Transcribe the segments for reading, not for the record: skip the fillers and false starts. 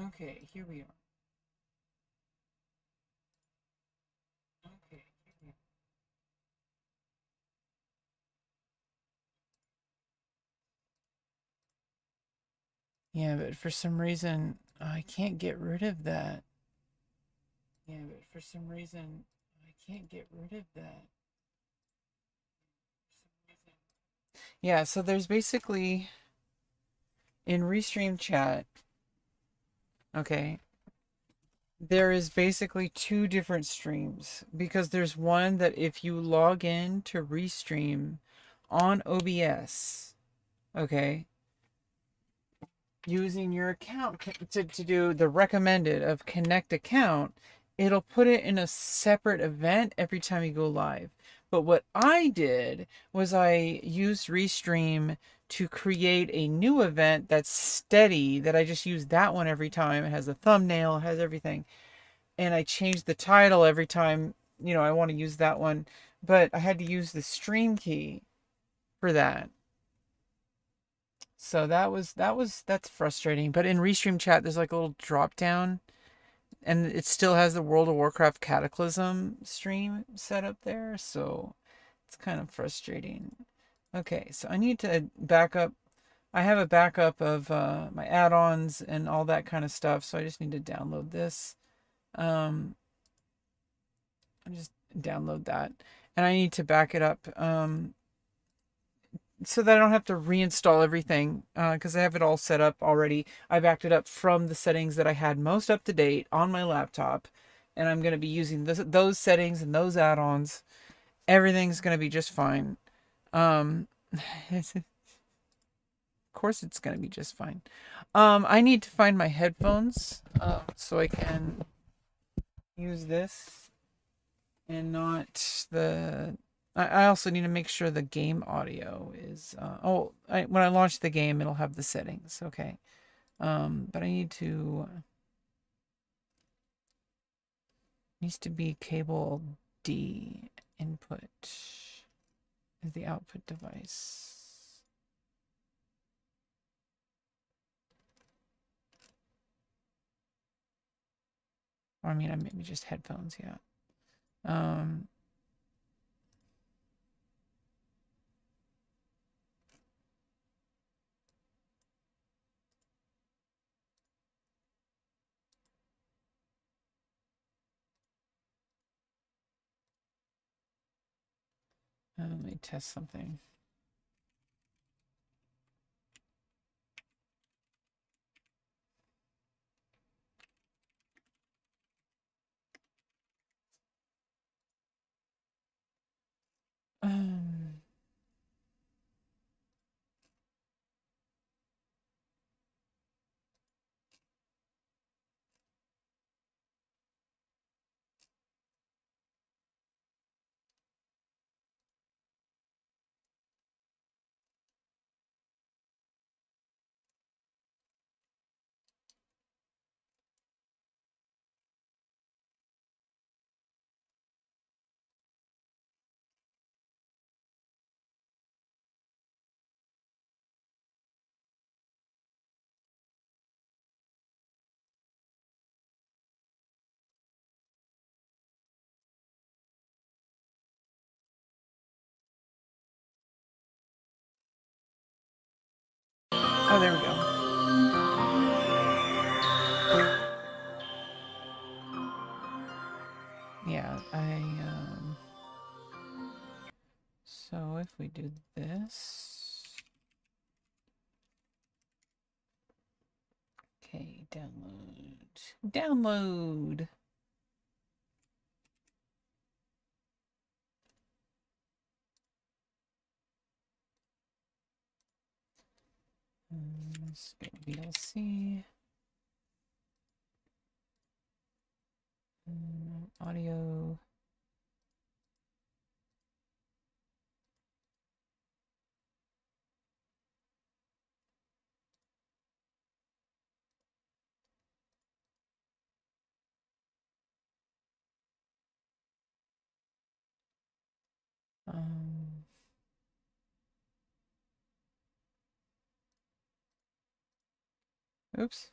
Okay, here we are. Okay, here we are. Yeah, but for some reason, I can't get rid of that. Yeah, but for some reason, I can't get rid of that. Yeah, so there's basically in Restream chat, okay, there is basically two different streams because there's one that if you log in to Restream on OBS, okay, using your account to do the recommended of connect account, it'll put it in a separate event every time you go live. But what I did was I used Restream to create a new event that's steady, that I just use that one every time. It has a thumbnail, it has everything. And I changed the title every time, I want to use that one. But I had to use the stream key for that. So that's frustrating. But in Restream chat, there's like a little drop down, and it still has the World of Warcraft Cataclysm stream set up there. So it's kind of frustrating. Okay, so I need to back up. I have a backup of my add-ons and all that kind of stuff. So I just need to download this. I just download that, and I need to back it up. So that I don't have to reinstall everything because I have it all set up already. I backed it up from the settings that I had most up to date on my laptop, and I'm going to be using those settings and those add-ons. Everything's going to be just fine. Of course, it's going to be just fine. I need to find my headphones so I can use this and not the I also need to make sure the game audio is. When I launch the game, it'll have the settings. Okay. But I need to. Needs to be cable D input as the output device. Or I mean, maybe just headphones. Yeah. Um. Let me test something. Um. Oh, there we go. Yeah, so if we do this. Okay, download. Download. Let's go VLC. Audio. Um, Oops.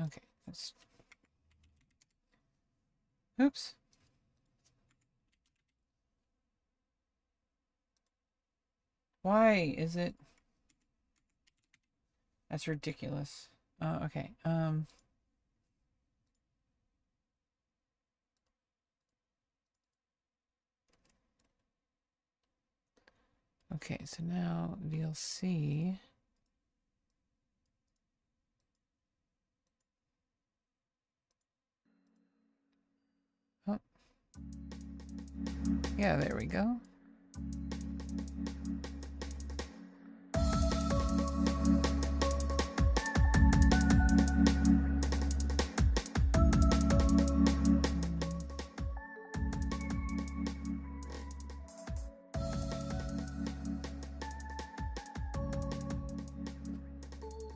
Okay. Oops. Why is it? That's ridiculous. Okay. Okay, so now VLC. Oh. Yeah, there we go.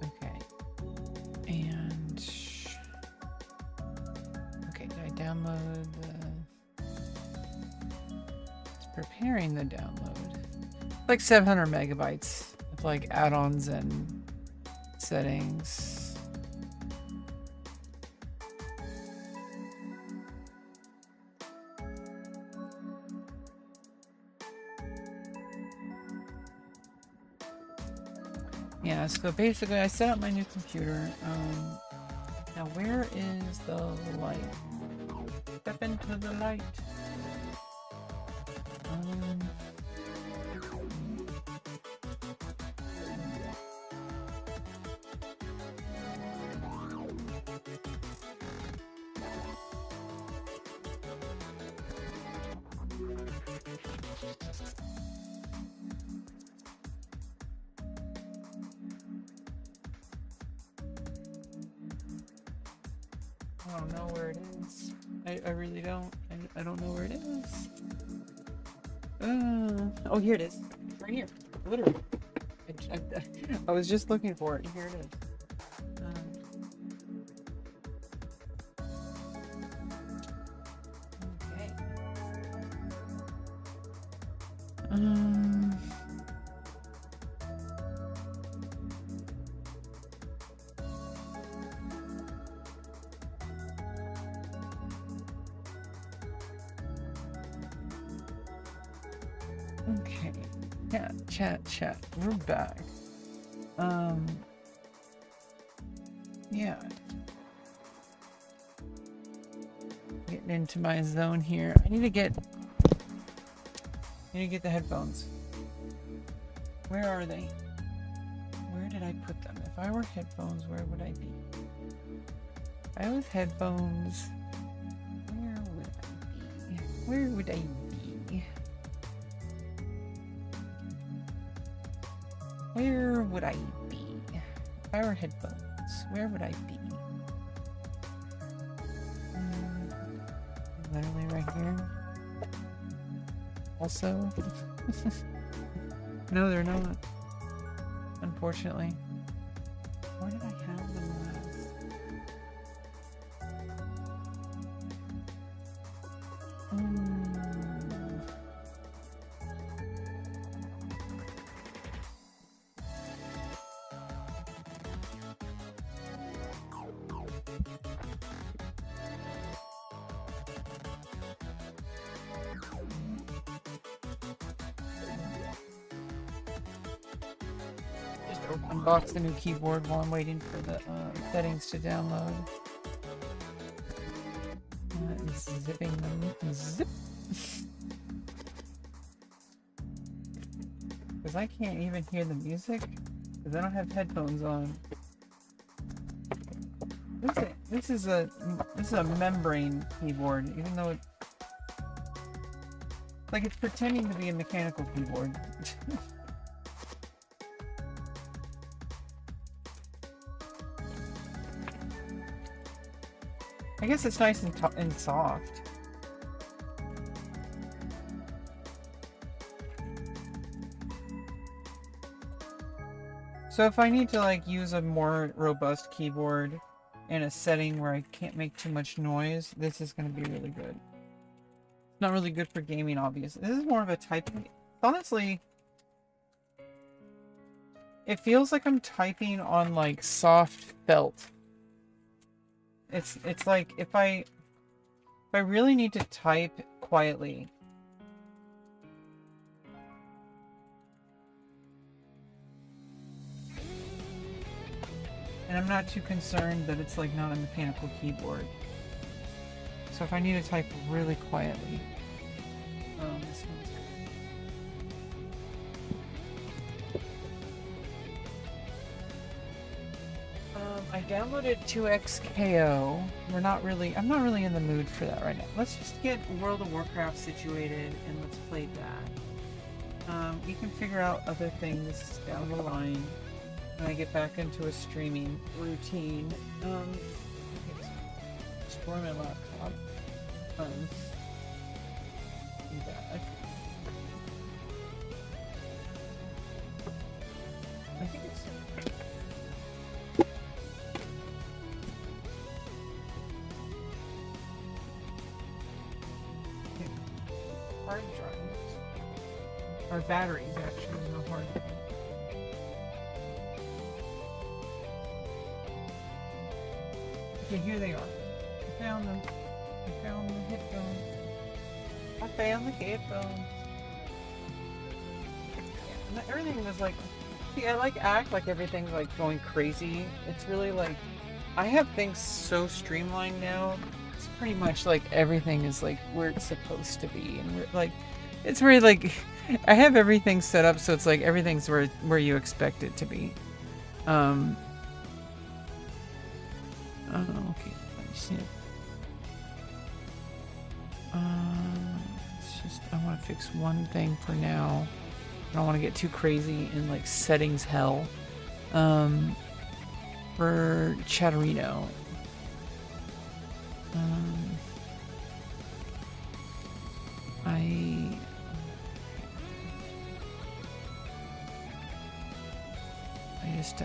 Okay. And okay, did I download the it's preparing the download. Like 700 megabytes with like add-ons and settings. Yeah, so basically I set up my new computer. Now where is the light? Step into the light. I don't know where it is. I really don't. I don't know where it is. Oh, here it is. Right here. Literally. I was just looking for it. Here it is. Okay. Okay. Yeah, chat. We're back. Yeah. Getting into my zone here. I need to get the headphones. Where are they? Where did I put them? If I were headphones, where would I be? If I was headphones, where would I be? Where would I be? Where would I be? If I were headphones, where would I be? Literally right here. Also, no, they're not. Unfortunately. Where did I have them last? Unbox the new keyboard while I'm waiting for the settings to download. It's zipping them. Zip! Because I can't even hear the music because I don't have headphones on. This is a membrane keyboard, even though it's pretending to be a mechanical keyboard. I guess it's nice and soft. So if I need to use a more robust keyboard in a setting where I can't make too much noise, this is going to be really good. It's not really good for gaming, obviously. This is more of a typing. Honestly, it feels like I'm typing on soft felt. It's like if I really need to type quietly. And I'm not too concerned that it's like not a mechanical keyboard. So if I need to type really quietly. This one's I downloaded 2XKO. I'm not really in the mood for that right now. Let's just get World of Warcraft situated and let's play that. We can figure out other things down the line when I get back into a streaming routine. Explore my laptop. Do that. I think it's hard drives. Or batteries, actually, no hard drive. Okay, here they are. I found them. I found the headphones. I found the headphones. Yeah, and everything was like, see, I like act like everything's like going crazy. It's really like, I have things so streamlined now. It's pretty much like everything is like where it's supposed to be, and we're like, it's really like, I have everything set up so it's like everything's where you expect it to be. Oh, okay. Let me see it. It's just, I want to fix one thing for now. I don't want to get too crazy in like settings hell. For Chatterino. I just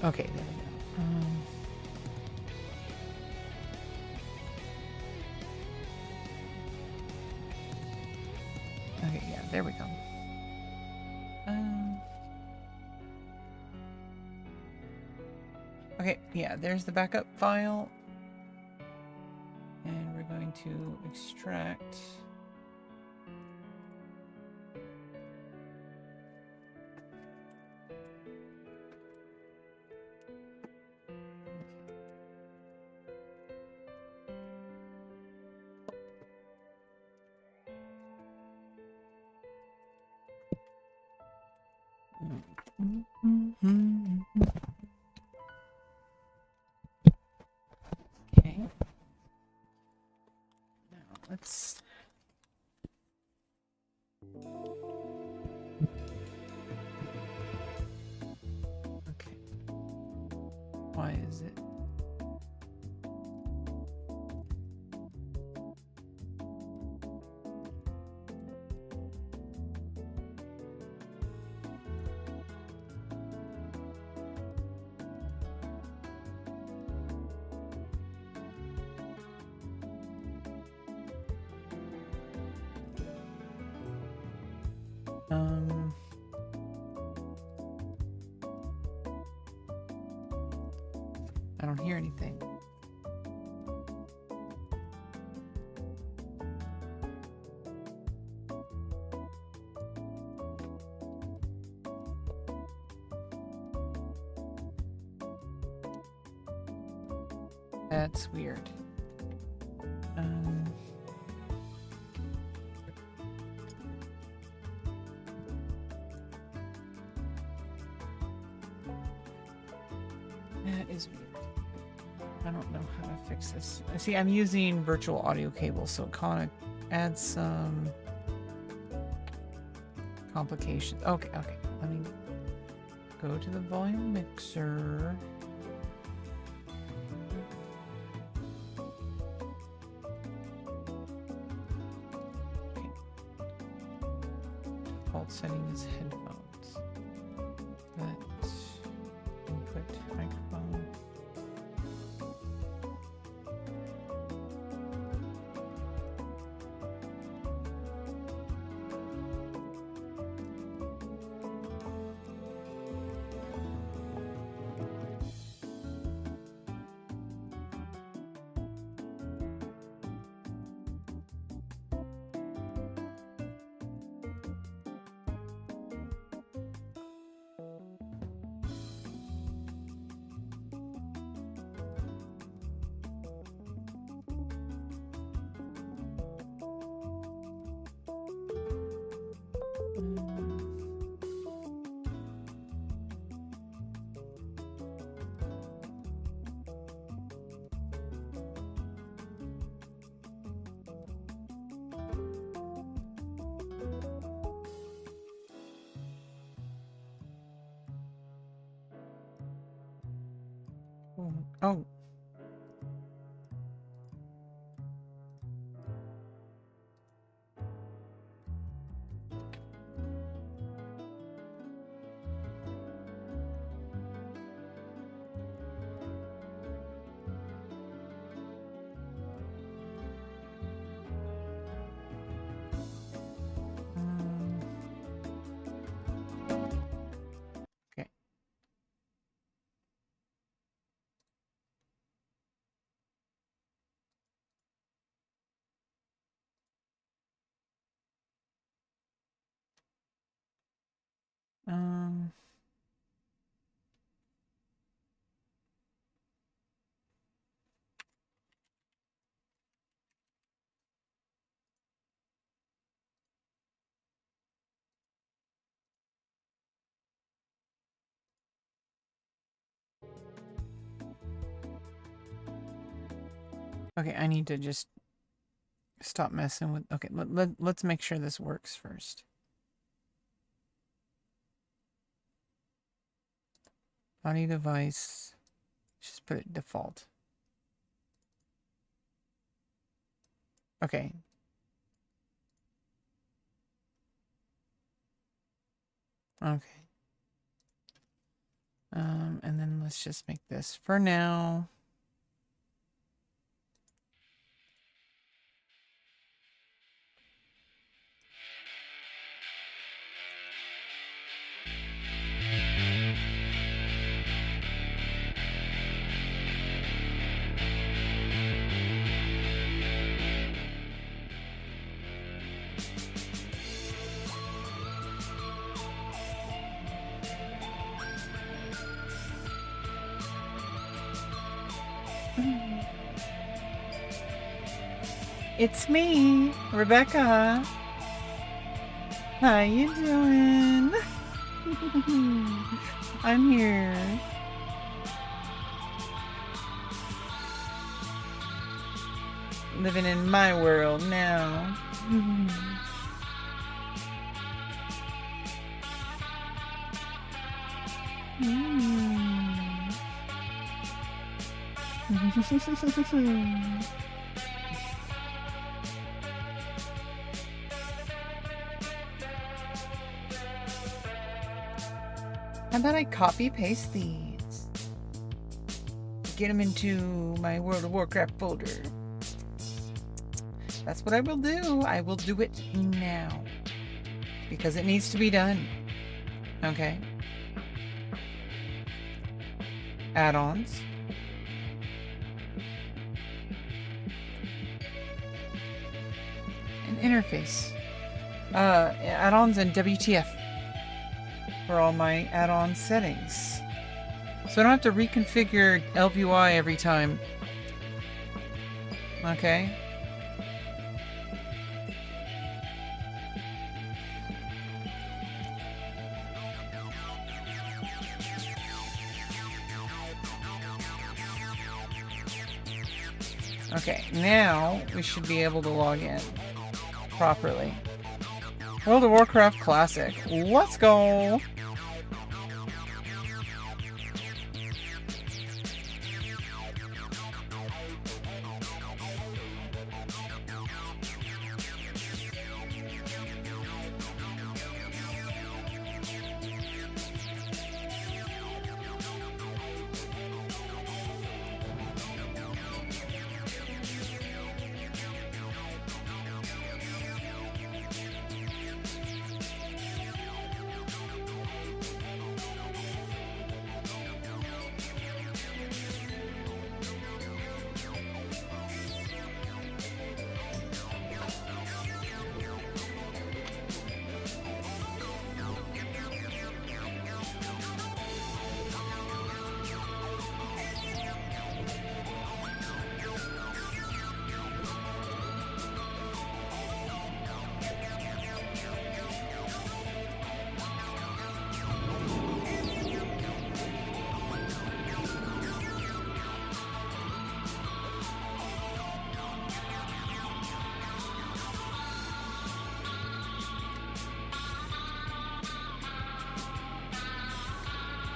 okay, there we go. Okay, yeah, there we go. Okay, yeah, there's the backup file. And we're going to extract. Okay. Now let's. Okay. Why is it? I don't hear anything. That's weird. That is weird. I don't know how to fix this. See, I'm using virtual audio cables, so it kind of adds some complications. Okay, okay. Let me go to the volume mixer. Okay. Default setting is headphones. Let's input microphone. Oh. Okay. Um. Okay, I need to just stop messing with... Okay, let's make sure this works first. Audio device. Just put it default. Okay. Okay. And then let's just make this for now. It's me, Rebecca. How you doing? I'm here. Living in my world now. How about I copy paste these? Get them into my World of Warcraft folder. That's what I will do. I will do it now. Because it needs to be done. Okay. Add-ons. An interface. Add-ons and WTF. For all my add-on settings. So I don't have to reconfigure LVUI every time. Okay. Okay, now we should be able to log in properly. World of Warcraft Classic. Let's go!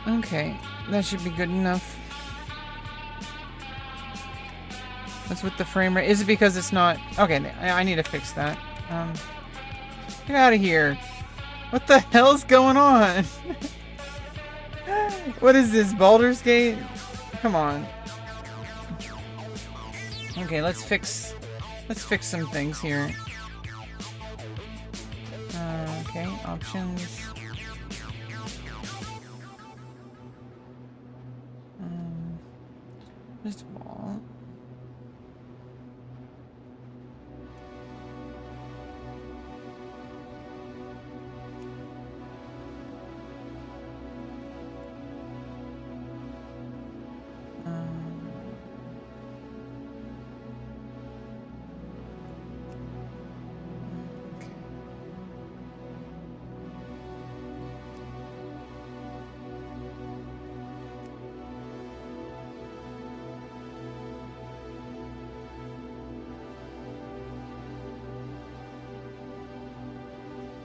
Okay, that should be good enough. What's with the frame rate? Is it because it's not... Okay, I need to fix that. Get out of here. What the hell's going on? What is this, Baldur's Gate? Come on. Okay, let's fix some things here. Okay, options. First of all,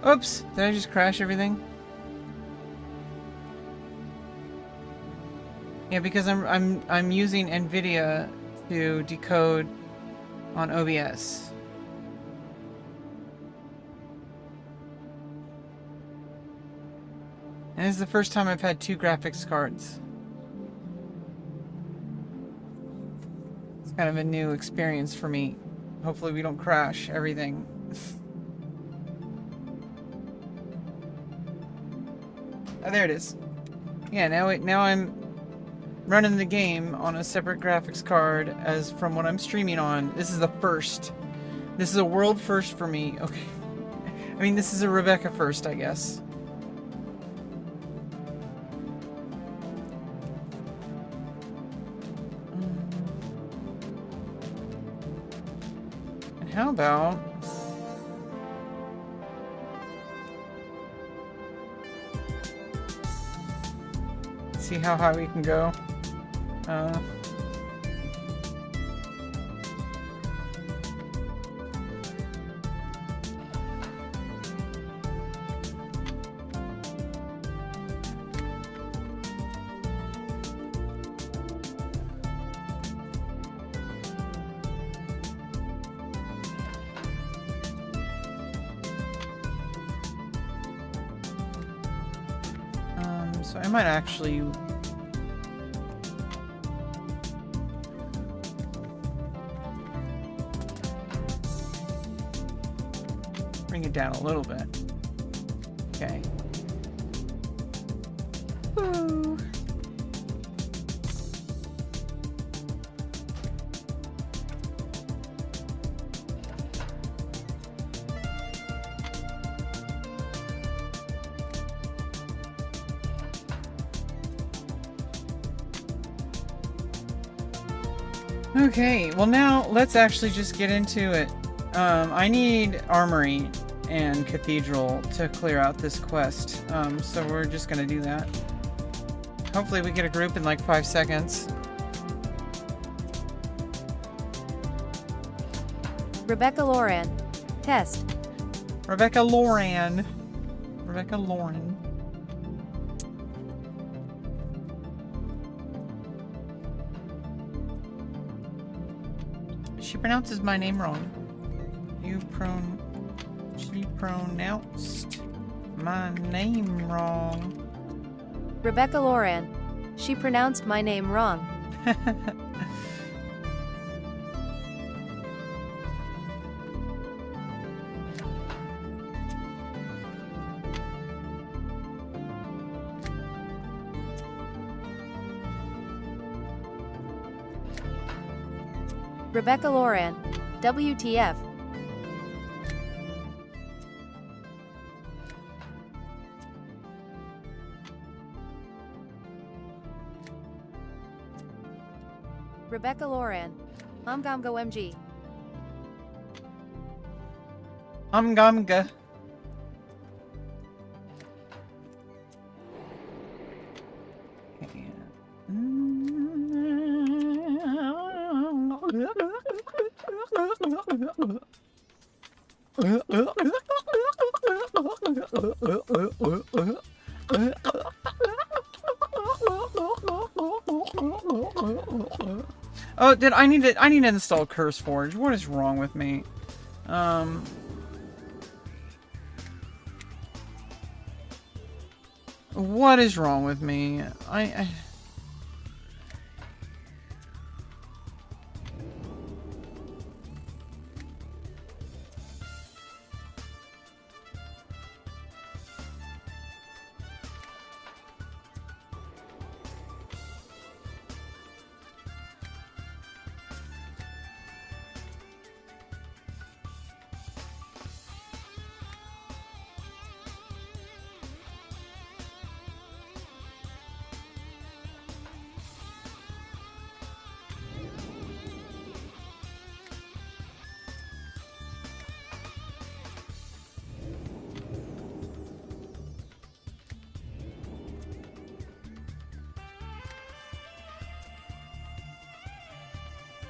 oops, did I just crash everything? Yeah, because I'm using NVIDIA to decode on OBS. And this is the first time I've had 2 graphics cards. It's kind of a new experience for me. Hopefully we don't crash everything. Oh, there it is. Yeah, now I'm running the game on a separate graphics card as from what I'm streaming on. This is the first. This is a world first for me. Okay. I mean, this is a Rebecca first, I guess. And how about... see how high we can go. So I might actually bring it down a little bit. Okay. Woo. Okay, well now let's actually just get into it. I need Armory and Cathedral to clear out this quest, so we're just gonna do that. Hopefully we get a group in like 5 seconds. rebeccaloran. Test. rebeccaloran. rebeccaloran. She pronounces my name wrong. She pronounced my name wrong. rebeccaloran. She pronounced my name wrong. rebeccaloran. WTF. rebeccaloran. Go MG. Gamga. Oh, I need to install CurseForge. What is wrong with me? What is wrong with me?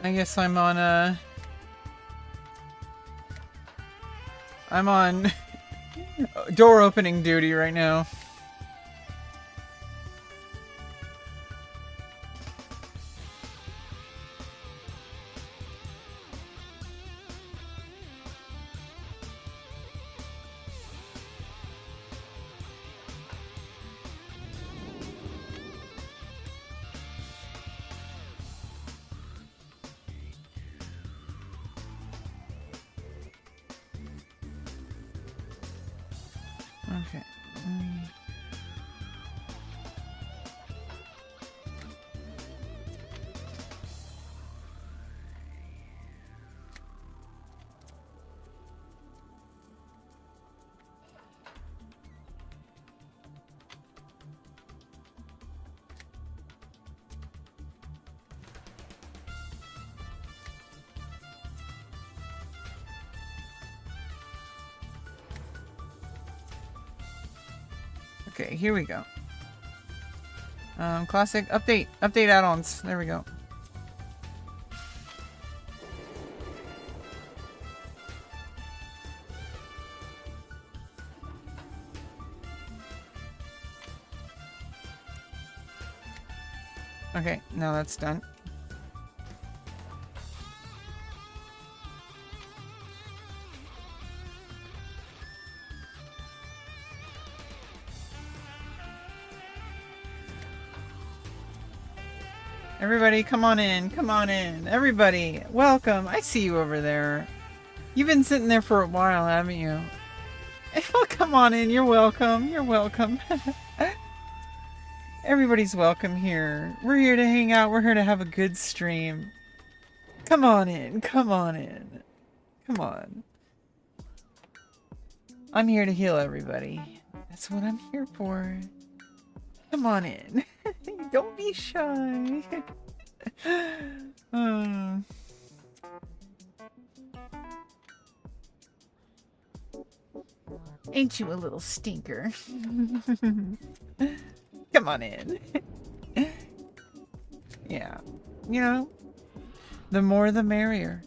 I guess I'm on door opening duty right now. Okay. Okay, here we go. Classic update add-ons. There we go. Okay, now that's done. Everybody, come on in. Come on in. Everybody, welcome. I see you over there. You've been sitting there for a while, haven't you? Well, come on in. You're welcome. You're welcome. Everybody's welcome here. We're here to hang out. We're here to have a good stream. Come on in. Come on in. Come on. I'm here to heal everybody. That's what I'm here for. Come on in. Don't be shy. Ain't you a little stinker? Come on in. Yeah. You know, the more the merrier.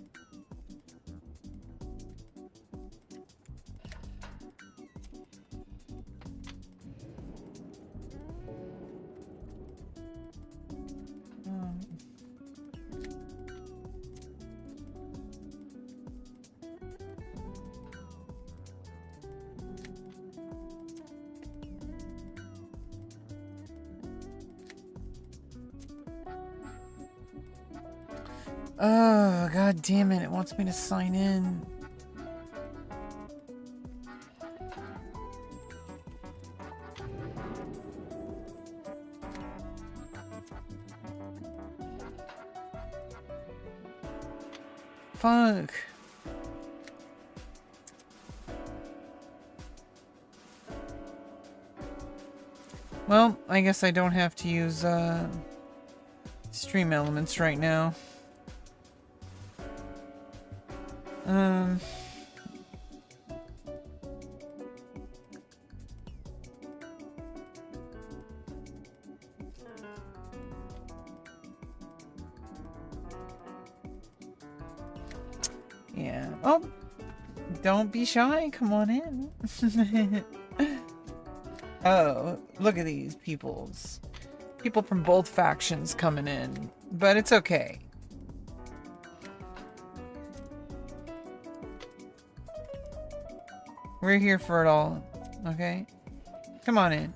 Oh, god damn it. It wants me to sign in. Fuck. Well, I guess I don't have to use, stream elements right now. Um... Yeah. Oh, don't be shy. Come on in. Oh, look at these peoples. People from both factions coming in. But it's okay. We're here for it all. Okay? Come on in.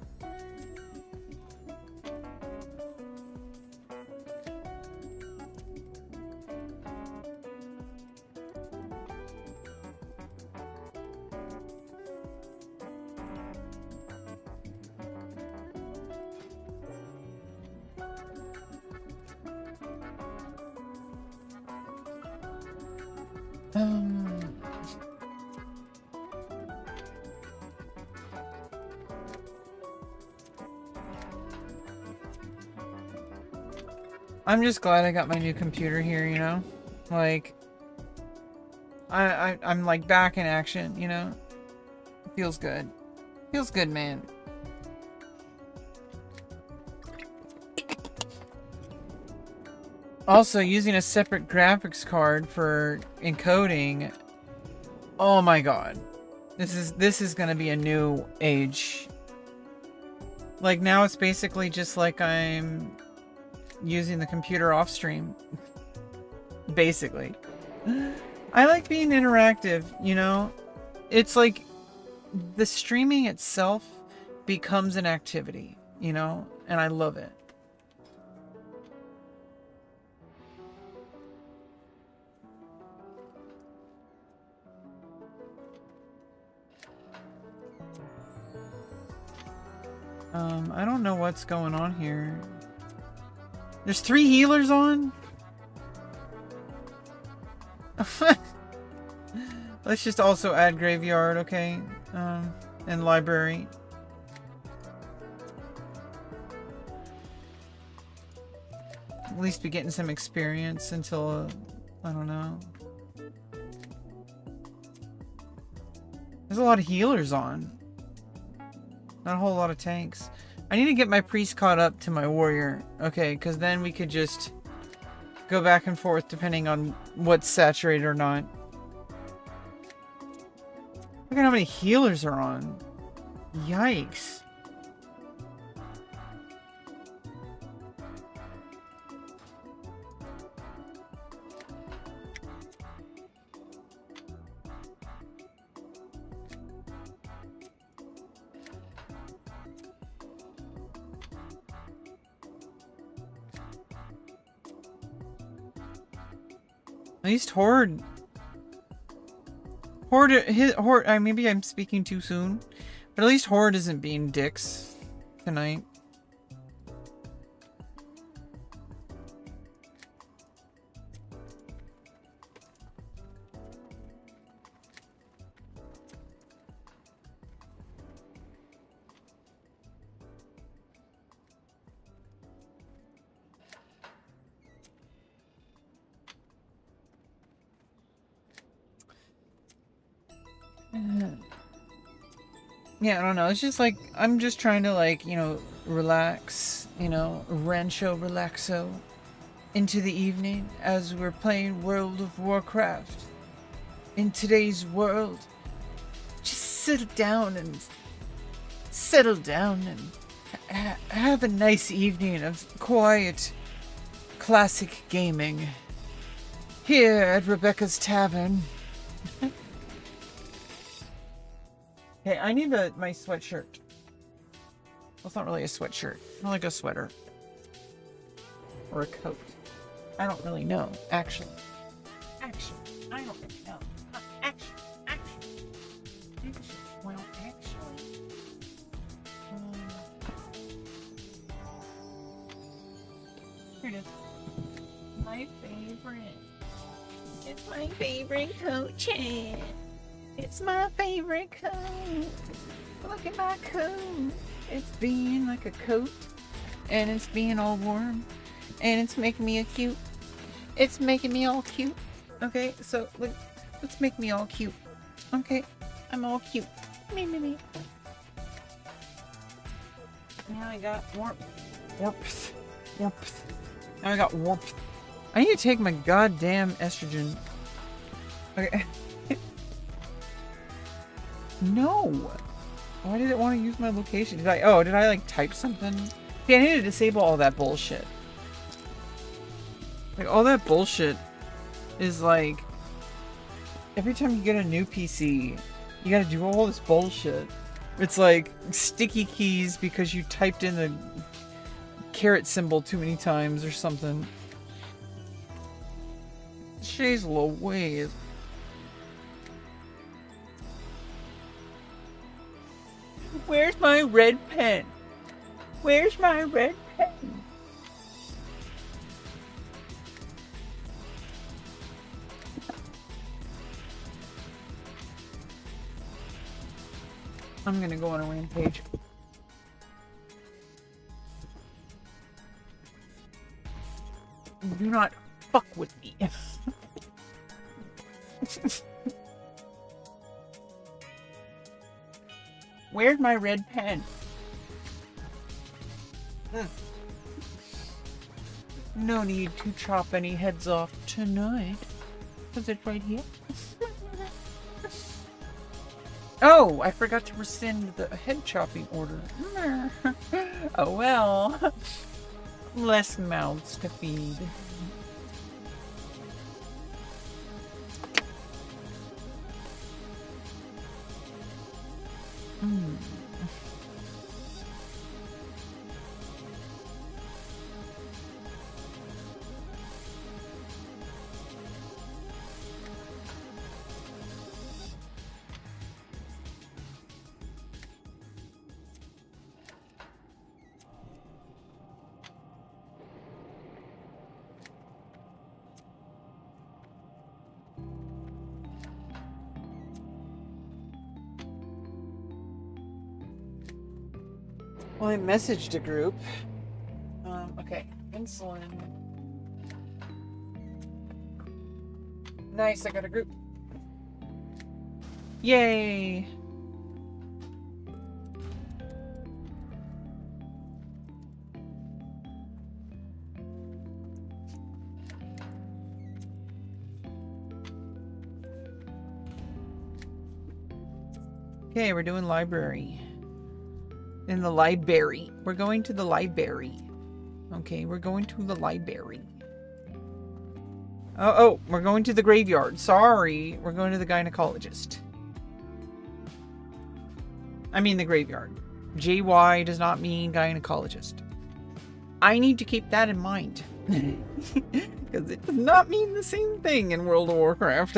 I'm just glad I got my new computer here, you know? Like, I'm like back in action, you know? Feels good. Feels good, man. Also, using a separate graphics card for encoding. Oh my god. This is gonna be a new age. Like, now it's basically just like I'm using the computer off stream. Basically. I like being interactive, you know? It's like the streaming itself becomes an activity, you know? And I love it. I don't know what's going on here. There's 3 healers on? Let's just also add graveyard, okay? And library. At least be getting some experience until, I don't know. There's a lot of healers on. Not a whole lot of tanks. I need to get my priest caught up to my warrior. Okay, because then we could just go back and forth depending on what's saturated or not. Look at how many healers are on. Yikes. At least Horde. Horde, maybe I'm speaking too soon. But at least Horde isn't being dicks tonight. Yeah, I don't know. It's just like, I'm just trying to, like, you know, relax, you know, rancho relaxo into the evening as we're playing World of Warcraft. In today's world, just settle down and have a nice evening of quiet, classic gaming here at Rebecca's Tavern. Hey, I need my sweatshirt. Well, it's not really a sweatshirt. More like a sweater. Or a coat. I don't really know, actually. I don't really know. Actually. Well, actually. Here it is. My favorite. It's my favorite coat, Chan. It's my favorite coat. Look at my coat. It's being like a coat. And it's being all warm. And it's making me cute. It's making me all cute. Okay, so let's make me all cute. Okay, I'm all cute. Me. Now I got warmth. Warmth. Now I got warmth. I need to take my goddamn estrogen. Okay. No. Why did it want to use my location? Did I like type something? See, I need to disable all that bullshit. Like, all that bullshit is like, every time you get a new PC, you gotta do all this bullshit. It's like sticky keys because you typed in the caret symbol too many times or something. Jeez Louise. Where's my red pen? Where's my red pen? I'm gonna go on a rampage. Do not fuck with me. Where's my red pen? No need to chop any heads off tonight. Is it right here? Oh, I forgot to rescind the head chopping order. Oh well. Less mouths to feed. Well, I messaged a group. Okay, insulin. Nice, I got a group. Yay! Okay, we're doing library. In the library. We're going to the library. Okay, we're going to the library. Oh, we're going to the graveyard. Sorry, we're going to the gynecologist. I mean the graveyard. JY does not mean gynecologist. I need to keep that in mind. Because it does not mean the same thing in World of Warcraft.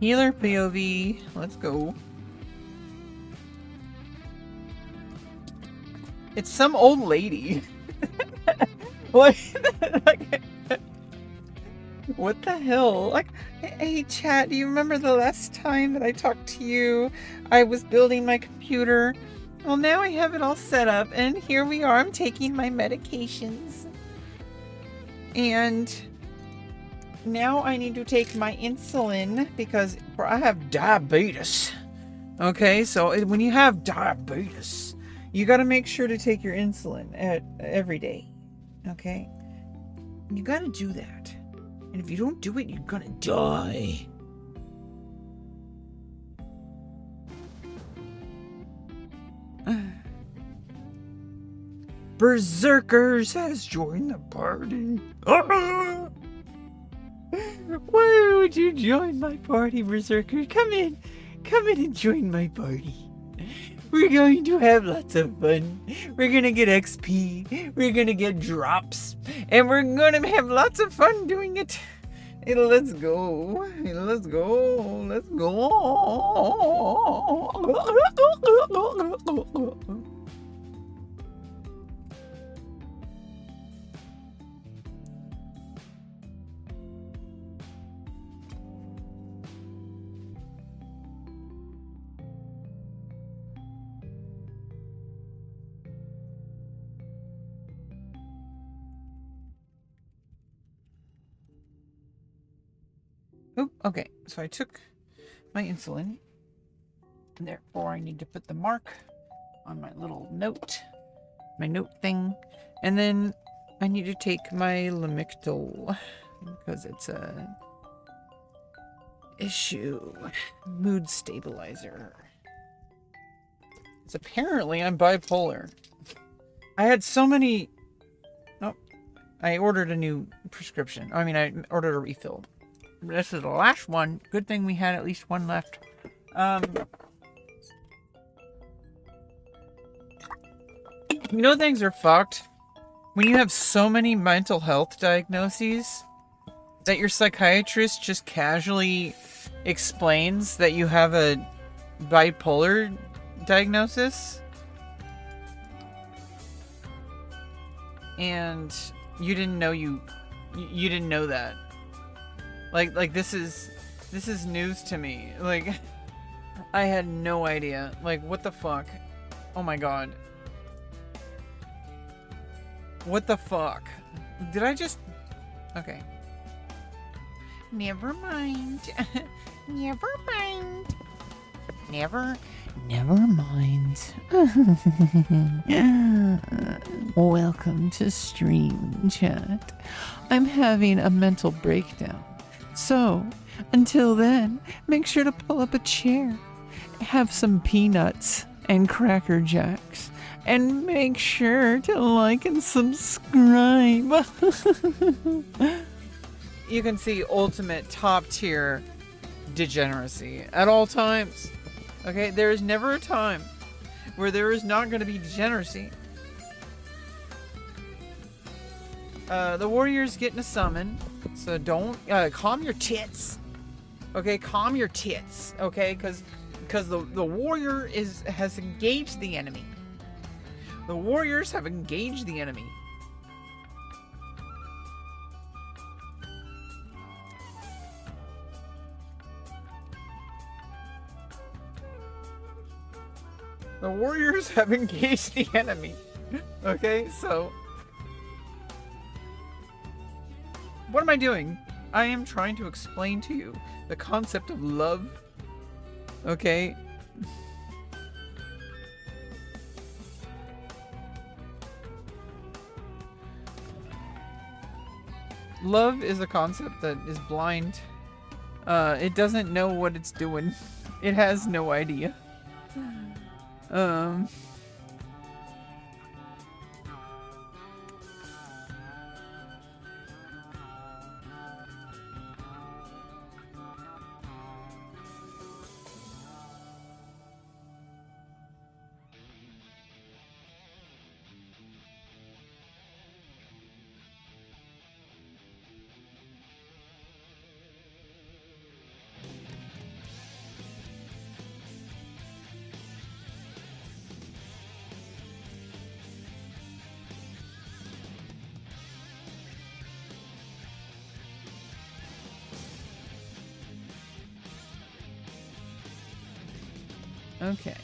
Healer POV. Let's go. It's some old lady. What? What the hell? Like, hey, chat, do you remember the last time that I talked to you? I was building my computer. Well, now I have it all set up, and here we are. I'm taking my medications. And now I need to take my insulin because I have diabetes. Okay, so when you have diabetes, you got to make sure to take your insulin every day. Okay? You got to do that. And if you don't do it, you're going to die. Berserkers has joined the party. Why would you join my party, Berserker? Come in and join my party. We're going to have lots of fun. We're gonna get XP. We're gonna get drops. And we're gonna have lots of fun doing it. And let's go. Let's go. Let's go. Oh, okay, so I took my insulin, and therefore I need to put the mark on my little note, my note thing, and then I need to take my Lamictal, because it's a issue, mood stabilizer. It's apparently I'm bipolar. I had so many, oh, I ordered a new prescription. I mean, I ordered a refill. This is the last one. Good thing we had at least one left. You know, things are fucked when you have so many mental health diagnoses that your psychiatrist just casually explains that you have a bipolar diagnosis, and you didn't know you didn't know that. Like this is news to me. Like, I had no idea. Like, what the fuck? Oh my god. What the fuck? Did I just... Okay. Never mind. Never mind. Never mind. Welcome to Stream Chat. I'm having a mental breakdown. So, until then, make sure to pull up a chair, have some peanuts and Cracker Jacks, and make sure to like and subscribe. You can see ultimate top tier degeneracy at all times. Okay, there is never a time where there is not going to be degeneracy. The warrior's getting a summon, so don't calm your tits. Okay, calm your tits. Okay, because the warrior has engaged the enemy. The warriors have engaged the enemy. The warriors have engaged the enemy. Okay, so... What am I doing? I am trying to explain to you the concept of love. Okay? Love is a concept that is blind. It doesn't know what it's doing. It has no idea. Okay.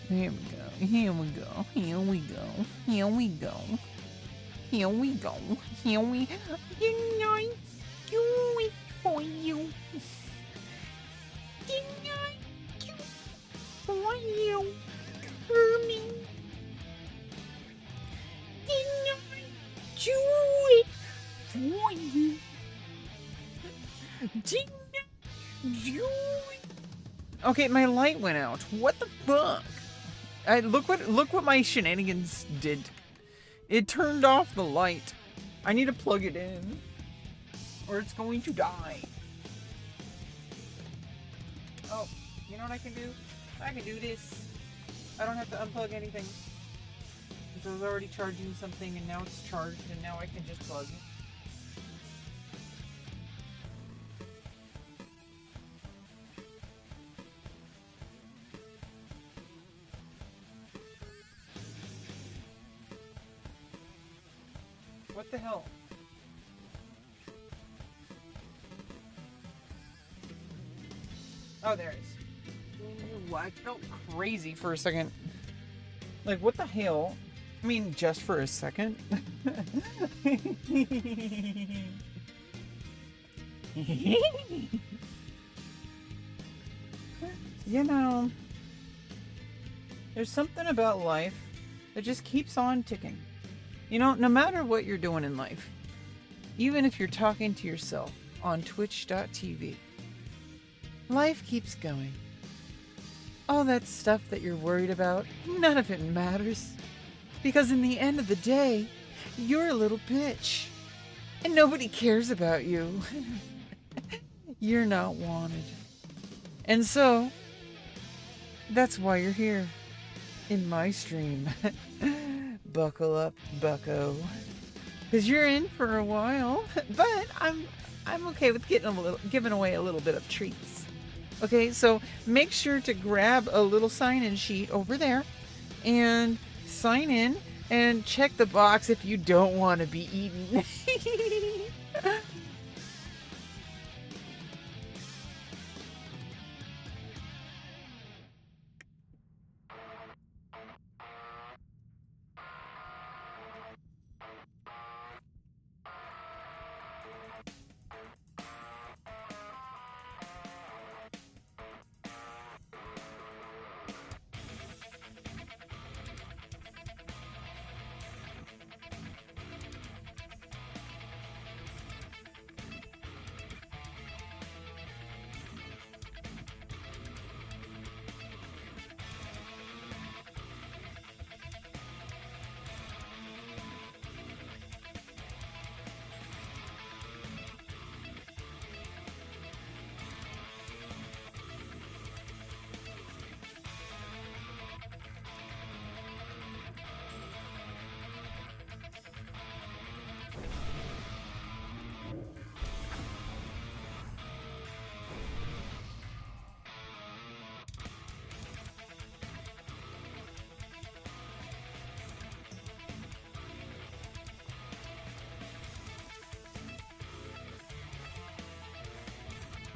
Here we go. Here we go. Here we go. Here we go. Here we go. Here we... Didn't I do it for you? Didn't I do it for you, Hermie? Didn't I do it for you? Didn't I do it? Okay, my light went out. What the fuck? Look what my shenanigans did It turned off the light. I need to plug it in, or it's going to die. Oh, you know what I can do? I can do this. I don't have to unplug anything. Because I was already charging something and now it's charged and now I can just plug. What the hell? Oh, there it is. I felt crazy for a second. Like, what the hell? I mean, just for a second. You know, there's something about life that just keeps on ticking. You know, no matter what you're doing in life, even if you're talking to yourself on twitch.tv, life keeps going. All that stuff that you're worried about, none of it matters. Because in the end of the day, you're a little bitch. And nobody cares about you. You're not wanted. And so, that's why you're here. In my stream. Buckle up, bucko. Because you're in for a while. But I'm okay with giving away a little bit of treats. Okay, so make sure to grab a little sign-in sheet over there and sign in and check the box if you don't want to be eaten.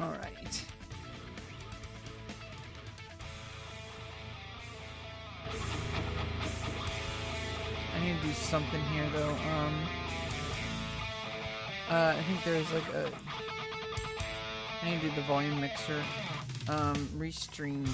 All right. I need to do something here, though. I think there's like a... I need to do the volume mixer. Restream.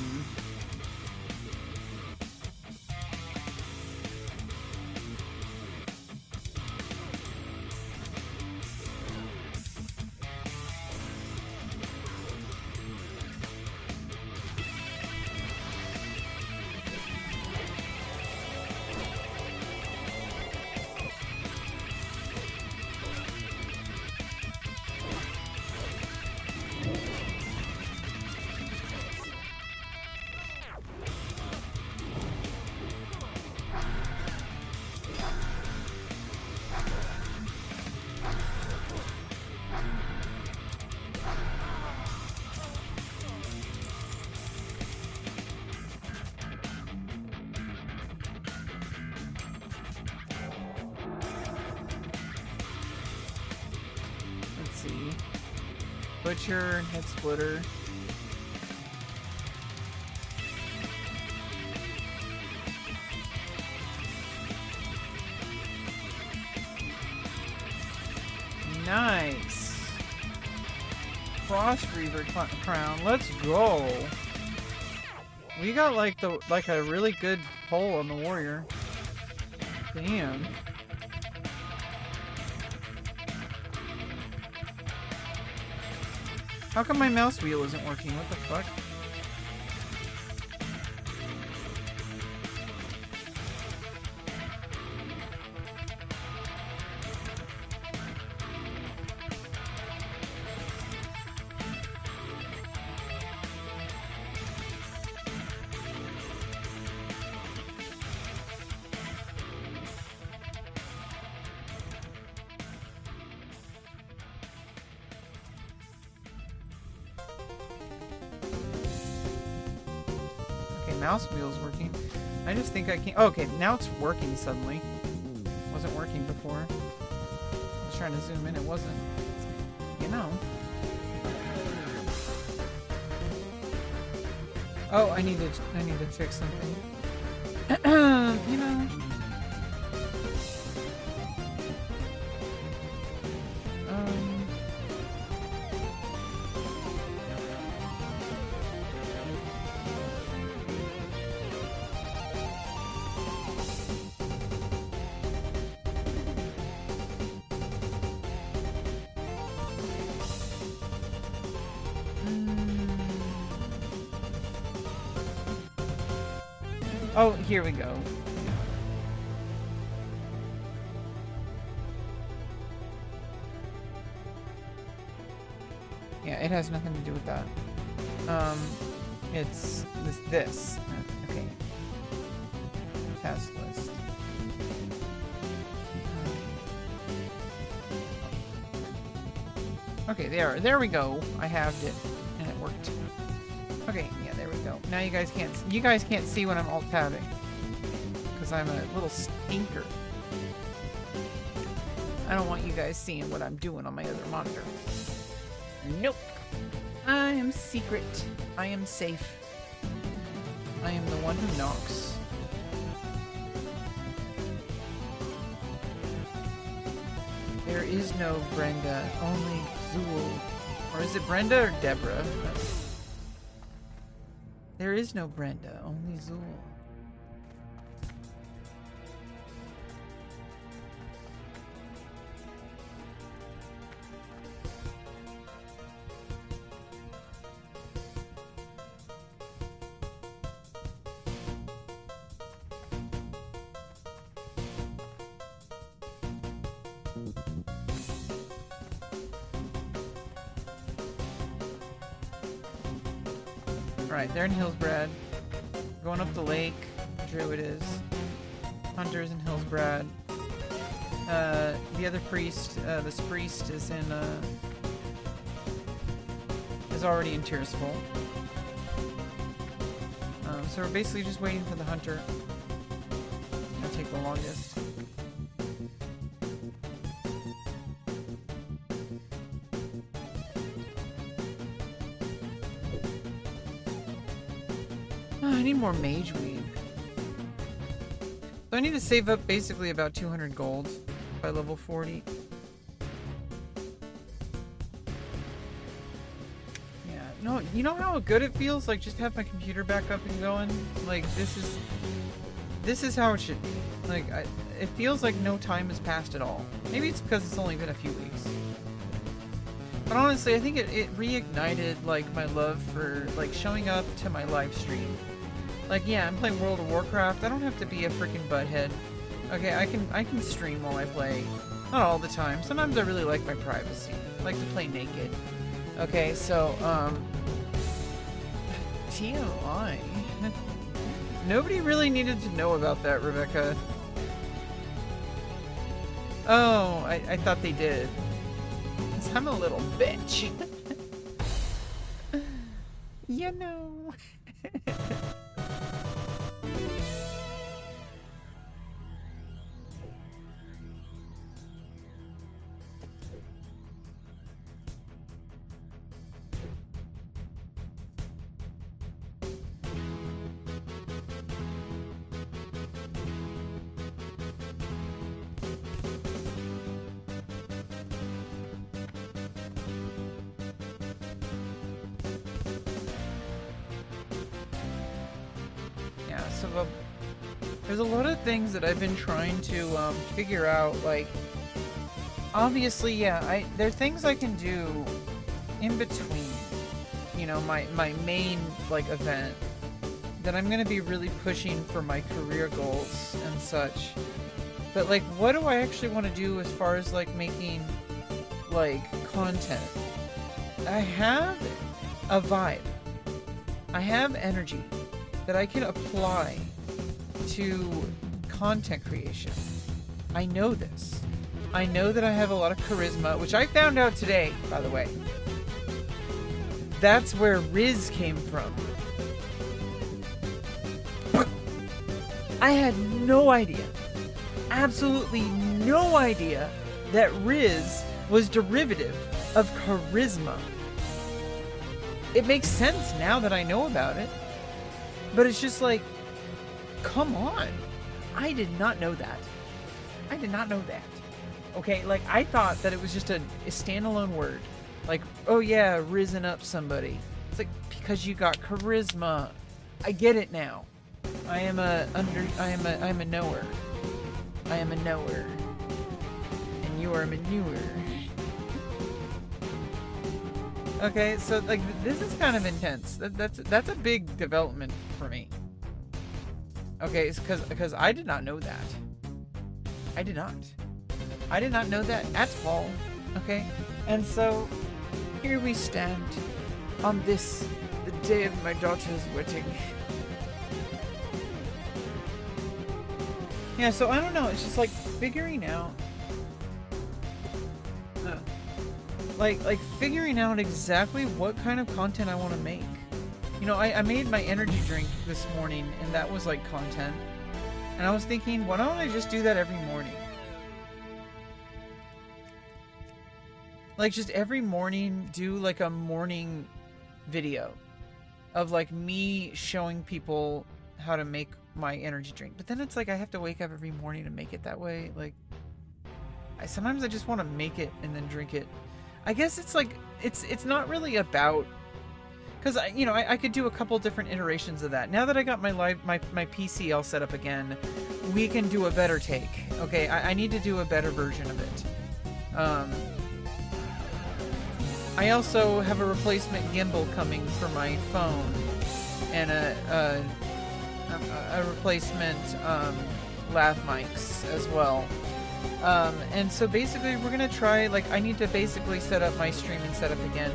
Butcher, head splitter. Nice. Frost Reaver crown. Let's go. We got like a really good pull on the warrior. Damn. How come my mouse wheel isn't working? What the fuck? mouse wheel's working. I just think I can't. Oh, okay, now it's working suddenly. Wasn't working before. I was trying to zoom in, it wasn't. You know. Oh, I need to fix something. You know. Oh, here we go. Yeah, it has nothing to do with that. It's this. Okay. Task list. Okay, there we go. I halved it, and it worked. Okay, yeah, there we go. Now you guys can't see when I'm alt tabbing, because I'm a little stinker. I don't want you guys seeing what I'm doing on my other monitor. Nope. I am secret. I am safe. I am the one who knocks. There is no Brenda, only Zool. Or is it Brenda or Deborah? There is no Brenda, only Zool. Alright, they're in Hillsbrad. Going up the lake. Druid is. Hunter's in Hillsbrad. The other priest, this priest is in, is already in Tirisful. So we're basically just waiting for the hunter. It'll take the longest. I need more mage weed. So I need to save up basically about 200 gold by level 40. Yeah, no, you know how good it feels? Like, just have my computer back up and going? Like, this is how it should be. Like, it feels like no time has passed at all. Maybe it's because it's only been a few weeks. But honestly, I think it reignited, like, my love for, like, showing up to my live stream. Like, yeah, I'm playing World of Warcraft. I don't have to be a freaking butthead. Okay, I can stream while I play. Not all the time. Sometimes I really like my privacy. I like to play naked. Okay, so, TMI. Nobody really needed to know about that, Rebecca. Oh, I thought they did. 'Cause I'm a little bitch. You know. So there's a lot of things that I've been trying to figure out. Like, obviously, yeah, there are things I can do in between, you know, my main, like, event that I'm gonna be really pushing for my career goals and such. But, like, what do I actually want to do as far as, like, making, like, content? I have a vibe. I have energy that I can apply to content creation. I know this. I know that I have a lot of charisma, which I found out today, by the way. That's where Riz came from. I had no idea, absolutely no idea, that Riz was derivative of charisma. It makes sense now that I know about it, but it's just like, come on. I did not know that. I did not know that. Okay, like, I thought that it was just a standalone word. Like, oh yeah, risen up somebody. It's like, because you got charisma. I get it now. I am a knower. I am a knower. And you are a manure. Okay, so like this is kind of intense. That's a big development for me. Okay, it's because I did not know that. I did not know that at all. Okay, and so here we stand on this, the day of my daughter's wedding. Yeah, so I don't know. It's just like figuring out, like figuring out exactly what kind of content I want to make. You know, I made my energy drink this morning, and that was like content. And I was thinking, why don't I just do that every morning? Like, just every morning, do like a morning video of like me showing people how to make my energy drink. But then it's like I have to wake up every morning to make it that way. Like, sometimes I just want to make it and then drink it. I guess it's like, it's not really about, because I could do a couple different iterations of that. Now that I got my PC all set up again, we can do a better take. Okay, I need to do a better version of it. I also have a replacement gimbal coming for my phone, and a replacement lav mics as well. And so basically we're gonna try, like, I need to basically set up my streaming setup again.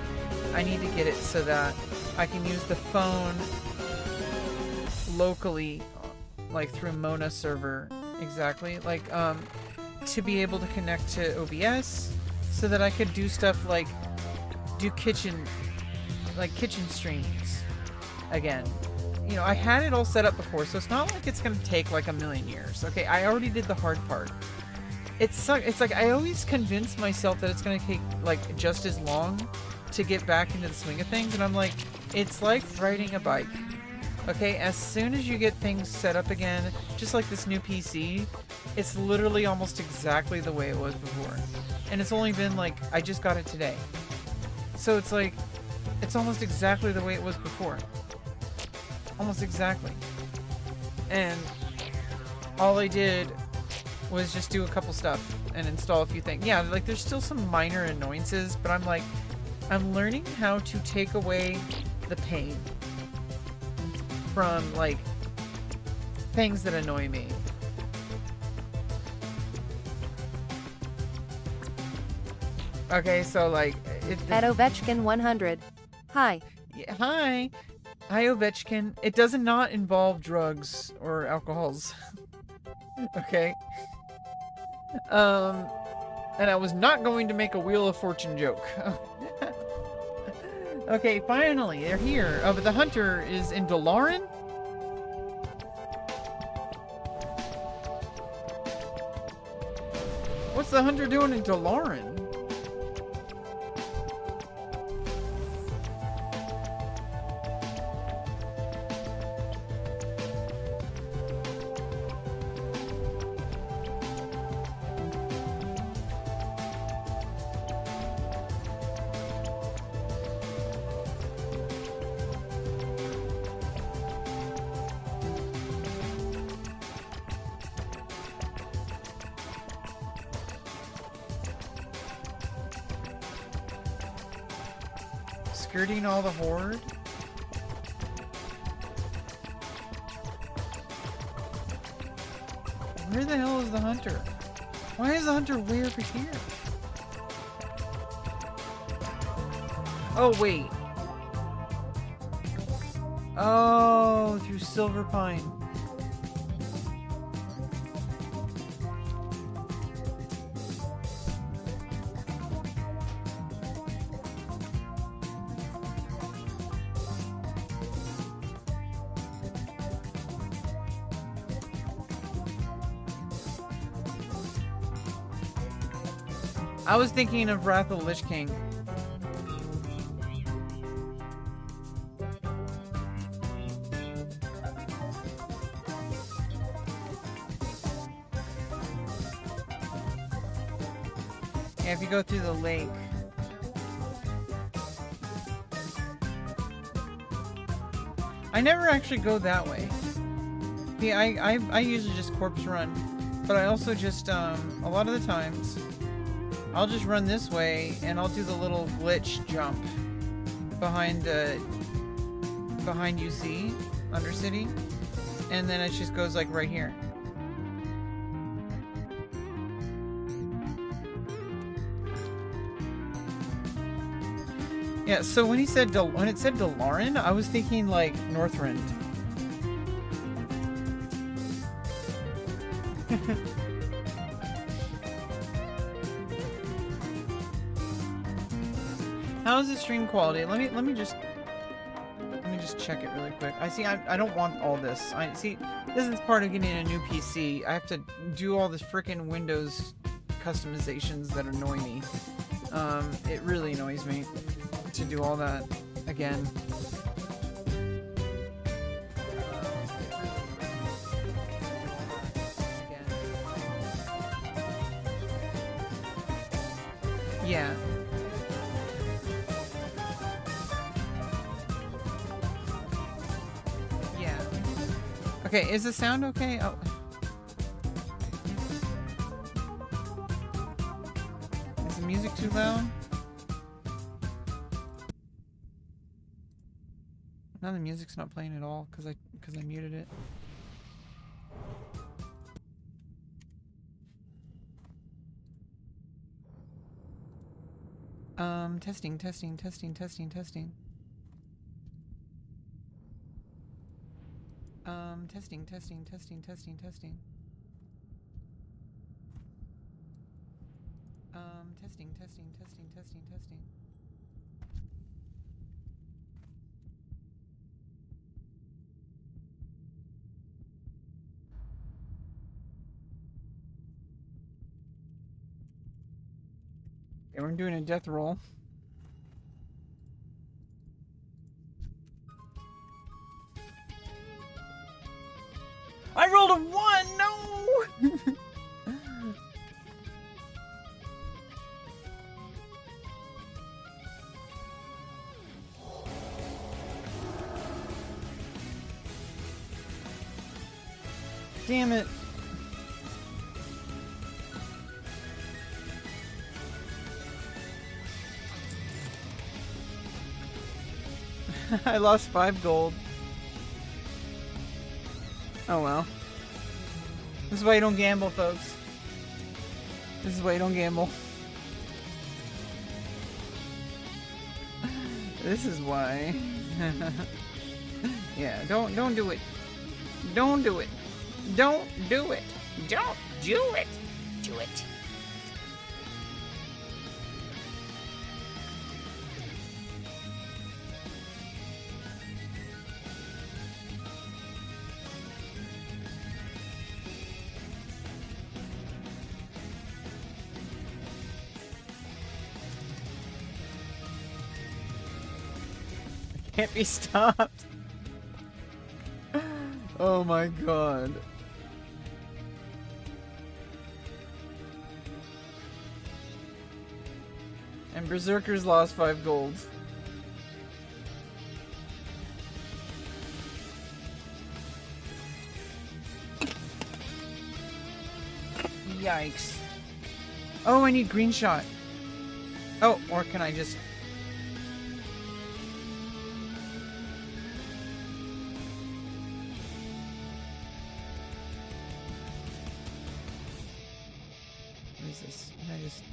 I need to get it so that I can use the phone locally, like through Mona server, exactly, like to be able to connect to OBS so that I could do stuff like do kitchen streams again. You know, I had it all set up before, so it's not like it's gonna take like a million years. Okay, I already did the hard part. It's like I always convince myself that it's gonna take like just as long to get back into the swing of things, and I'm like, it's like riding a bike. Okay, as soon as you get things set up again, just like this new PC, it's literally almost exactly the way it was before. And it's only been like, I just got it today. So it's like, it's almost exactly the way it was before. Almost exactly. And all I did was just do a couple stuff and install a few things. Yeah, like there's still some minor annoyances, but I'm like, I'm learning how to take away the pain from like things that annoy me. Okay, so like At Ovechkin 100. Hi. Yeah, hi Ovechkin. It does not involve drugs or alcohols. Okay. And I was not going to make a Wheel of Fortune joke. Okay, finally, they're here. Oh, but the hunter is in Dalaran? What's the hunter doing in Dalaran? Skirting all the horde? Where the hell is the hunter? Why is the hunter way over here? Oh, wait. Oh, through Silver Pine. I was thinking of Wrath of the Lich King. Yeah, if you go through the lake. I never actually go that way. See, I usually just corpse run. But I also just, a lot of the times, I'll just run this way, and I'll do the little glitch jump behind UC, Undercity, and then it just goes, like, right here. Yeah, so when it said Delaran, I was thinking, like, Northrend. How's the stream quality? Let me just check it really quick. I don't want all this. This is part of getting a new PC. I have to do all this freaking Windows customizations that annoy me. It really annoys me to do all that again. Yeah. Yeah. Okay, is the sound okay? Oh. Is the music too loud? Now the music's not playing at all because I muted it. Testing. Testing. Testing. Testing. Testing. Testing. Testing. Testing. Testing. Testing. Okay, we're doing a death roll. I rolled a 1! No! Damn it. I lost 5 gold. Oh well. This is why you don't gamble, folks. This is why you don't gamble. This is why. Yeah, don't do it. Don't do it. Don't do it. Don't do it. Do it. Can't be stopped. Oh my god. And Berserkers lost 5 gold. Yikes. Oh, I need green shot. Oh, or can I just... What is this? Can I just...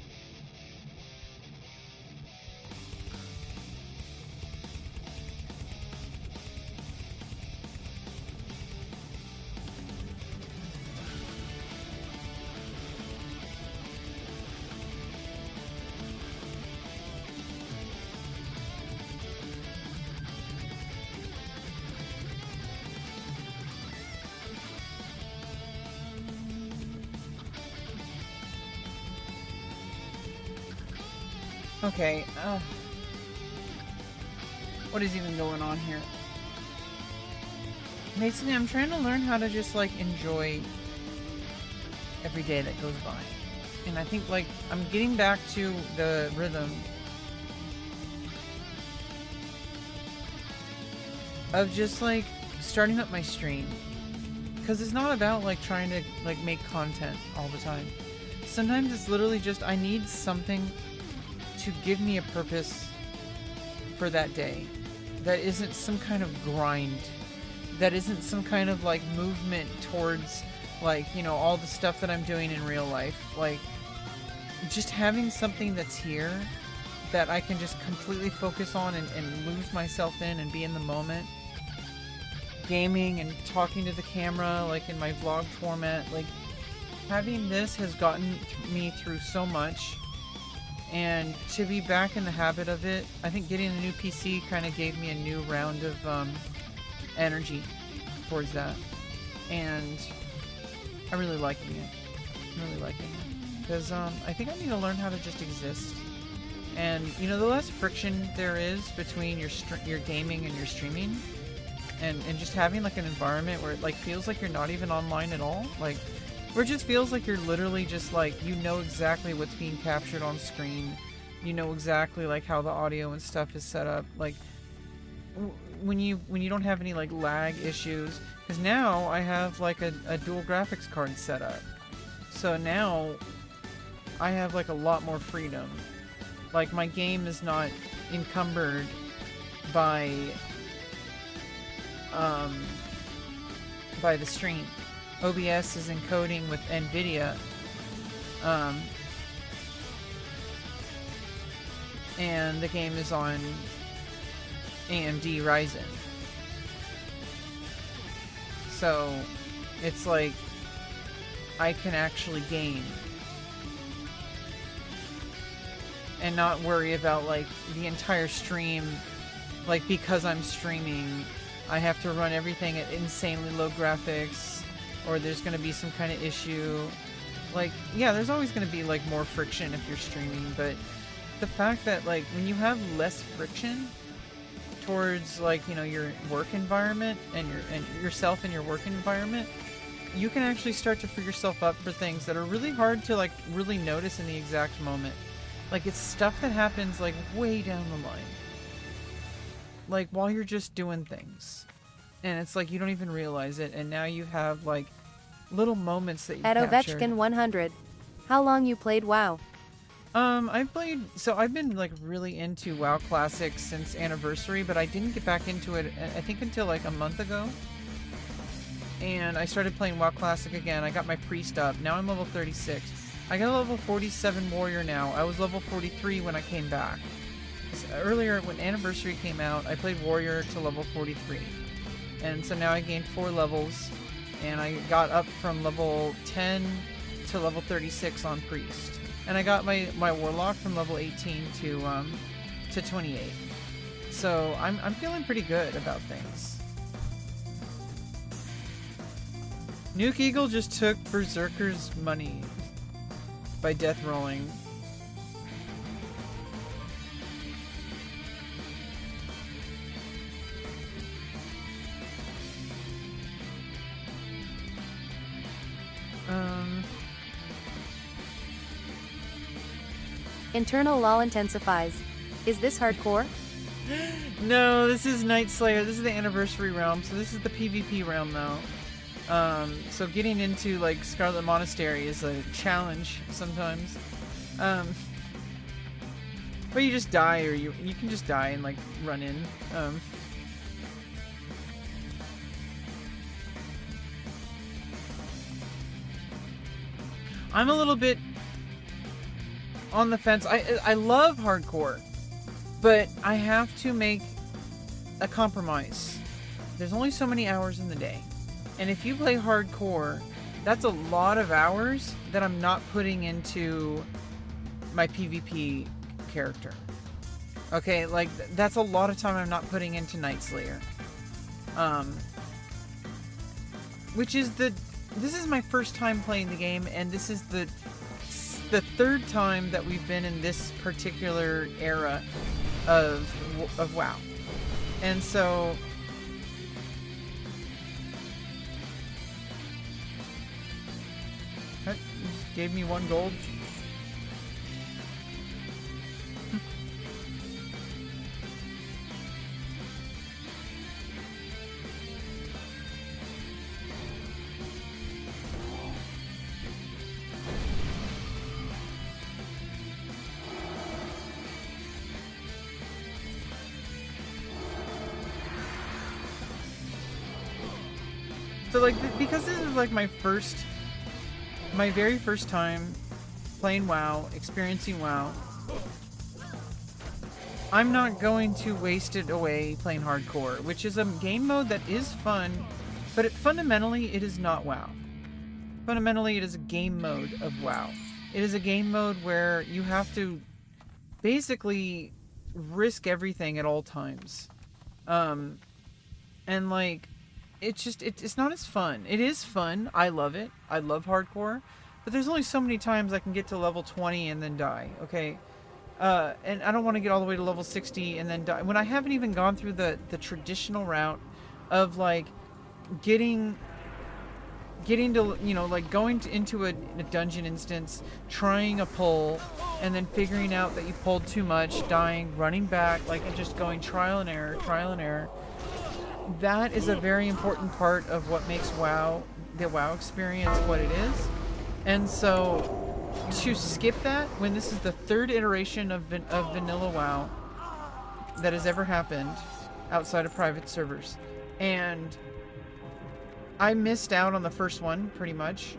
Okay, what is even going on here? Basically, I'm trying to learn how to just, like, enjoy every day that goes by. And I think, like, I'm getting back to the rhythm of just, like, starting up my stream. Because it's not about, like, trying to, like, make content all the time. Sometimes it's literally just, I need something to give me a purpose for that day. That isn't some kind of grind. That isn't some kind of, like, movement towards, like, you know, all the stuff that I'm doing in real life. Like, just having something that's here that I can just completely focus on and lose myself in and be in the moment. Gaming and talking to the camera, like, in my vlog format. Like, having this has gotten me through so much. And to be back in the habit of it, I think getting a new PC kind of gave me a new round of energy towards that. And I'm really liking it. I'm really liking it. Because I think I need to learn how to just exist. And, you know, the less friction there is between your gaming and your streaming, and just having, like, an environment where it, like, feels like you're not even online at all, like, where it just feels like you're literally just, like, you know exactly what's being captured on screen, you know exactly, like, how the audio and stuff is set up, like, when you don't have any, like, lag issues, because now I have, like, a dual graphics card set up, so now I have, like, a lot more freedom. Like, my game is not encumbered by the stream. OBS is encoding with NVIDIA, and the game is on AMD Ryzen. So, it's like, I can actually game and not worry about, like, the entire stream, like, because I'm streaming, I have to run everything at insanely low graphics, or there's going to be some kind of issue. Like, yeah, there's always going to be, like, more friction if you're streaming, but the fact that, like, when you have less friction towards, like, you know, your work environment and yourself in your work environment, you can actually start to free yourself up for things that are really hard to, like, really notice in the exact moment. Like, it's stuff that happens, like, way down the line. Like, while you're just doing things. And it's like, you don't even realize it, and now you have, like, little moments that you captured. At Ovechkin 100. How long you played WoW? I've been, like, really into WoW Classic since Anniversary, but I didn't get back into it, I think, until, like, a month ago. And I started playing WoW Classic again. I got my priest up. Now I'm level 36. I got a level 47 warrior now. I was level 43 when I came back. Earlier, when Anniversary came out, I played warrior to level 43. And so now I gained 4 levels, and I got up from level 10 to level 36 on priest. And I got my warlock from level 18 to 28. So I'm feeling pretty good about things. Nuke Eagle just took Berserker's money by death rolling. Internal lol intensifies. Is this hardcore? No, this is Night Slayer. This is the Anniversary realm, so this is the PvP realm now. So getting into, like, Scarlet Monastery is a challenge sometimes. But you just die, or you can just die and, like, run in. I'm a little bit on the fence. I love hardcore, but I have to make a compromise. There's only so many hours in the day. And if you play hardcore, that's a lot of hours that I'm not putting into my PvP character. Okay, like, that's a lot of time I'm not putting into Night Slayer. This is my first time playing the game, and this is the the third time that we've been in this particular era of WoW. And so that gave me 1 gold. So like, because this is like my very first time playing WoW, experiencing WoW, I'm not going to waste it away playing hardcore, which is a game mode that is fun, but fundamentally it is not WoW. Fundamentally it is a game mode of WoW. It is a game mode where you have to basically risk everything at all times. And like, it's not as fun. It is fun. I love it. I love hardcore. But there's only so many times I can get to level 20 and then die, okay? And I don't want to get all the way to level 60 and then die. When I haven't even gone through the traditional route of, like, getting to, you know, like, going into a dungeon instance, trying a pull, and then figuring out that you pulled too much, dying, running back, like, and just going trial and error, trial and error. That is a very important part of what makes WoW, the WoW experience, what it is. And so, to skip that, when this is the third iteration of vanilla WoW that has ever happened outside of private servers, and I missed out on the first one, pretty much.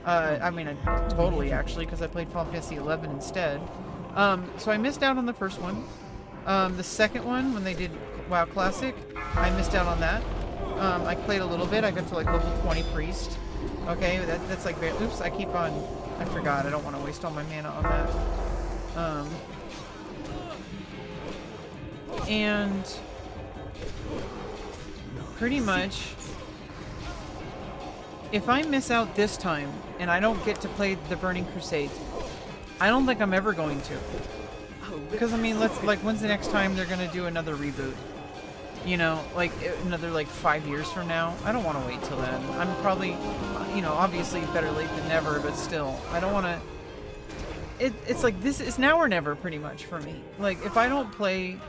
I mean, totally, actually, because I played Final Fantasy 11 instead. So I missed out on the first one. The second one, when they did WoW Classic, I missed out on that. I played a little bit. I got to like level 20 priest. Okay, that's like very... Oops, I keep on... I forgot. I don't want to waste all my mana on that. And pretty much, if I miss out this time and I don't get to play the Burning Crusade, I don't think I'm ever going to. Because, I mean, when's the next time they're going to do another reboot? You know, like, another, like, 5 years from now? I don't want to wait till then. I'm probably, you know, obviously better late than never, but still, I don't want to... It's like, this is now or never, pretty much, for me. Like, if I don't play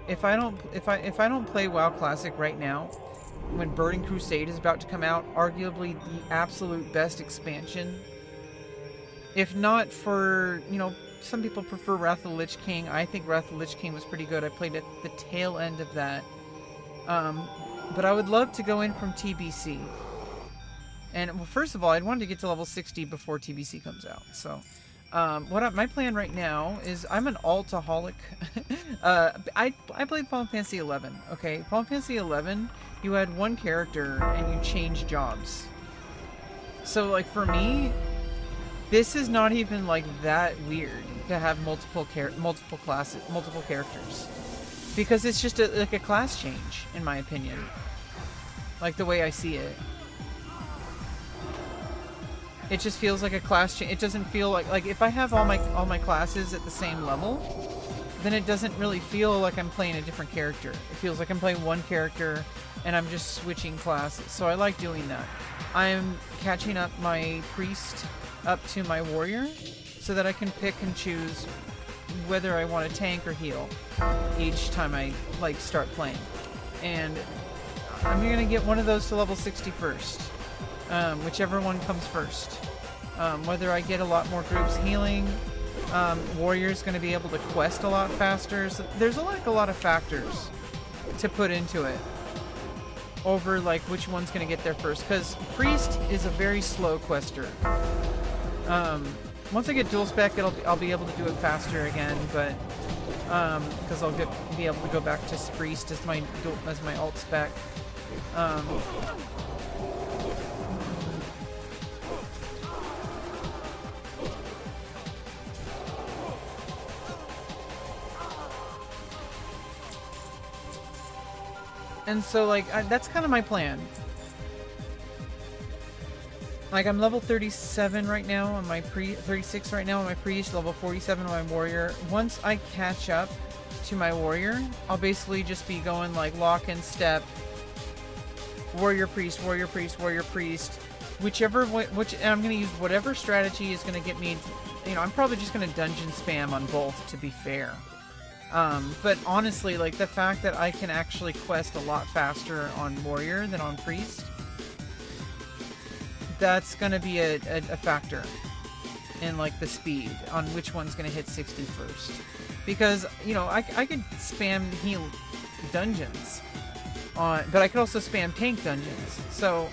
WoW Classic right now, when Burning Crusade is about to come out, arguably the absolute best expansion, if not for, you know, some people prefer Wrath of the Lich King. I think Wrath of the Lich King was pretty good. I played at the tail end of that. But I would love to go in from TBC. And, well, first of all, I'd want to get to level 60 before TBC comes out. So, my plan right now is I'm an altaholic. I played Final Fantasy 11. Okay, Final Fantasy 11, you had one character and you changed jobs. So, like, for me, this is not even like that weird to have multiple characters, because it's just like a class change, in my opinion. Like, the way I see it, it just feels like a class change. It doesn't feel like if I have all my classes at the same level, then it doesn't really feel like I'm playing a different character. It feels like I'm playing one character and I'm just switching classes. So I like doing that. I'm catching up my priest up to my warrior so that I can pick and choose whether I want to tank or heal each time I start playing. And I'm gonna get one of those to level 60 first, whichever one comes first. Whether I get a lot more groups healing, warrior's gonna be able to quest a lot faster. So there's a lot of factors to put into it over like which one's gonna get there first, because priest is a very slow quester. Once I get dual spec, I'll be able to do it faster again, but because I'll be able to go back to priest as my alt spec. And so, like, that's kind of my plan. Like, I'm level 37 right now on my 36 right now on my priest, level 47 on my warrior. Once I catch up to my warrior, I'll basically just be going like lock and step, warrior priest, warrior priest, warrior priest, whichever and I'm gonna use whatever strategy is gonna get me. You know, I'm probably just gonna dungeon spam on both, to be fair. But honestly, like the fact that I can actually quest a lot faster on warrior than on priest, that's gonna be a factor in like the speed on which one's gonna hit 60 first. Because, you know, I could spam heal dungeons on, but I could also spam tank dungeons. So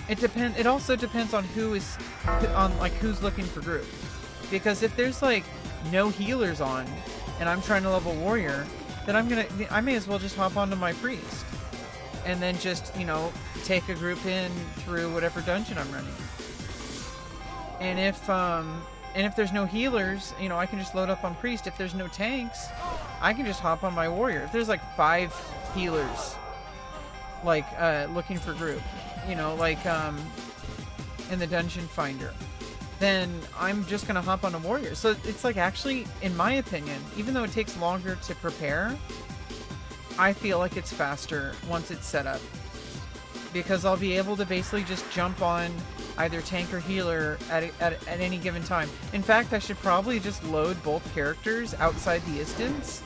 it also depends on who's looking for group. Because if there's like no healers on and I'm trying to level warrior, then I may as well just hop onto my priest and then just, you know, take a group in through whatever dungeon I'm running. And if there's no healers, you know, I can just load up on priest. If there's no tanks, I can just hop on my warrior. If there's like 5 healers, like looking for group, you know, like in the dungeon finder, then I'm just gonna hop on a warrior. So it's like, actually, in my opinion, even though it takes longer to prepare, I feel like it's faster once it's set up, because I'll be able to basically just jump on either tank or healer at any given time. In fact, I should probably just load both characters outside the instance,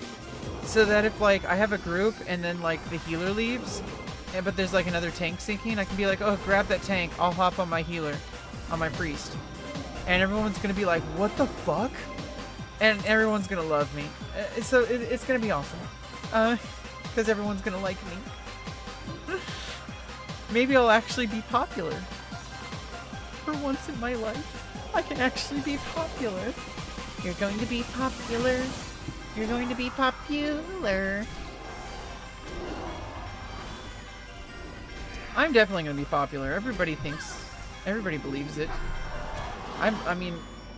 so that if like I have a group and then like the healer leaves, but there's like another tank sinking, I can be like, oh, grab that tank, I'll hop on my healer, on my priest. And everyone's gonna be like, what the fuck? And everyone's gonna love me. So it's gonna be awesome. Because everyone's gonna like me. Maybe I'll actually be popular. For once in my life, I can actually be popular. You're going to be popular. You're going to be popular. I'm definitely going to be popular. Everybody believes it. I mean,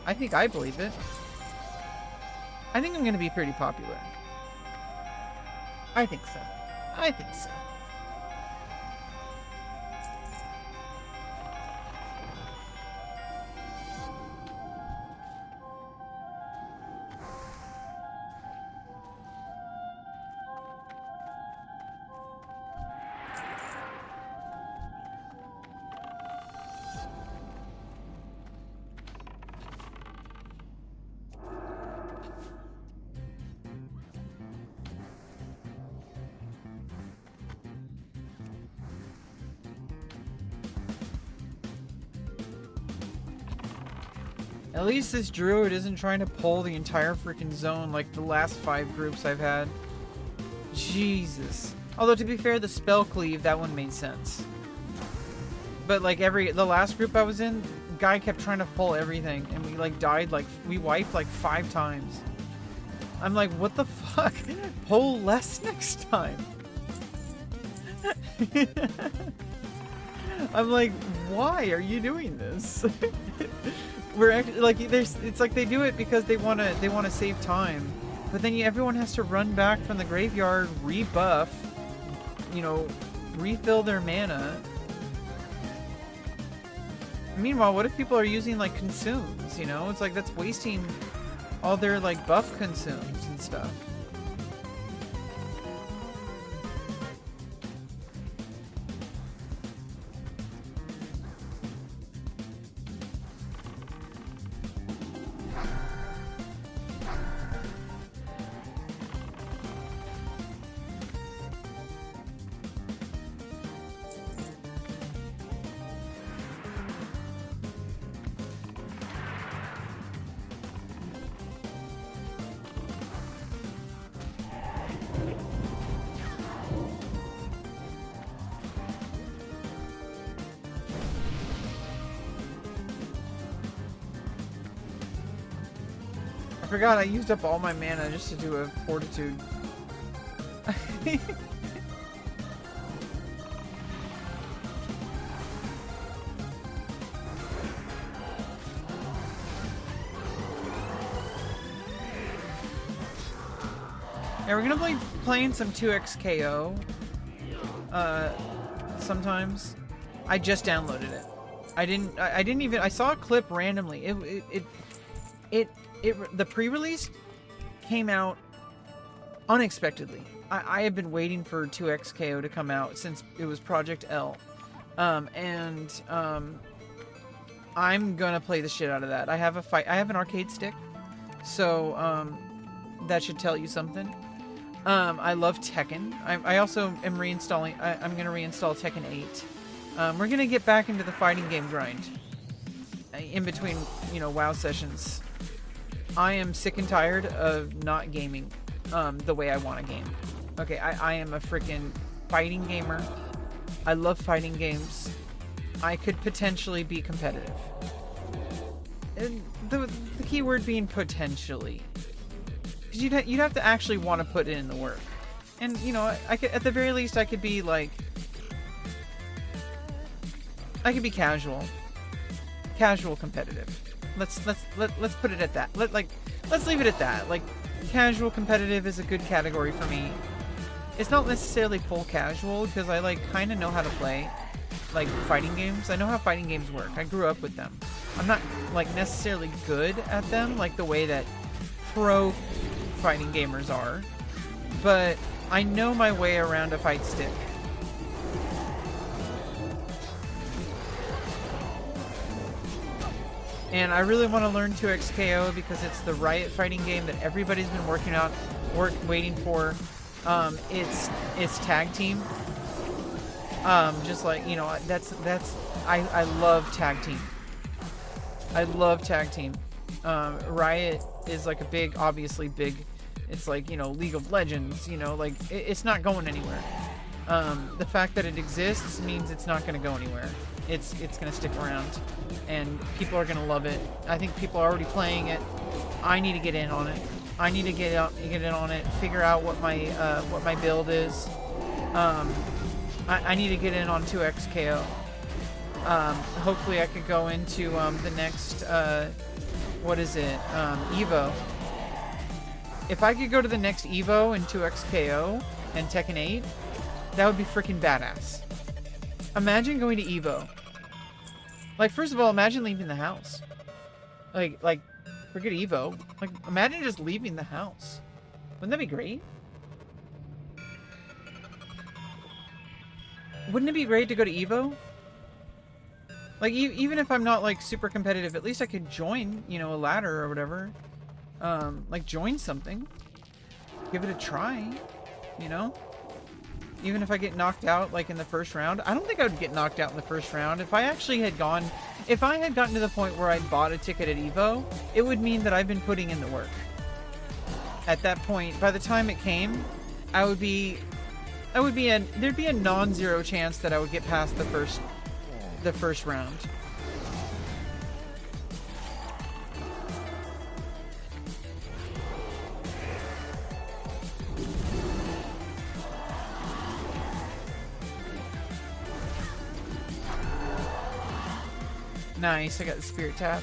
I think I believe it. I think I'm going to be pretty popular. I think so. I think so. At least this druid isn't trying to pull the entire freaking zone like the last 5 groups I've had. Jesus. Although, to be fair, the spell cleave, that one made sense. But like the last group I was in, the guy kept trying to pull everything, and we like died, like we wiped like 5 times. I'm like, what the fuck? Pull less next time. I'm like, why are you doing this? We're actually like, it's like they do it because they wanna save time, but then everyone has to run back from the graveyard, rebuff, you know, refill their mana. Meanwhile, what if people are using like consumes? You know, it's like that's wasting all their like buff consumes and stuff. I forgot I used up all my mana just to do a fortitude. Yeah, we're gonna be playing some 2x KO sometime. I just downloaded it. I didn't even. I saw a clip randomly. The pre-release came out unexpectedly. I have been waiting for 2XKO to come out since it was Project L. I'm gonna play the shit out of that. I have an arcade stick, so that should tell you something. I love Tekken. I also am reinstalling. I'm gonna reinstall Tekken 8. We're gonna get back into the fighting game grind. In between, WoW sessions. I am sick and tired of not gaming the way I want to game. Okay, I am a freaking fighting gamer. I love fighting games. I could potentially be competitive. And the key word being potentially. Because you'd have to actually want to put in the work. And, I could, at the very least, I could be like... I could be casual. Casual competitive. Let's put it at that. Let's leave it at that. Like, casual competitive is a good category for me. It's not necessarily full casual, because I kind of know how to play fighting games. I know how fighting games work. I grew up with them. I'm not necessarily good at them like the way that pro fighting gamers are, but I know my way around a fight stick. And I really want to learn 2XKO because it's the Riot fighting game that everybody's been waiting for. It's tag team. Just like, I love tag team. I love tag team. Riot is like obviously big. It's like, League of Legends, it's not going anywhere. The fact that it exists means it's not going to go anywhere. It's going to stick around, and people are going to love it. I think people are already playing it. I need to get in on it. I need to get in on it, figure out what my build is. I need to get in on 2XKO. Hopefully I could go into the next, what is it, Evo. If I could go to the next Evo in 2XKO and Tekken 8, that would be freaking badass. Imagine going to Evo. First of all, imagine leaving the house. Forget Evo. Imagine just leaving the house. Wouldn't that be great? Wouldn't it be great to go to Evo? Even if I'm not, super competitive, at least I could join, a ladder or whatever. Join something. Give it a try, Even if I get knocked out, in the first round. I don't think I would get knocked out in the first round. If I had gotten to the point where I bought a ticket at Evo, it would mean that I've been putting in the work. At that point, by the time it came, there'd be a non-zero chance that I would get past the first round. Nice, I got the spirit tap.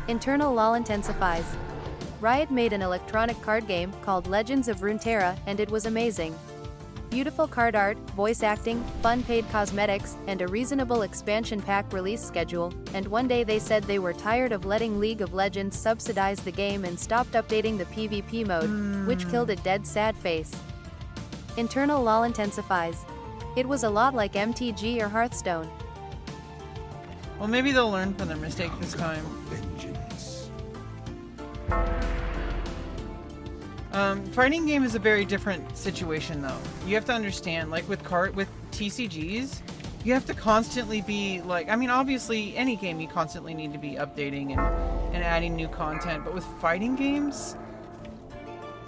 Internal LOL intensifies. Riot made an electronic card game called Legends of Runeterra, and it was amazing. Beautiful card art, voice acting, fun paid cosmetics, and a reasonable expansion pack release schedule, and one day they said they were tired of letting League of Legends subsidize the game and stopped updating the PvP mode, which killed it dead sad face. Internal LOL intensifies. It was a lot like MTG or Hearthstone. Well, maybe they'll learn from their mistake this time. Fighting game is a very different situation, though. You have to understand, like with TCGs, you have to constantly be like, I mean, obviously, any game you constantly need to be updating and adding new content. But with fighting games,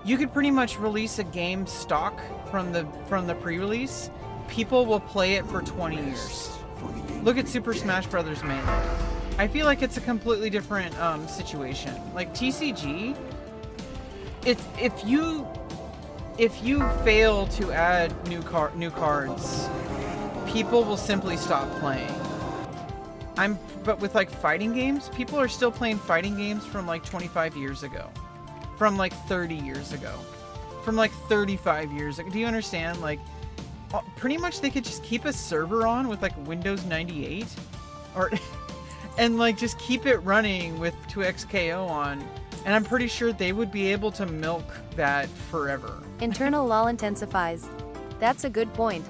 you could pretty much release a game stock from the pre-release. People will play it for 20 years. Look at Super Smash Bros. Melee. I feel like it's a completely different situation. Like TCG, if you fail to add new cards, people will simply stop playing. But with like fighting games, people are still playing fighting games from like 25 years ago, from like 30 years ago, from like 35 years ago. Do you understand? Like, pretty much they could just keep a server on with like Windows 98, or and like just keep it running with 2xKO on. And I'm pretty sure they would be able to milk that forever. Internal lol intensifies. That's a good point.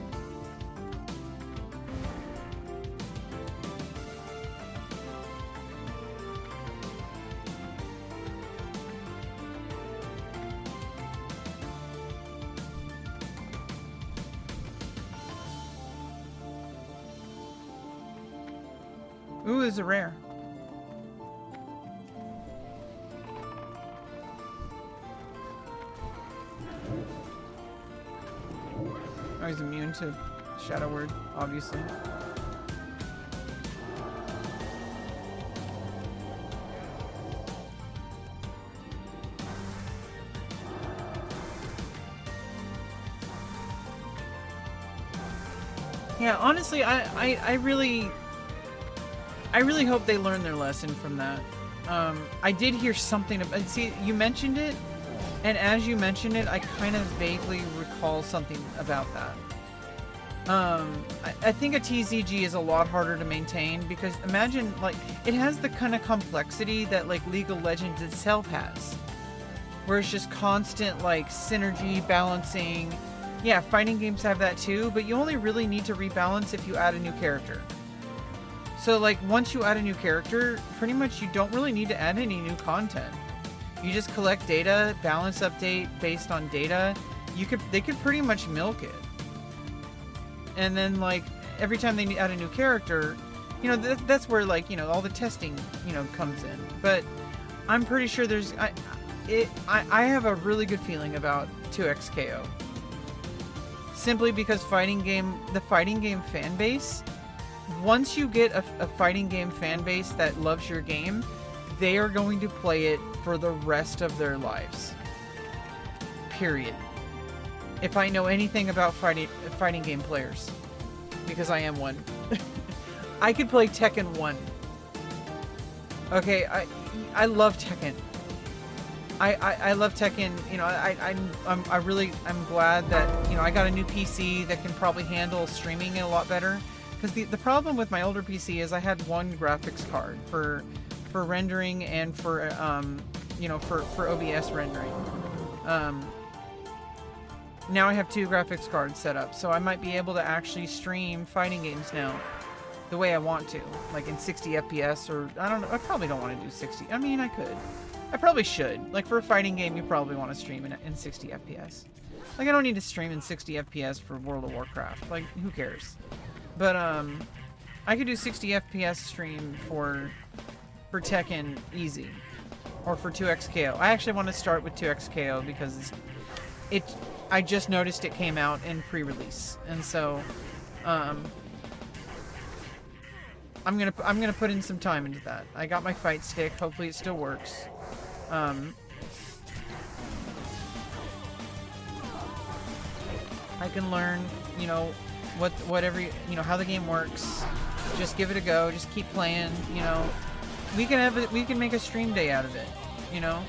Ooh, is a rare. Oh, he's immune to Shadow Word, obviously. Yeah, honestly, I really hope they learn their lesson from that. I did hear something about, see, you mentioned it, and as you mentioned it, I kind of vaguely recall something about that. I think a TCG is a lot harder to maintain because imagine, like, it has the kind of complexity that, like, League of Legends itself has. Where it's just constant, like, synergy, balancing. Yeah, fighting games have that too, but you only really need to rebalance if you add a new character. So, like, once you add a new character, pretty much you don't really need to add any new content. You just collect data, balance update based on data. They could pretty much milk it. And then, like, every time they add a new character, you know, that's where, like, you know, all the testing, you know, comes in. But I'm pretty sure there's, I have a really good feeling about 2xKO. Simply because the fighting game fan base, once you get a fighting game fan base that loves your game, they are going to play it for the rest of their lives. Period. If I know anything about fighting game players, because I am one, I could play Tekken 1. Okay, I love Tekken. I love Tekken. You know, I'm glad that, you know, I got a new PC that can probably handle streaming it a lot better. Because the problem with my older PC is I had one graphics card for rendering and for you know, for OBS rendering. Now I have two graphics cards set up, so I might be able to actually stream fighting games now the way I want to, like in 60 FPS, or I don't know. I probably don't want to do 60. I mean, I could. I probably should. Like, for a fighting game, you probably want to stream in 60 FPS. Like, I don't need to stream in 60 FPS for World of Warcraft. Like, who cares? But I could do 60 FPS stream for Tekken easy, or for 2xKO. I actually want to start with 2xKO because I just noticed it came out in pre-release, and so I'm gonna put in some time into that. I got my fight stick. Hopefully it still works. I can learn, you know, whatever, you know, how the game works. Just give it a go. Just keep playing. You know, we can make a stream day out of it. You know.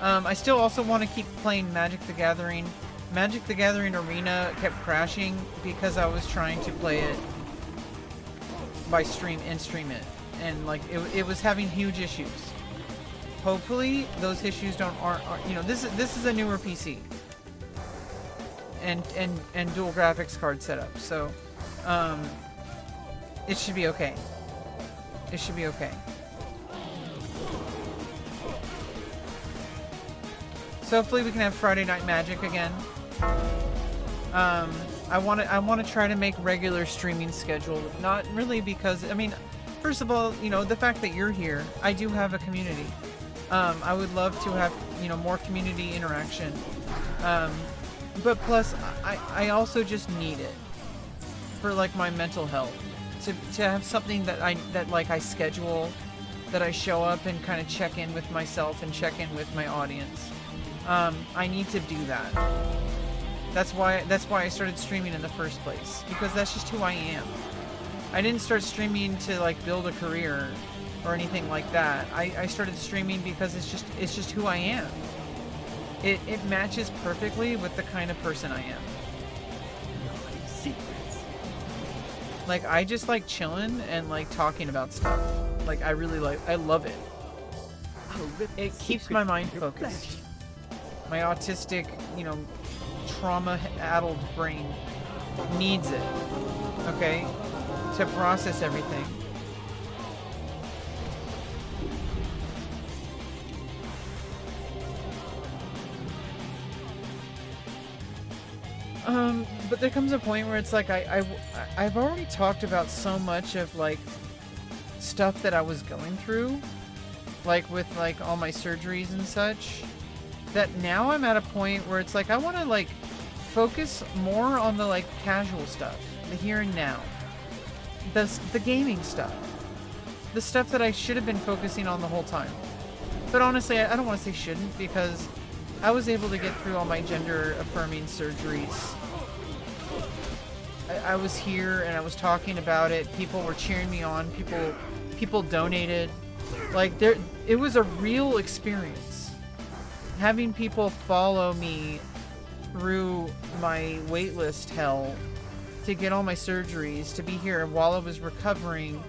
I still also want to keep playing Magic the Gathering. Magic the Gathering Arena kept crashing because I was trying to play it by stream it, and like it was having huge issues. Hopefully those issues aren't you know, this is a newer PC and dual graphics card setup, so it should be okay. It should be okay. So hopefully we can have Friday Night Magic again. I want to try to make regular streaming schedule. Not really because, I mean, first of all, you know, the fact that you're here, I do have a community. I would love to have, you know, more community interaction. But plus, I also just need it for like my mental health. To have something that I schedule, that I show up and kind of check in with myself and check in with my audience. I need to do that. That's why I started streaming in the first place, because that's just who I am. I didn't start streaming to like build a career or anything like that. I started streaming because it's just who I am. It matches perfectly with the kind of person I am. Secrets. Like, I just like chilling and like talking about stuff. Like, I love it. It keeps my mind focused. My autistic, you know, trauma-addled brain needs it, okay, to process everything. But there comes a point where it's like I've already talked about so much of like stuff that I was going through, like with like all my surgeries and such, that now I'm at a point where it's like I want to like focus more on the like casual stuff, the here and now, the gaming stuff, the stuff that I should have been focusing on the whole time. But honestly, I don't want to say shouldn't, because I was able to get through all my gender affirming surgeries. I was here and I was talking about it. People were cheering me on. People donated. Like, it was a real experience. Having people follow me through my waitlist hell to get all my surgeries, to be here while I was recovering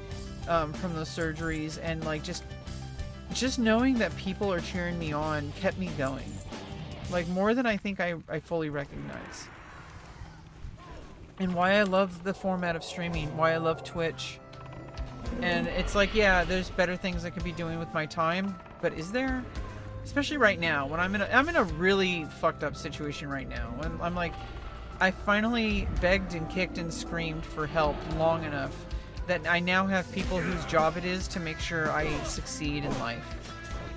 from those surgeries, and like just knowing that people are cheering me on kept me going. Like, more than I think I fully recognize. And why I love the format of streaming, why I love Twitch. And it's like, yeah, there's better things I could be doing with my time, but is there? Especially right now, when I'm in a really fucked up situation right now. When I'm like, I finally begged and kicked and screamed for help long enough that I now have people whose job it is to make sure I succeed in life.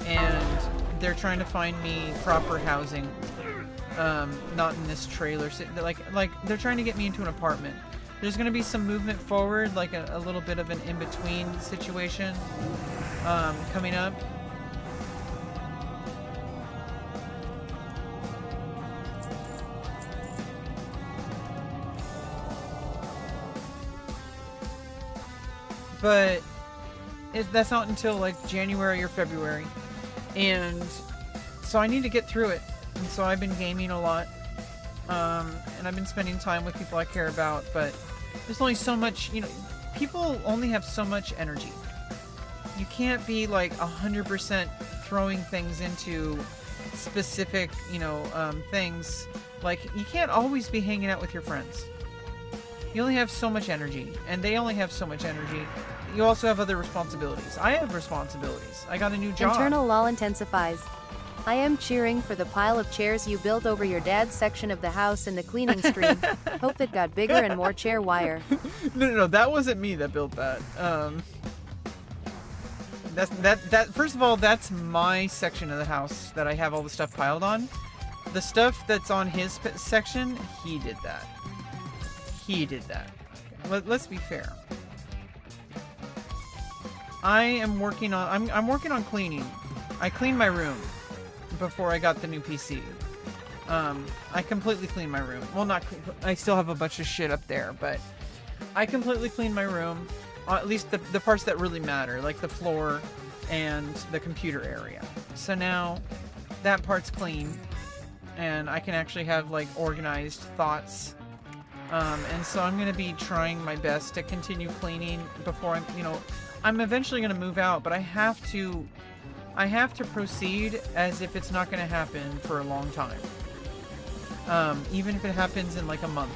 And they're trying to find me proper housing. Not in this trailer. Like they're trying to get me into an apartment. There's going to be some movement forward, like a little bit of an in-between situation coming up. But that's not until like January or February. And so I need to get through it. And so I've been gaming a lot, and I've been spending time with people I care about, but there's only so much, you know, people only have so much energy. You can't be like 100% throwing things into specific, you know, things. Like, you can't always be hanging out with your friends. You only have so much energy, and they only have so much energy. You also have other responsibilities. I have responsibilities. I got a new job. Internal lull intensifies. I am cheering for the pile of chairs you built over your dad's section of the house in the cleaning stream. Hope it got bigger and more chair wire. No, that wasn't me that built that. That first of all, that's my section of the house that I have all the stuff piled on. The stuff that's on his section, he did that. He did that. Let's be fair. I'm working on cleaning. I cleaned my room before I got the new PC. I completely cleaned my room. Well, I still have a bunch of shit up there, but I completely cleaned my room. At least the parts that really matter, like the floor and the computer area. So now that part's clean, and I can actually have like organized thoughts. And so I'm gonna be trying my best to continue cleaning before I'm eventually gonna move out, but I have to proceed as if it's not gonna happen for a long time. Even if it happens in like a month,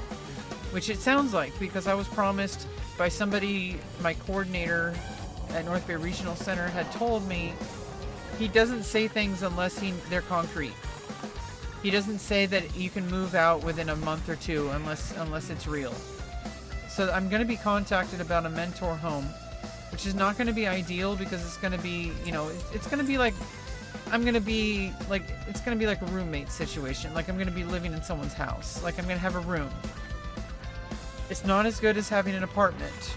which it sounds like, because I was promised by somebody, my coordinator at North Bay Regional Center had told me he doesn't say things unless they're concrete. He doesn't say that you can move out within a month or two unless it's real. So I'm going to be contacted about a mentor home, which is not going to be ideal because it's going to be, you know, it's going to be like, I'm going to be like, it's going to be like a roommate situation. Like I'm going to be living in someone's house. Like I'm going to have a room. It's not as good as having an apartment,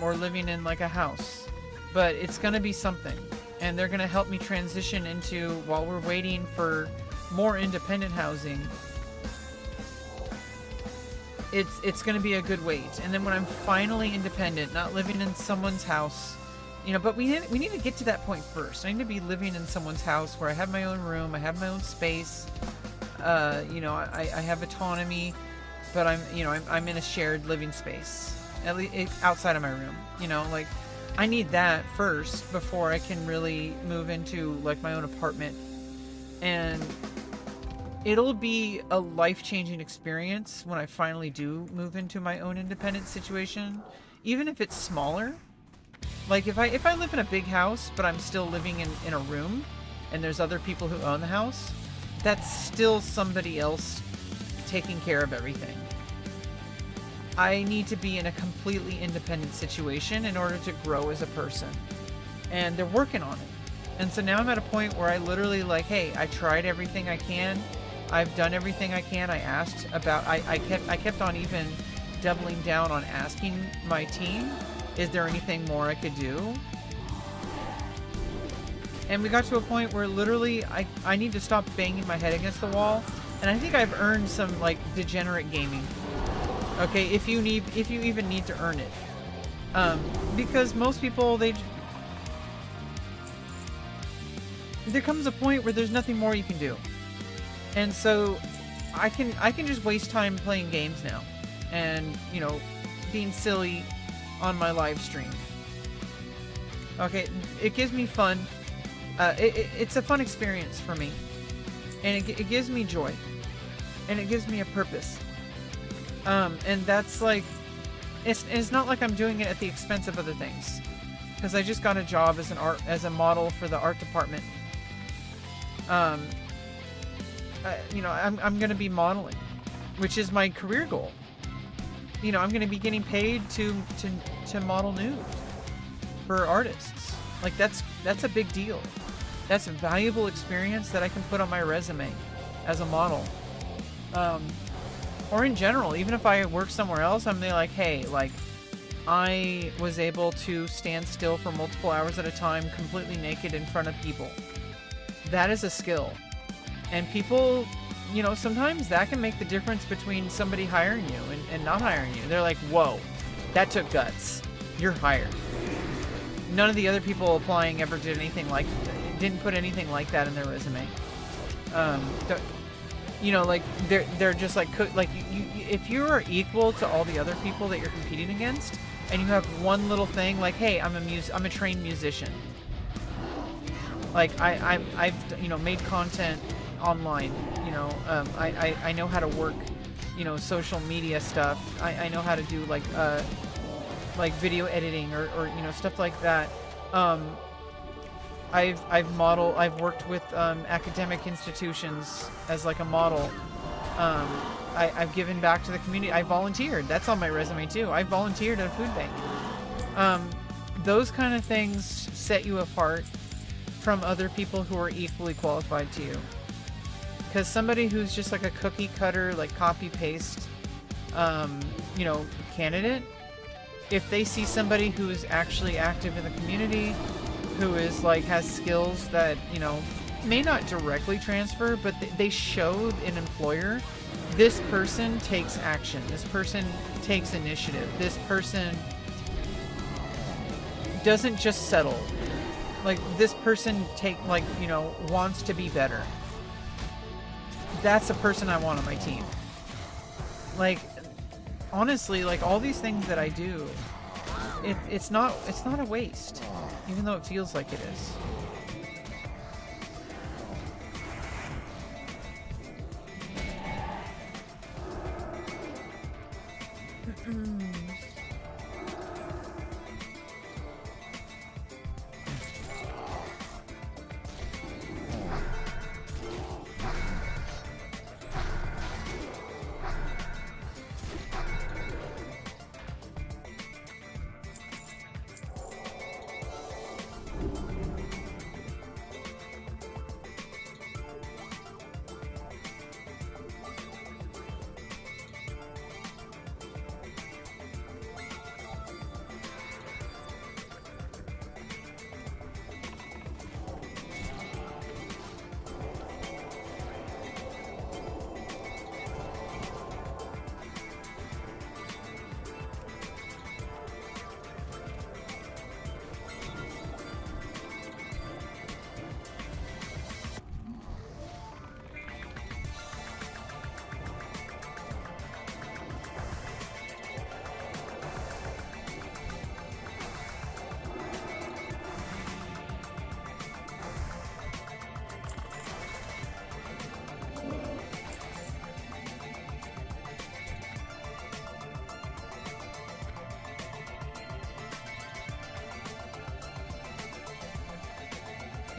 or living in like a house, but it's going to be something. And they're going to help me transition into, while we're waiting for more independent housing, it's going to be a good wait. And then when I'm finally independent, not living in someone's house, you know, but we need to get to that point first. I need to be living in someone's house where I have my own room, I have my own space, you know, I have autonomy, but I'm in a shared living space, at least outside of my room, you know, like I need that first before I can really move into like my own apartment. And it'll be a life-changing experience when I finally do move into my own independent situation, even if it's smaller. Like if I live in a big house but I'm still living in a room and there's other people who own the house, that's still somebody else taking care of everything. I need to be in a completely independent situation in order to grow as a person. And they're working on it. And so now I'm at a point where I literally like, hey, I tried everything I can. I've done everything I can. I asked about, I kept on even doubling down on asking my team, is there anything more I could do? And we got to a point where literally I need to stop banging my head against the wall. And I think I've earned some like degenerate gaming. Okay, if you even need to earn it. Because most people, there comes a point where there's nothing more you can do. And so I can just waste time playing games now and, you know, being silly on my live stream. Okay, it gives me fun. It's a fun experience for me. And it gives me joy. And it gives me a purpose. And that's like, it's not like I'm doing it at the expense of other things. Because I just got a job as a model for the art department. You know, I'm going to be modeling, which is my career goal. You know, I'm going to be getting paid to model nude for artists. Like that's a big deal. That's a valuable experience that I can put on my resume as a model. Or in general, even if I work somewhere else, I'm like, hey, like I was able to stand still for multiple hours at a time, completely naked in front of people. That is a skill. And people, you know, sometimes that can make the difference between somebody hiring you and not hiring you. They're like, whoa, that took guts. You're hired. None of the other people applying ever didn't put anything like that in their resume. You know, like they're just like you if you are equal to all the other people that you're competing against, and you have one little thing like, hey, I'm a trained musician. Like I've you know made content online. You know, I know how to work, you know, social media stuff. I know how to do like video editing or you know stuff like that. I've worked with academic institutions as like a model. I've given back to the community. I volunteered. That's on my resume too. I volunteered at a food bank. Those kind of things set you apart from other people who are equally qualified to you. Because somebody who's just like a cookie cutter, like copy paste, you know, candidate, if they see somebody who is actually active in the community, who is like has skills that, you know, may not directly transfer, but they showed an employer, this person takes action, this person takes initiative, this person doesn't just settle, like this person wants to be better. That's a person I want on my team. Like honestly, like all these things that I do, it's not a waste, even though it feels like it is.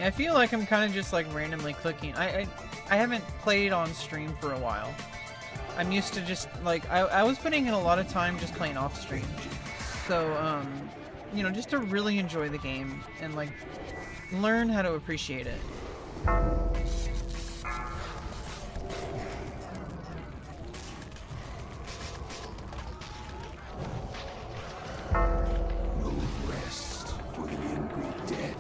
I feel like I'm kind of just like randomly clicking. I haven't played on stream for a while. I'm used to just like I was putting in a lot of time just playing off stream. So you know, just to really enjoy the game and like learn how to appreciate it. No rest for the angry dead.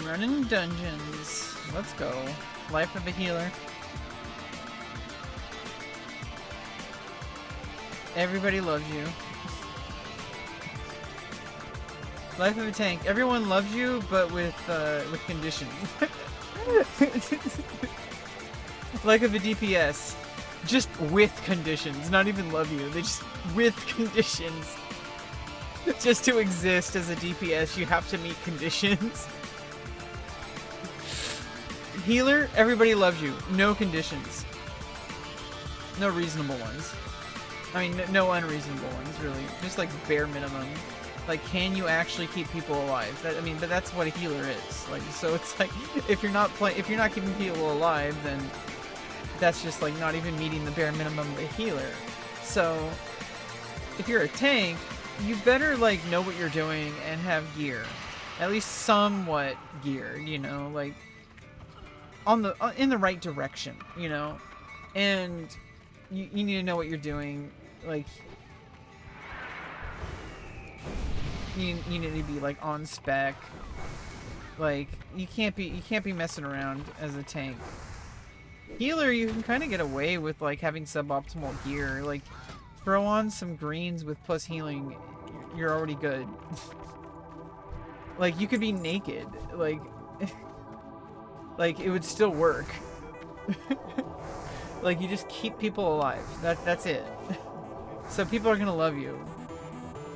Running dungeons. Let's go. Life of a healer. Everybody loves you. Life of a tank. Everyone loves you, but with conditions. Life of a DPS. Just with conditions. Not even love you. They just with conditions. Just to exist as a DPS, you have to meet conditions. Healer, everybody loves you. No conditions. No reasonable ones. I mean, no unreasonable ones, really. Just like bare minimum. Like, can you actually keep people alive? I mean, but that's what a healer is. Like, so it's like, if you're not keeping people alive, then that's just like not even meeting the bare minimum of a healer. So, if you're a tank, you better like know what you're doing and have gear. At least somewhat geared, you know, like in the right direction, you know, and you need to know what you're doing. Like, you need to be like on spec. Like, you can't be messing around as a tank. Healer, you can kind of get away with like having suboptimal gear. Like, throw on some greens with plus healing, you're already good. Like, you could be naked. Like. Like, it would still work. Like, you just keep people alive. That's it. So people are gonna love you.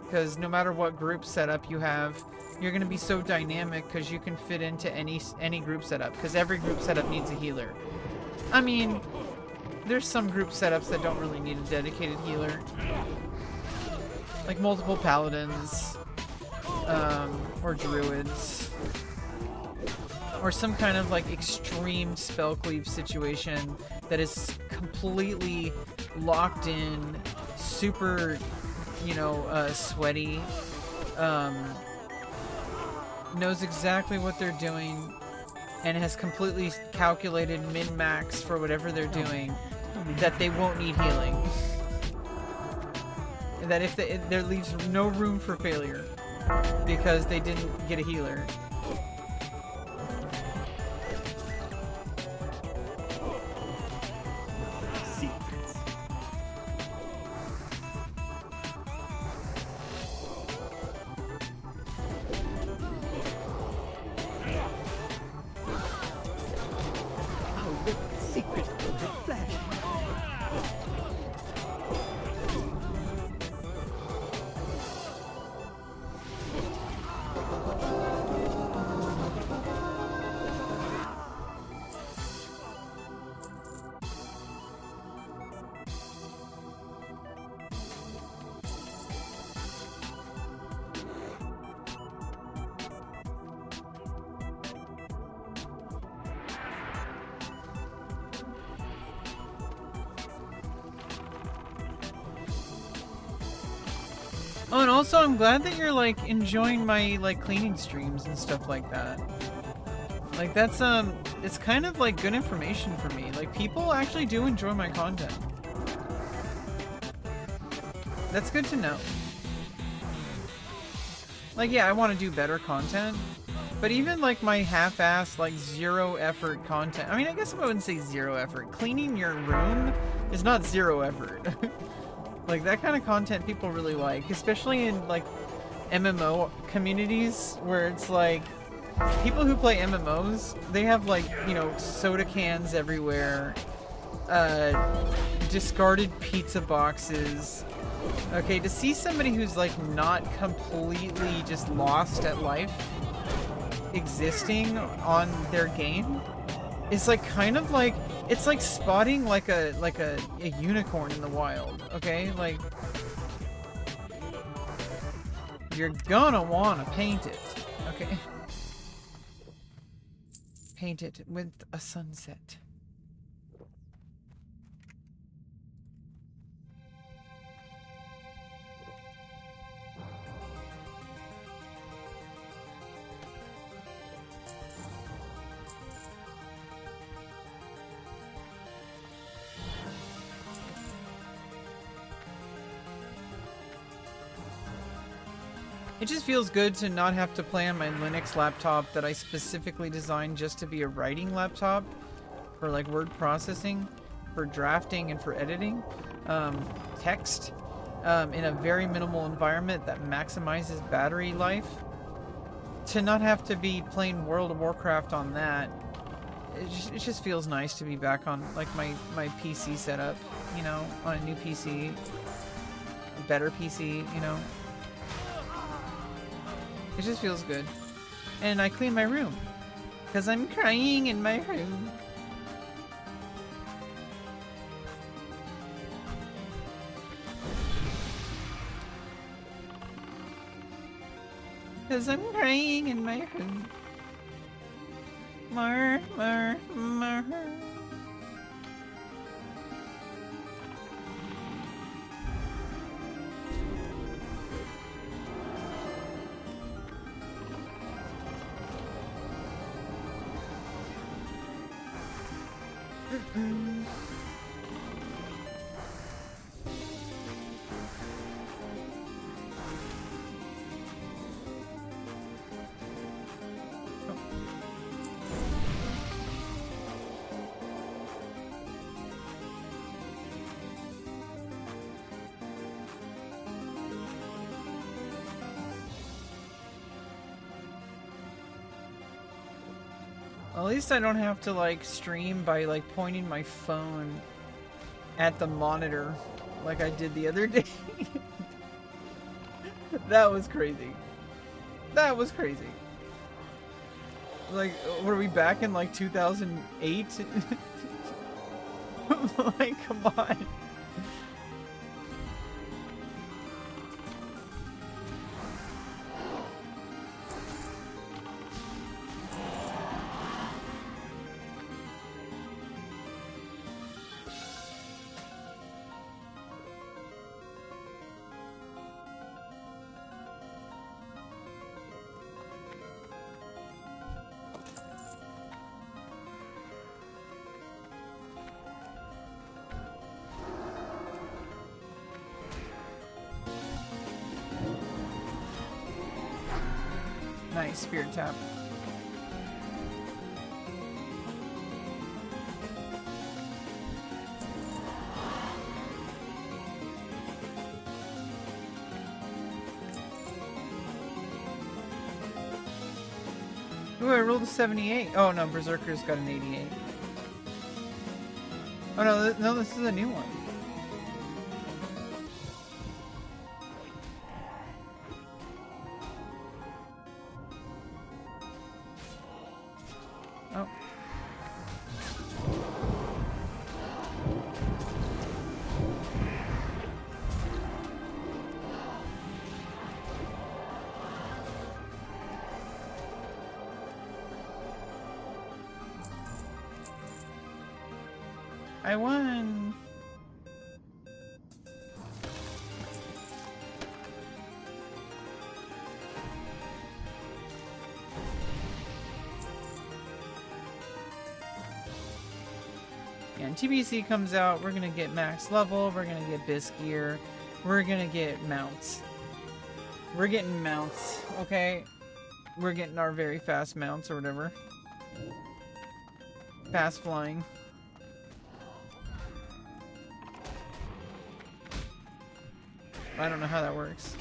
Because no matter what group setup you have, you're gonna be so dynamic because you can fit into any group setup. Because every group setup needs a healer. I mean, there's some group setups that don't really need a dedicated healer. Like multiple paladins. Or druids. Or some kind of like extreme spell cleave situation that is completely locked in, super, you know, sweaty, knows exactly what they're doing, and has completely calculated min-max for whatever they're doing, that they won't need healing. That if there leaves no room for failure because they didn't get a healer. Oh, and also I'm glad that you're like enjoying my like cleaning streams and stuff like that. Like that's it's kind of like good information for me. Like people actually do enjoy my content. That's good to know. Like yeah, I want to do better content, but even like my half-assed like zero effort content. I mean, I guess I wouldn't say zero effort. Cleaning your room is not zero effort. Like that kind of content people really like, especially in like MMO communities where it's like people who play MMOs, they have like, you know, soda cans everywhere, discarded pizza boxes. Okay, to see somebody who's like not completely just lost at life existing on their game is like kind of like, it's like spotting like a unicorn in the wild, okay? Like you're gonna wanna paint it, okay? Paint it with a sunset. It just feels good to not have to play on my Linux laptop that I specifically designed just to be a writing laptop for like word processing, for drafting and for editing text in a very minimal environment that maximizes battery life. To not have to be playing World of Warcraft on that, it just feels nice to be back on like my PC setup, you know, on a new PC, a better PC, you know. It just feels good. And I clean my room. Because I'm crying in my room. Because I'm crying in my room. Mar. At least I don't have to like stream by like pointing my phone at the monitor like I did the other day. That was crazy. That was crazy. Like, were we back in like 2008? Like, come on. Nice, spirit tap. Ooh, I rolled a 78. Oh no, Berserker's got an 88. Oh no, no, this is a new one. Oh. I won. And TBC comes out, we're gonna get max level, we're gonna get bisque gear, we're gonna get mounts. We're getting mounts, okay? We're getting our very fast mounts or whatever. Fast flying. I don't know how that works.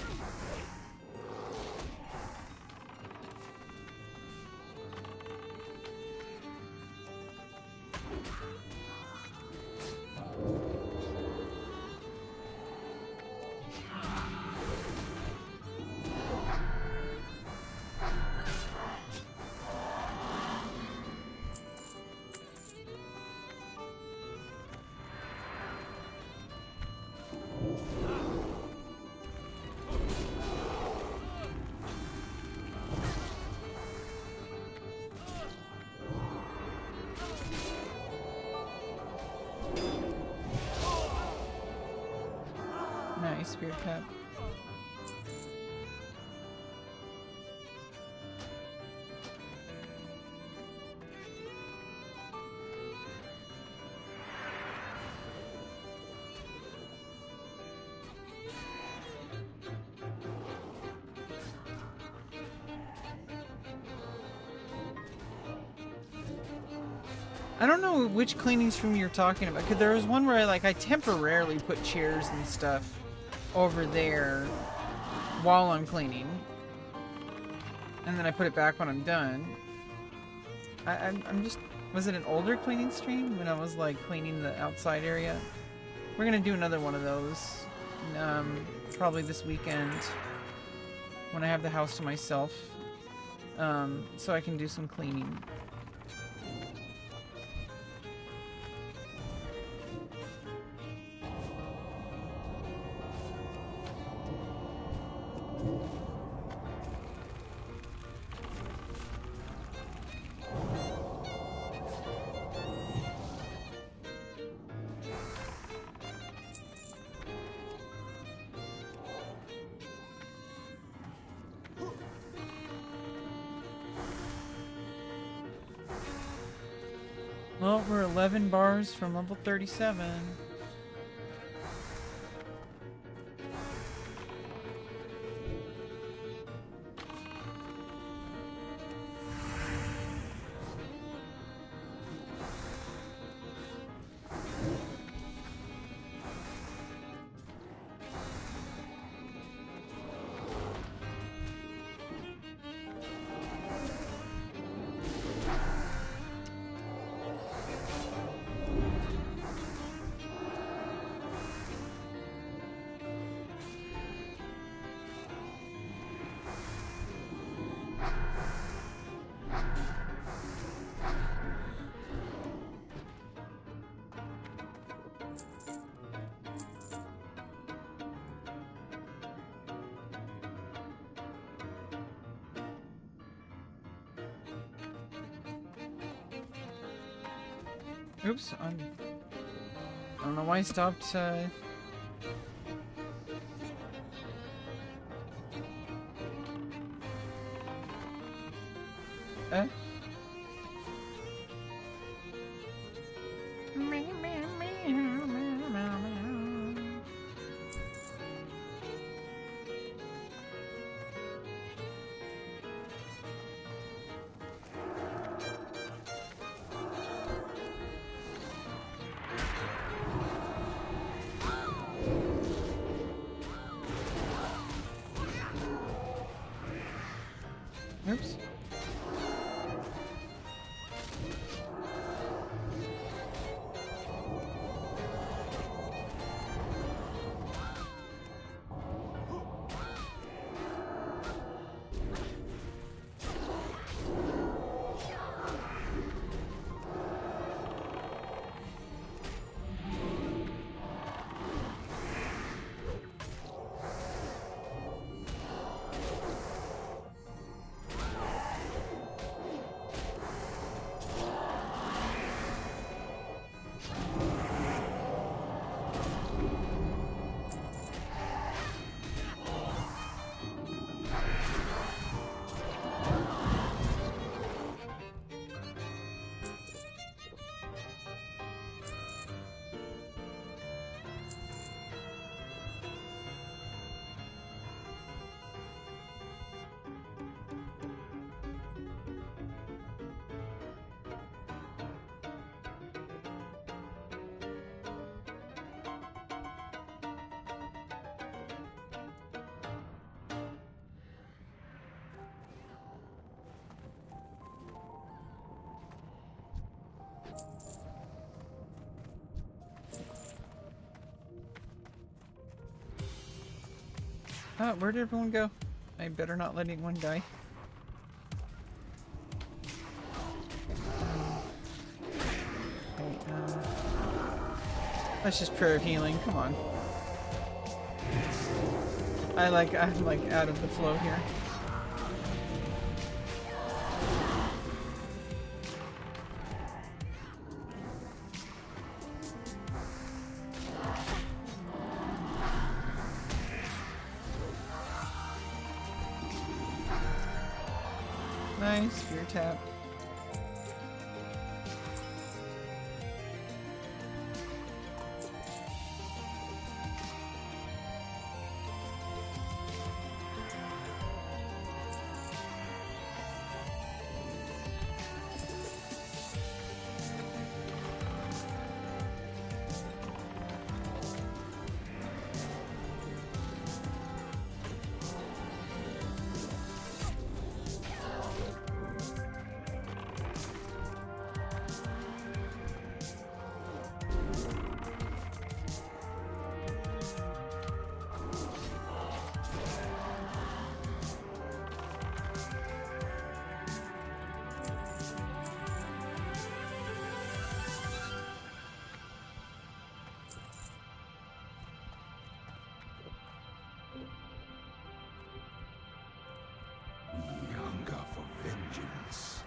Nice, Spirit Cup. I don't know which cleaning stream you're talking about, because there was one where I temporarily put chairs and stuff over there while I'm cleaning, and then I put it back when I'm done. I'm just, was it an older cleaning stream when I was like cleaning the outside area? We're gonna do another one of those probably this weekend when I have the house to myself, so I can do some cleaning. Well, we're 11 bars from level 37. Oops, I don't know why I stopped, Oops. Where did everyone go? I better not let anyone die. That's just prayer of healing. Come on. I'm like out of the flow here. Nice, fear tap. We hunger for vengeance.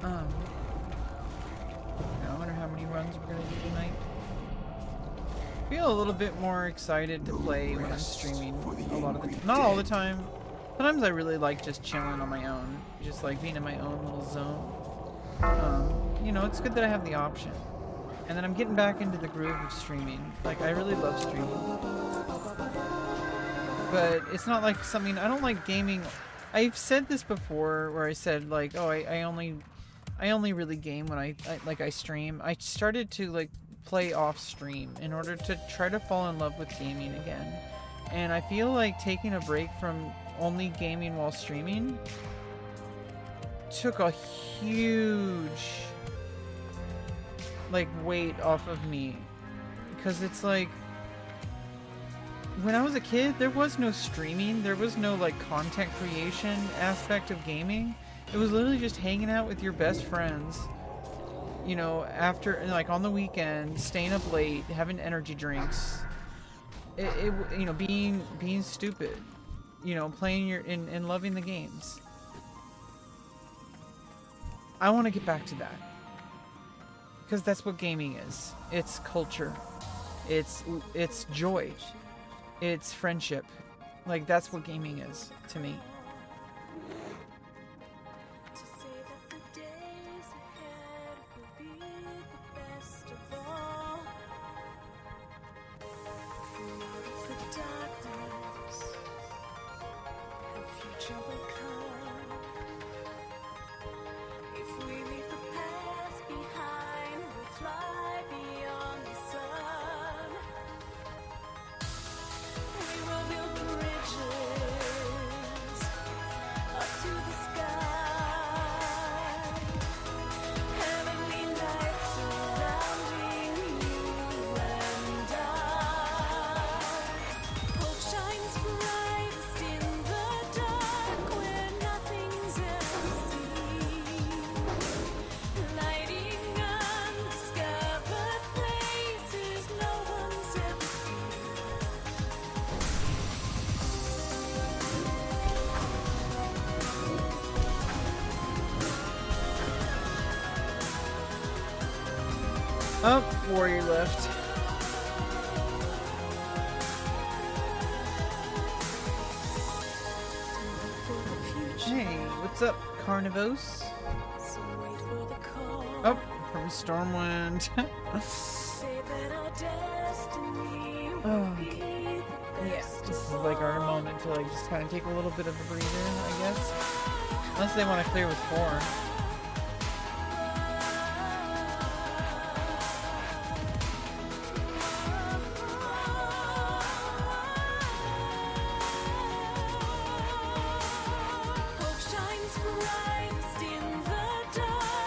I wonder how many runs we're gonna do tonight. I feel a little bit more excited to play when I'm streaming a lot of the time. Not all the time. Sometimes I really like just chilling on my own. Just like being in my own little zone. You know, it's good that I have the option. And then I'm getting back into the groove of streaming. Like, I really love streaming. But it's not like something... I don't like gaming... I've said this before where I said, like, oh, I only really game when I stream. I started to, like, play off stream in order to try to fall in love with gaming again. And I feel like taking a break from only gaming while streaming took a huge, like, weight off of me. Because it's like, when I was a kid, there was no streaming. There was no, like, content creation aspect of gaming. It was literally just hanging out with your best friends, you know, after, like, on the weekend, staying up late, having energy drinks. You know, being stupid, you know, playing and loving the games. I want to get back to that, because that's what gaming is. It's culture, it's joy, it's friendship. Like, that's what gaming is to me. Oh, warrior left. Hey, what's up, Carnivos? Oh, from Stormwind. Oh, yeah, this is like our moment to, like, just kind of take a little bit of a breather, I guess. Unless they want to clear with 4. Hope shines brightest in the dark.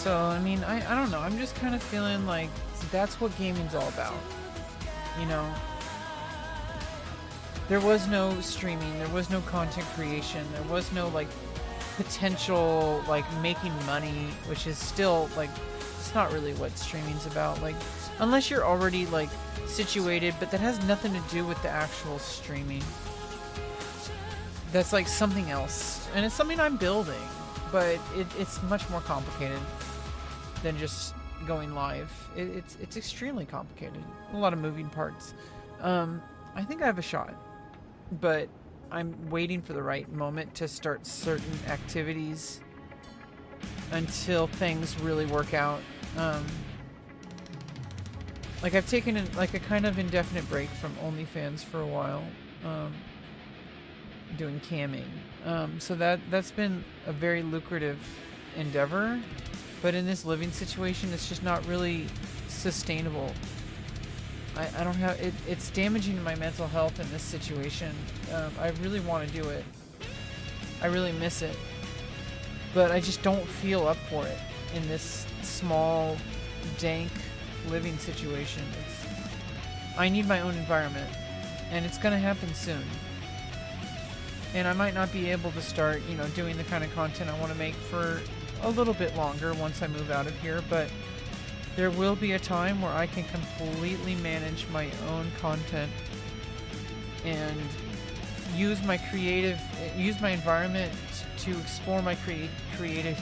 So, I mean, I don't know. I'm just kind of feeling like that's what gaming's all about. You know? There was no streaming. There was no content creation. There was no, like, potential, like, making money, which is still, like, it's not really what streaming's about. Like, unless you're already, like, situated, but that has nothing to do with the actual streaming. That's, like, something else. And it's something I'm building, but it's much more complicated than just going live. It's extremely complicated. A lot of moving parts. I think I have a shot, but I'm waiting for the right moment to start certain activities until things really work out. Like I've taken a kind of indefinite break from OnlyFans for a while, doing camming. So that's been a very lucrative endeavor, but in this living situation, it's just not really sustainable. I don't have it. It's damaging my mental health in this situation. I really want to do it. I really miss it, but I just don't feel up for it in this small, dank living situation. I need my own environment, and it's gonna happen soon. And I might not be able to start, you know, doing the kind of content I want to make for a little bit longer once I move out of here, but there will be a time where I can completely manage my own content and use my environment to explore my creativity.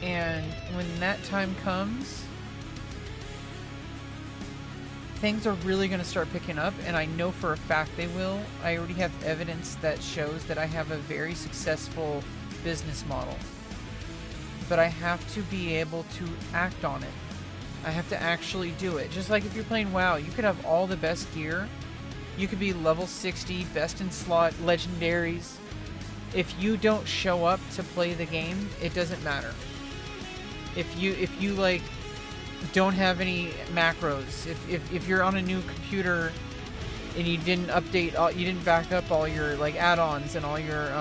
And when that time comes, things are really going to start picking up, and I know for a fact they will. I already have evidence that shows that I have a very successful business model. But I have to be able to act on it. I have to actually do it. Just like if you're playing WoW, you could have all the best gear. You could be level 60, best in slot, legendaries. If you don't show up to play the game, it doesn't matter. If you like don't have any macros, if you're on a new computer and you didn't update you didn't back up all your like add-ons and all your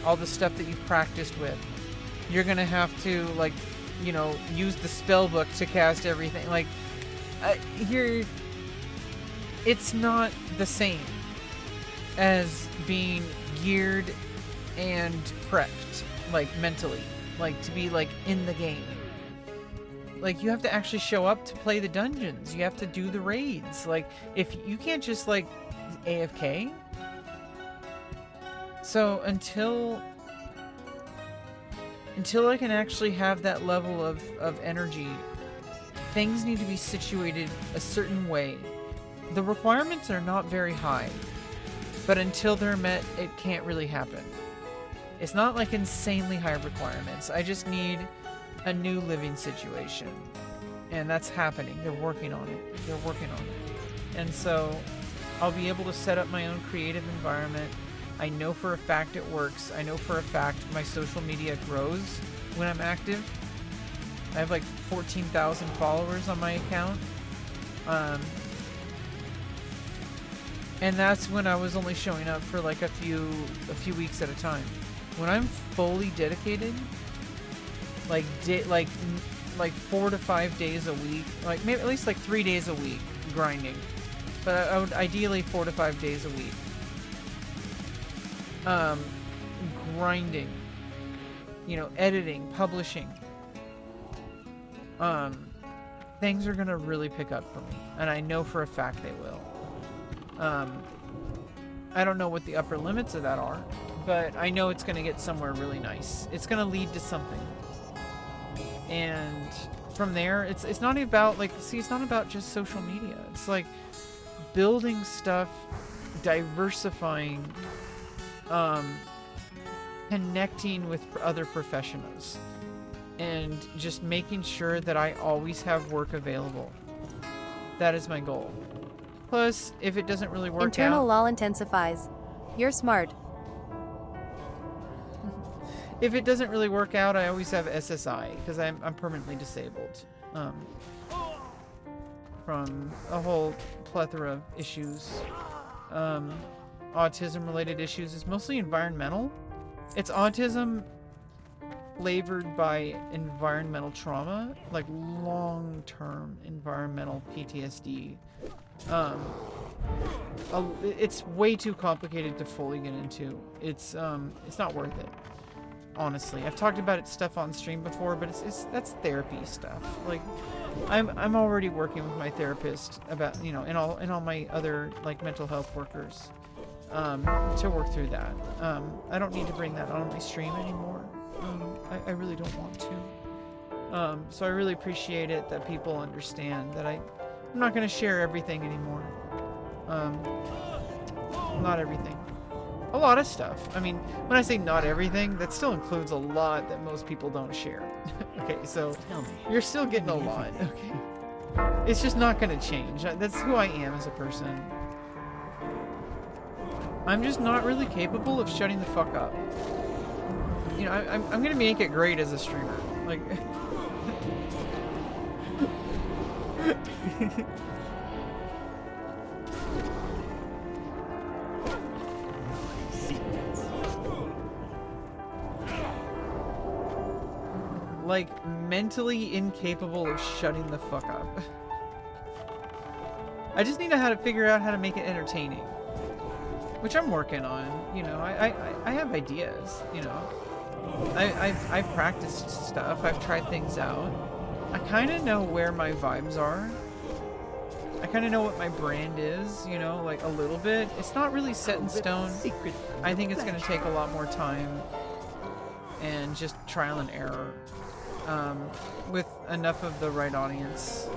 all the stuff that you've practiced with, you're gonna have to, like, you know, use the spell book to cast everything. Like, it's not the same as being geared and prepped, like, mentally, like, to be, like, in the game. Like, you have to actually show up to play the dungeons. You have to do the raids. Like, if you can't just, like, AFK. So until I can actually have that level of energy, things need to be situated a certain way. The requirements are not very high, but until they're met, it can't really happen. It's not like insanely high requirements. I just need a new living situation, and that's happening. They're working on it. And so I'll be able to set up my own creative environment. I know for a fact it works. I know for a fact my social media grows when I'm active. I have like 14,000 followers on my account. And that's when I was only showing up for like a few weeks at a time. When I'm fully dedicated, like 4 to 5 days a week, like maybe at least like 3 days a week grinding, but I would ideally 4 to 5 days a week grinding, you know, editing, publishing, things are gonna really pick up for me, and I know for a fact they will. I don't know what the upper limits of that are, but I know it's gonna get somewhere really nice. It's gonna lead to something. And from there, it's not about, like, see, it's not about just social media. It's like building stuff, diversifying, connecting with other professionals, and just making sure that I always have work available. That is my goal. Plus, if it doesn't really work Internal out... lull intensifies. You're smart. If it doesn't really work out, I always have SSI, because I'm permanently disabled. From a whole plethora of issues. Autism-related issues. It's mostly environmental. It's autism flavored by environmental trauma, like long-term environmental PTSD. It's way too complicated to fully get into. It's not worth it. Honestly, I've talked about it stuff on stream before, but that's therapy stuff. Like, I'm already working with my therapist about, you know, and all my other like mental health workers, to work through that. I don't need to bring that on my stream anymore. I really don't want to. So I really appreciate it that people understand that I'm not going to share everything anymore. Not everything. A lot of stuff. I mean, when I say not everything, that still includes a lot that most people don't share. Okay, so you're still getting a lot. Okay, it's just not going to change. That's who I am as a person. I'm just not really capable of shutting the fuck up. You know, I'm going to make it great as a streamer. Like... like, mentally incapable of shutting the fuck up. I just need to how to figure out how to make it entertaining. Which I'm working on, you know, I have ideas, you know. I've practiced stuff, I've tried things out. I kind of know where my vibes are. I kind of know what my brand is, you know, like a little bit. It's not really set in stone. I think it's going to take a lot more time and just trial and error. With enough of the right audience.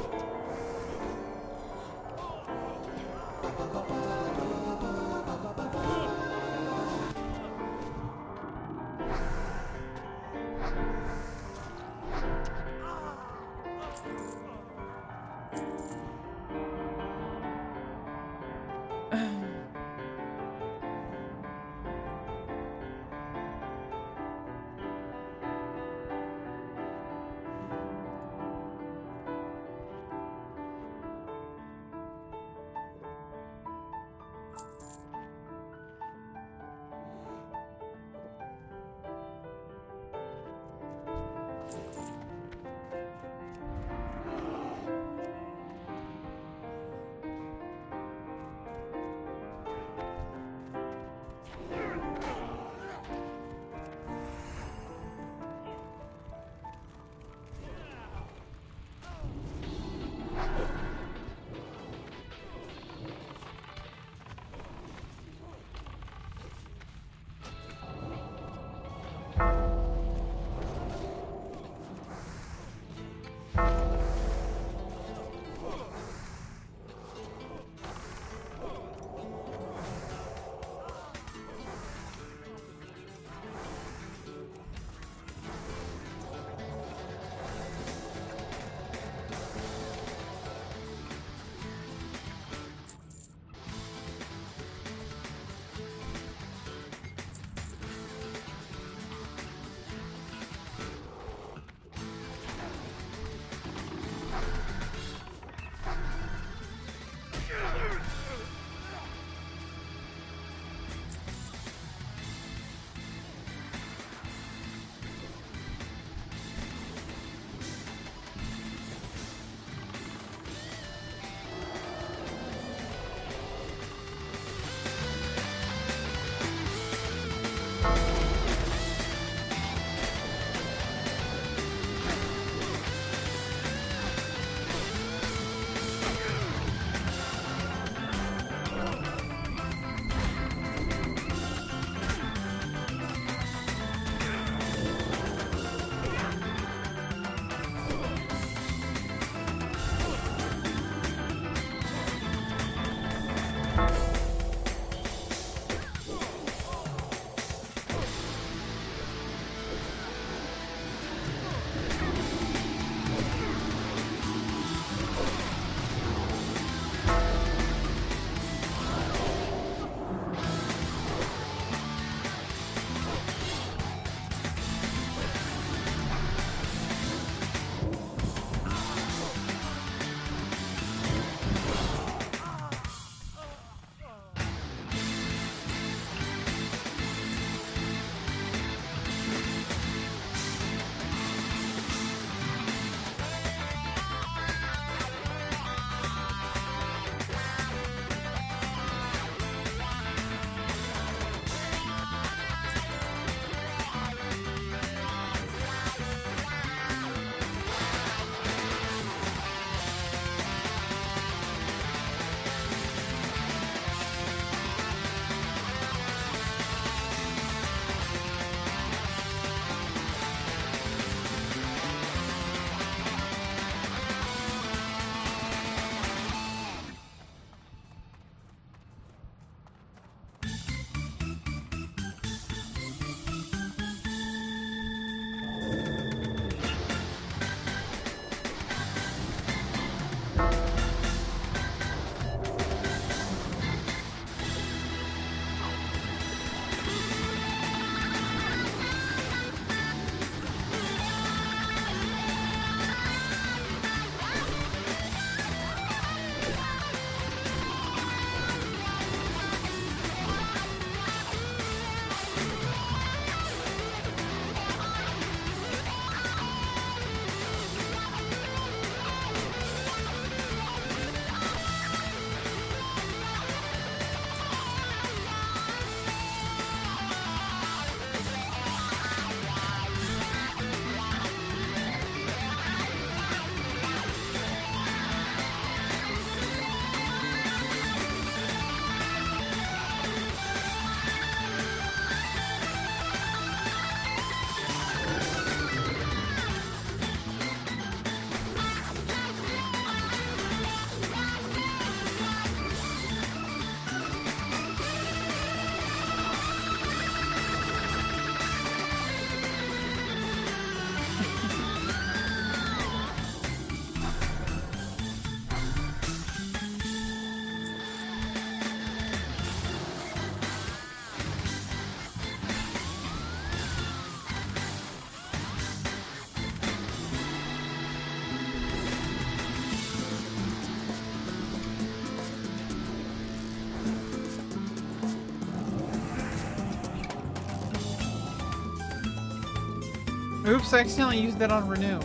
Oops, I accidentally used that on Renew.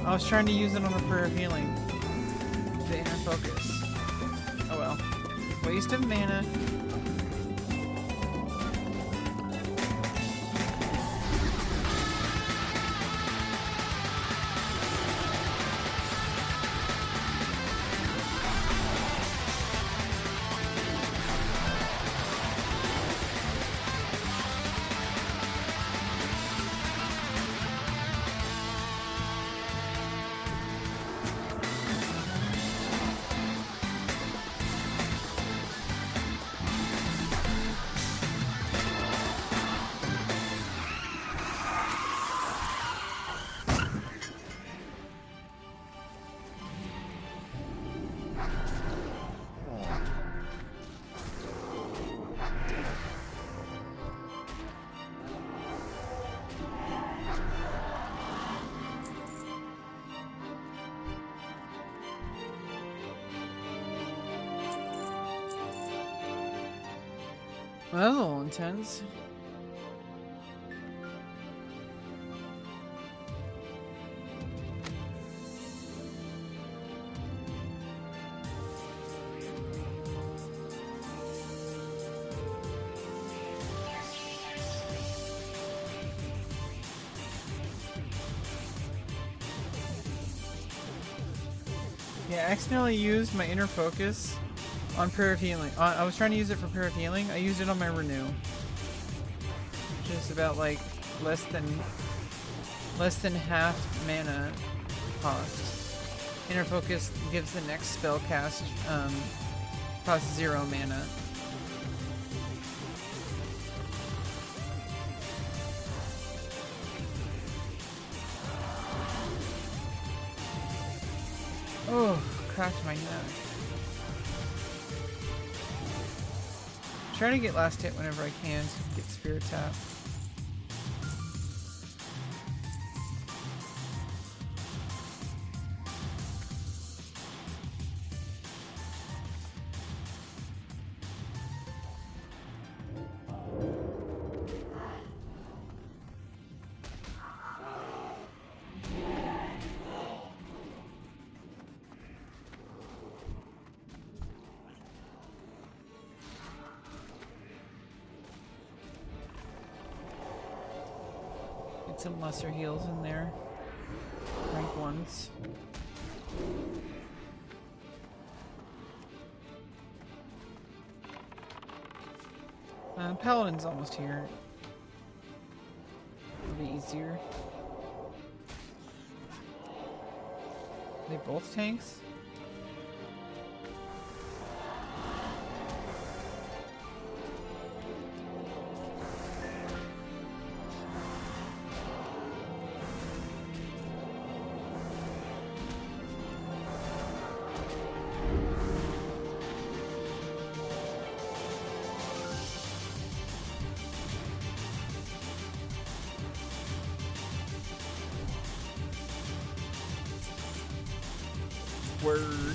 I was trying to use it on a Prayer of Healing. The inner focus. Oh well. Waste of mana. Well, that was a little intense. Yeah, I accidentally used my inner focus on Prayer of Healing. I was trying to use it for Prayer of Healing. I used it on my Renew, which is about like less than half mana cost. Inner focus gives the next spell cast cost 0 mana. Oh, cracked my neck. Trying to get last hit whenever I can so I can get Spirit Tap. Some lesser heals in there. Rank 1s. Paladin's almost here. It'll be easier. Are they both tanks? Word.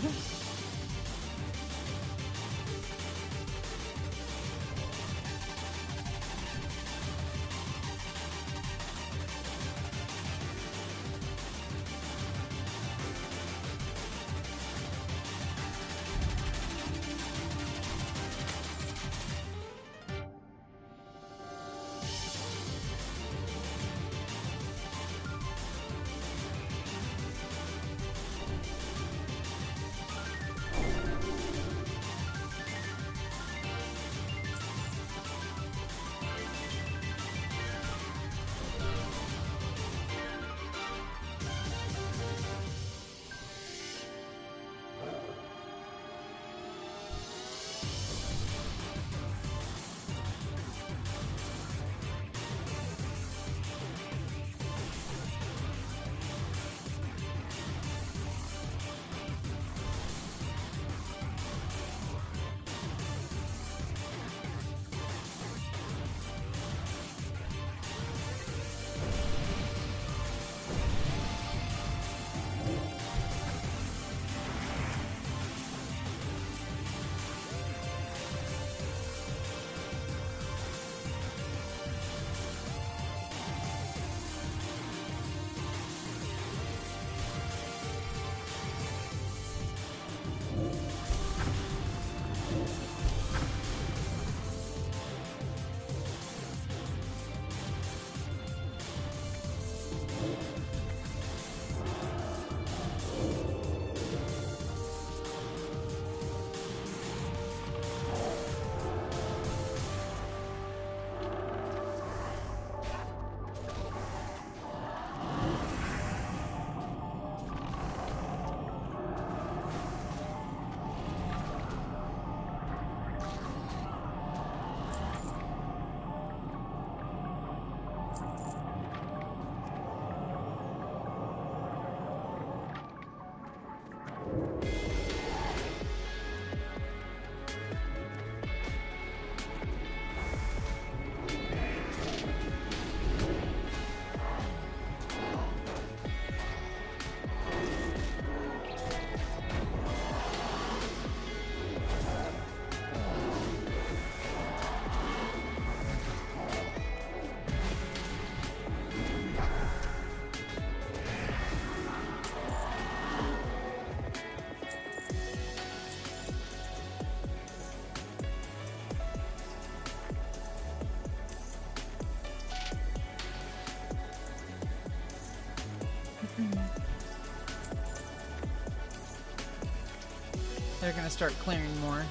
they're gonna start clearing more,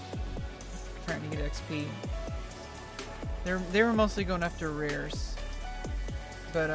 trying to get XP. They were mostly going after rares, but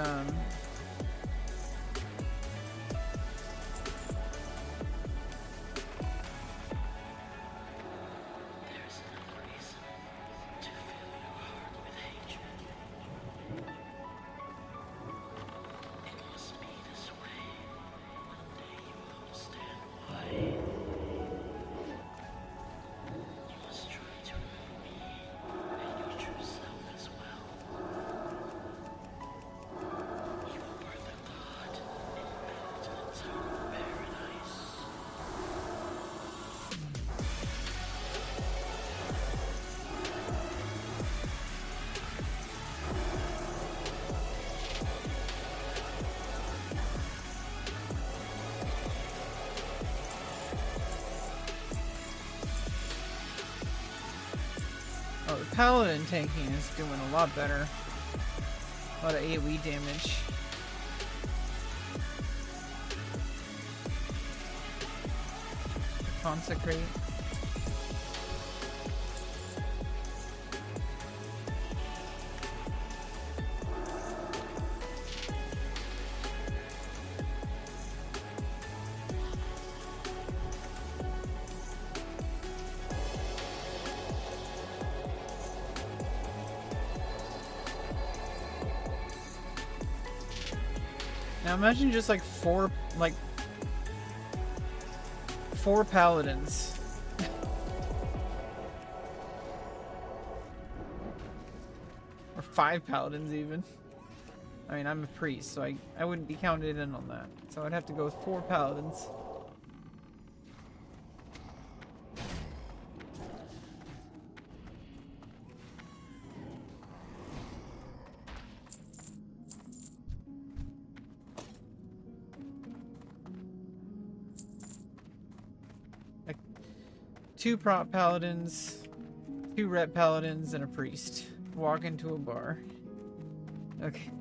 oh, the paladin tanking is doing a lot better. A lot of AoE damage. Consecrate. Now imagine just like four paladins. Or 5 paladins even. I mean, I'm a priest, so I wouldn't be counted in on that. So I'd have to go with 4 paladins. Like 2 prop paladins, 2 rep paladins, and a priest. Walk into a bar. Okay.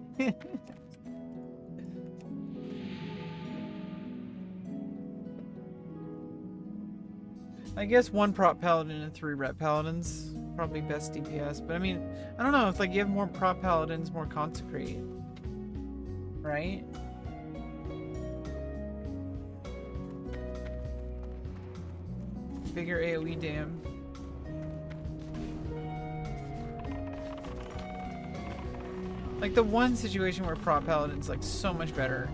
I guess 1 prop paladin and 3 rep paladins. Probably best DPS. But I mean, I don't know. If like you have more prop paladins, more consecrate. Right? Bigger AoE dam. Like the one situation where prop paladin's like so much better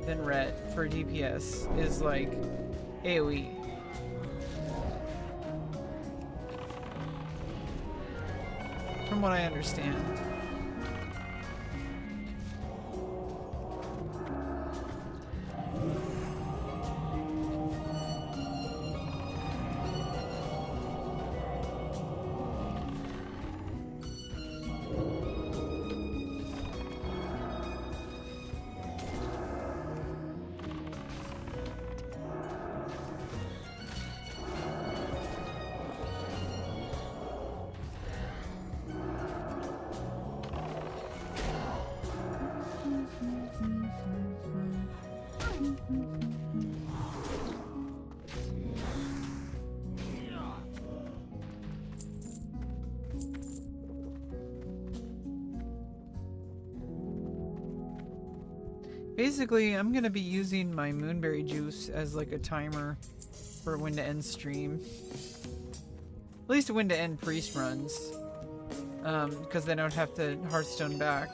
than ret for DPS is like AoE. From what I understand. Basically, I'm gonna be using my moonberry juice as like a timer for when to end stream. At least when to end priest runs. Because then I don't have to Hearthstone back.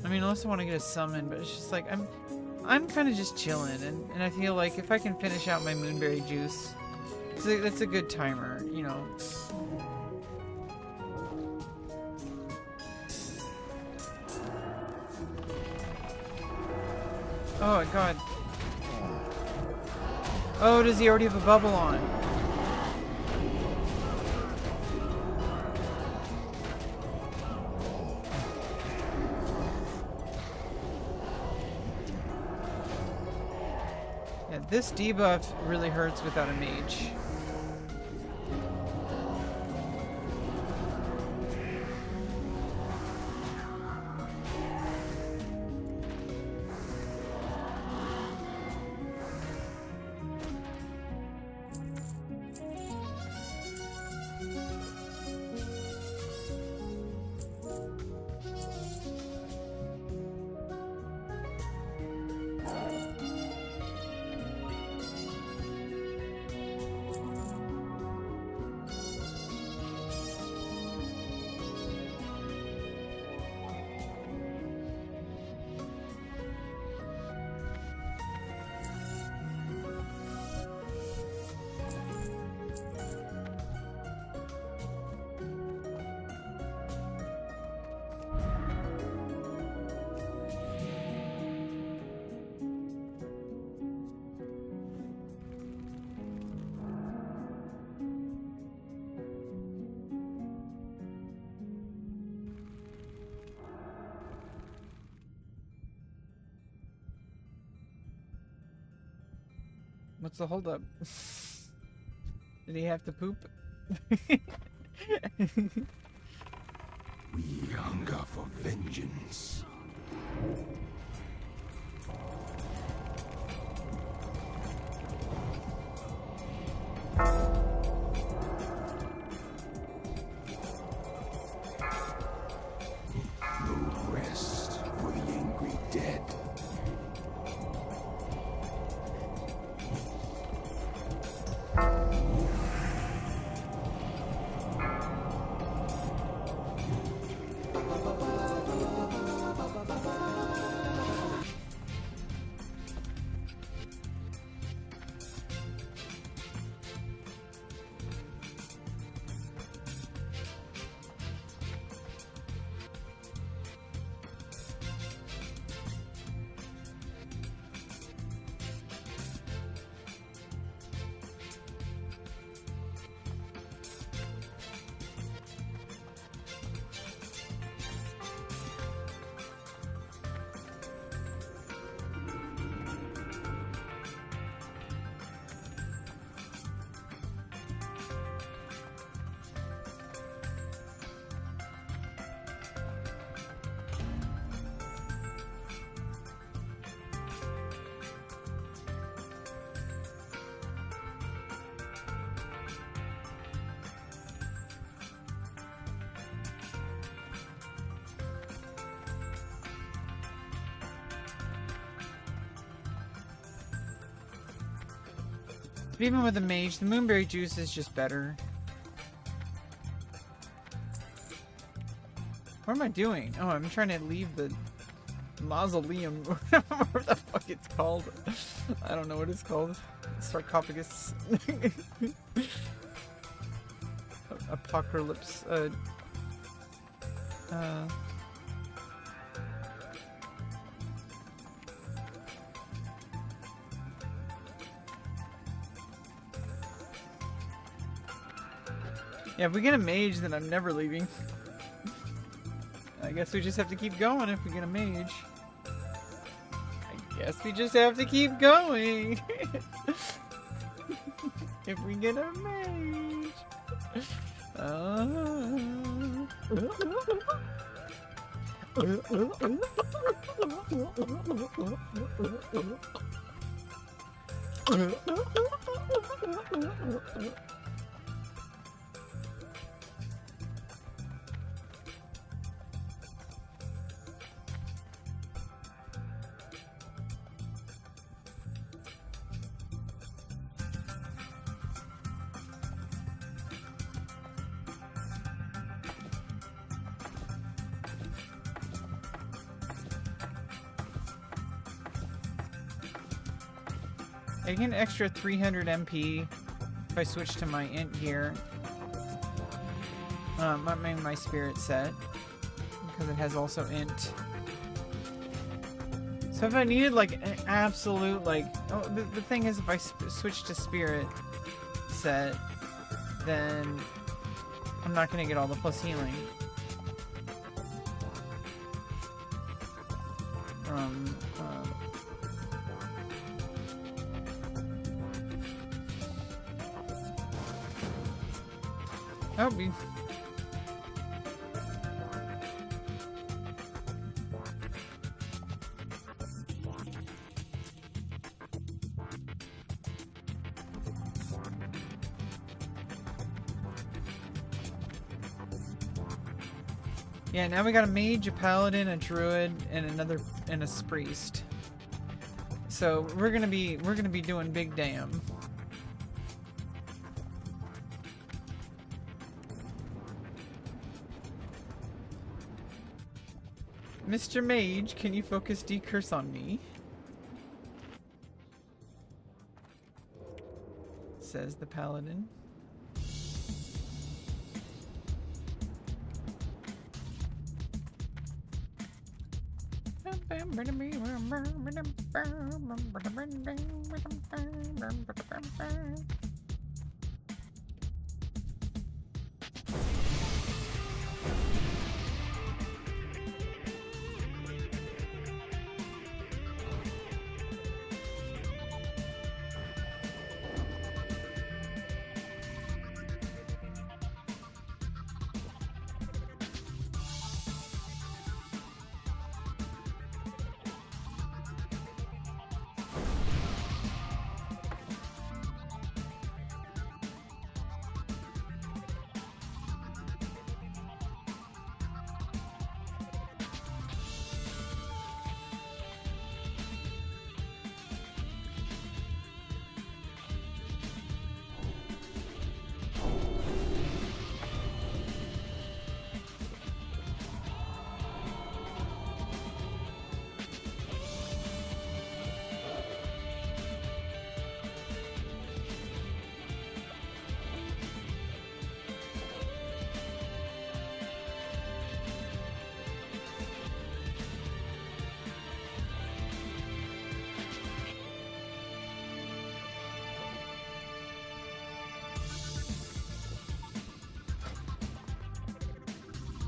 I mean, unless I want to get a summon, but it's just like, I'm kind of just chilling, and I feel like if I can finish out my moonberry juice, that's a good timer, you know. Oh my god. Oh, does he already have a bubble on? Yeah, this debuff really hurts without a mage. What's the holdup? Did he have to poop? We hunger for vengeance. No rest for the angry dead. But even with the mage, the moonberry juice is just better. What am I doing? Oh, I'm trying to leave the mausoleum. Whatever the fuck it's called. I don't know what it's called. Sarcophagus. Apocalypse. Yeah, if we get a mage, then I'm never leaving. I guess we just have to keep going if we get a mage. I guess we just have to keep going. If we get a mage. I get an extra 300 MP if I switch to my int gear. My spirit set, because it has also int. So if I needed like an absolute the thing is, if I switch to spirit set, then I'm not gonna get all the plus healing from. Oh, yeah, now we got a mage, a paladin, a druid, and a priest. So we're gonna be doing big damn. Mr. Mage, can you focus decurse on me? Says the paladin.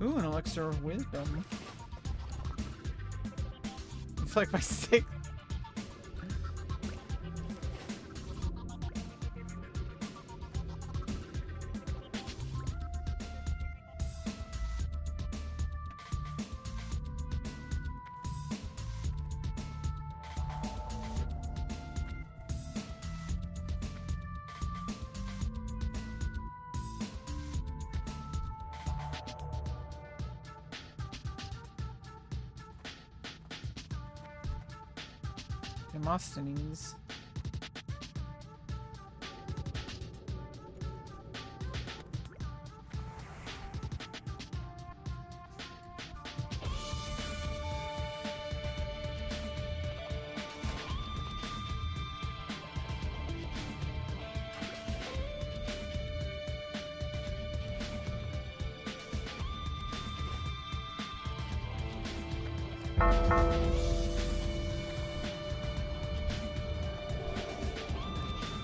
Ooh, an elixir of wisdom. It's like my sixth. Demosthenes.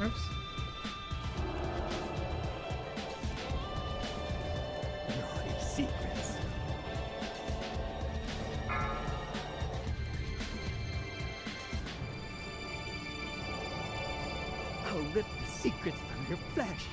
Oops. Naughty secrets. I'll rip the secrets from your flesh.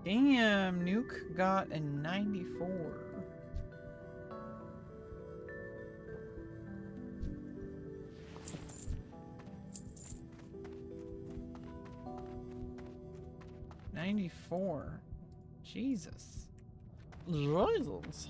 Damn, Nuke got a 94. Jesus. Jesus.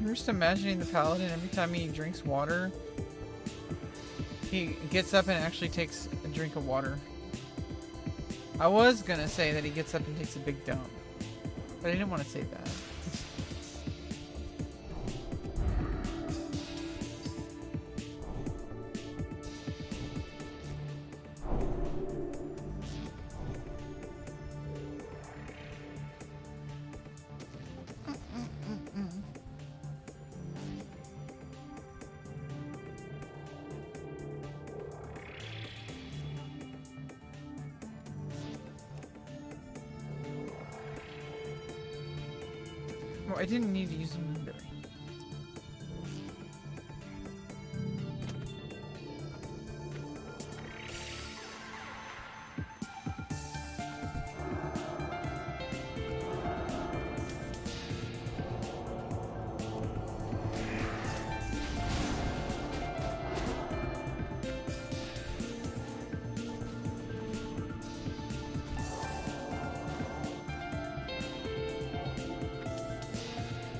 I'm just imagining the paladin every time he drinks water, he gets up and actually takes a drink of water. I was gonna say that he gets up and takes a big dump, but I didn't want to say that. I didn't need to use a moonberry.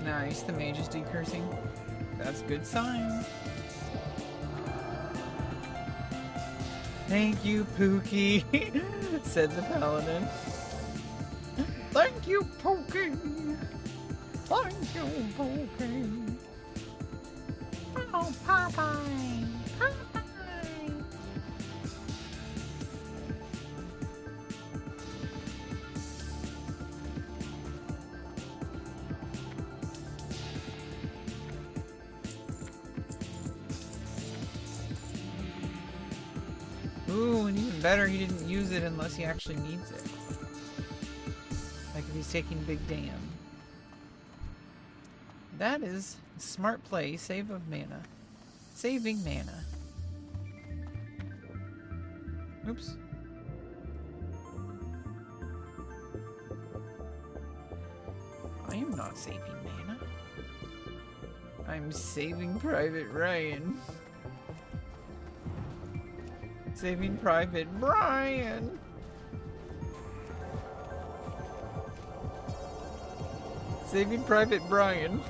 Nice, the mage is decursing. That's a good sign. Thank you, Pookie, said the paladin. Thank you, Pookie. Thank you, Pookie. Oh, Popeye. Popeye. Ooh, and even better, he didn't use it unless he actually needs it. Like if he's taking big damn. That is a smart play. Save of mana. Saving mana. Oops. I am not saving mana. I'm saving Private Ryan. Saving Private Brian. Saving Private Brian.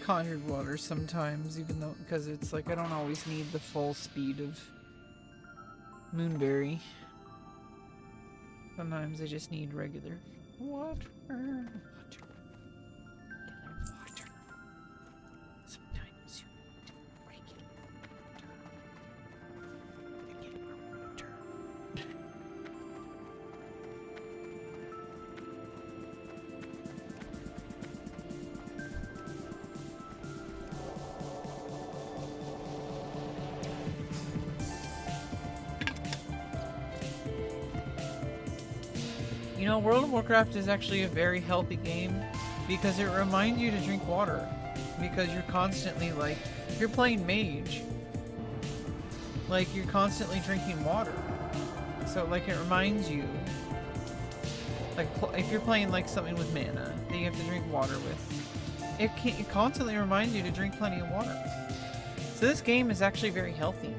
Conjured water sometimes, even though, because it's like I don't always need the full speed of Moonberry. Sometimes I just need regular water. Regular water. Sometimes you need regular water. You know, World of Warcraft is actually a very healthy game because it reminds you to drink water. Because you're constantly, like, you're playing mage. Like, you're constantly drinking water. So, like, it reminds you. Like, if you're playing, like, something with mana that you have to drink water with, it constantly reminds you to drink plenty of water. So this game is actually very healthy.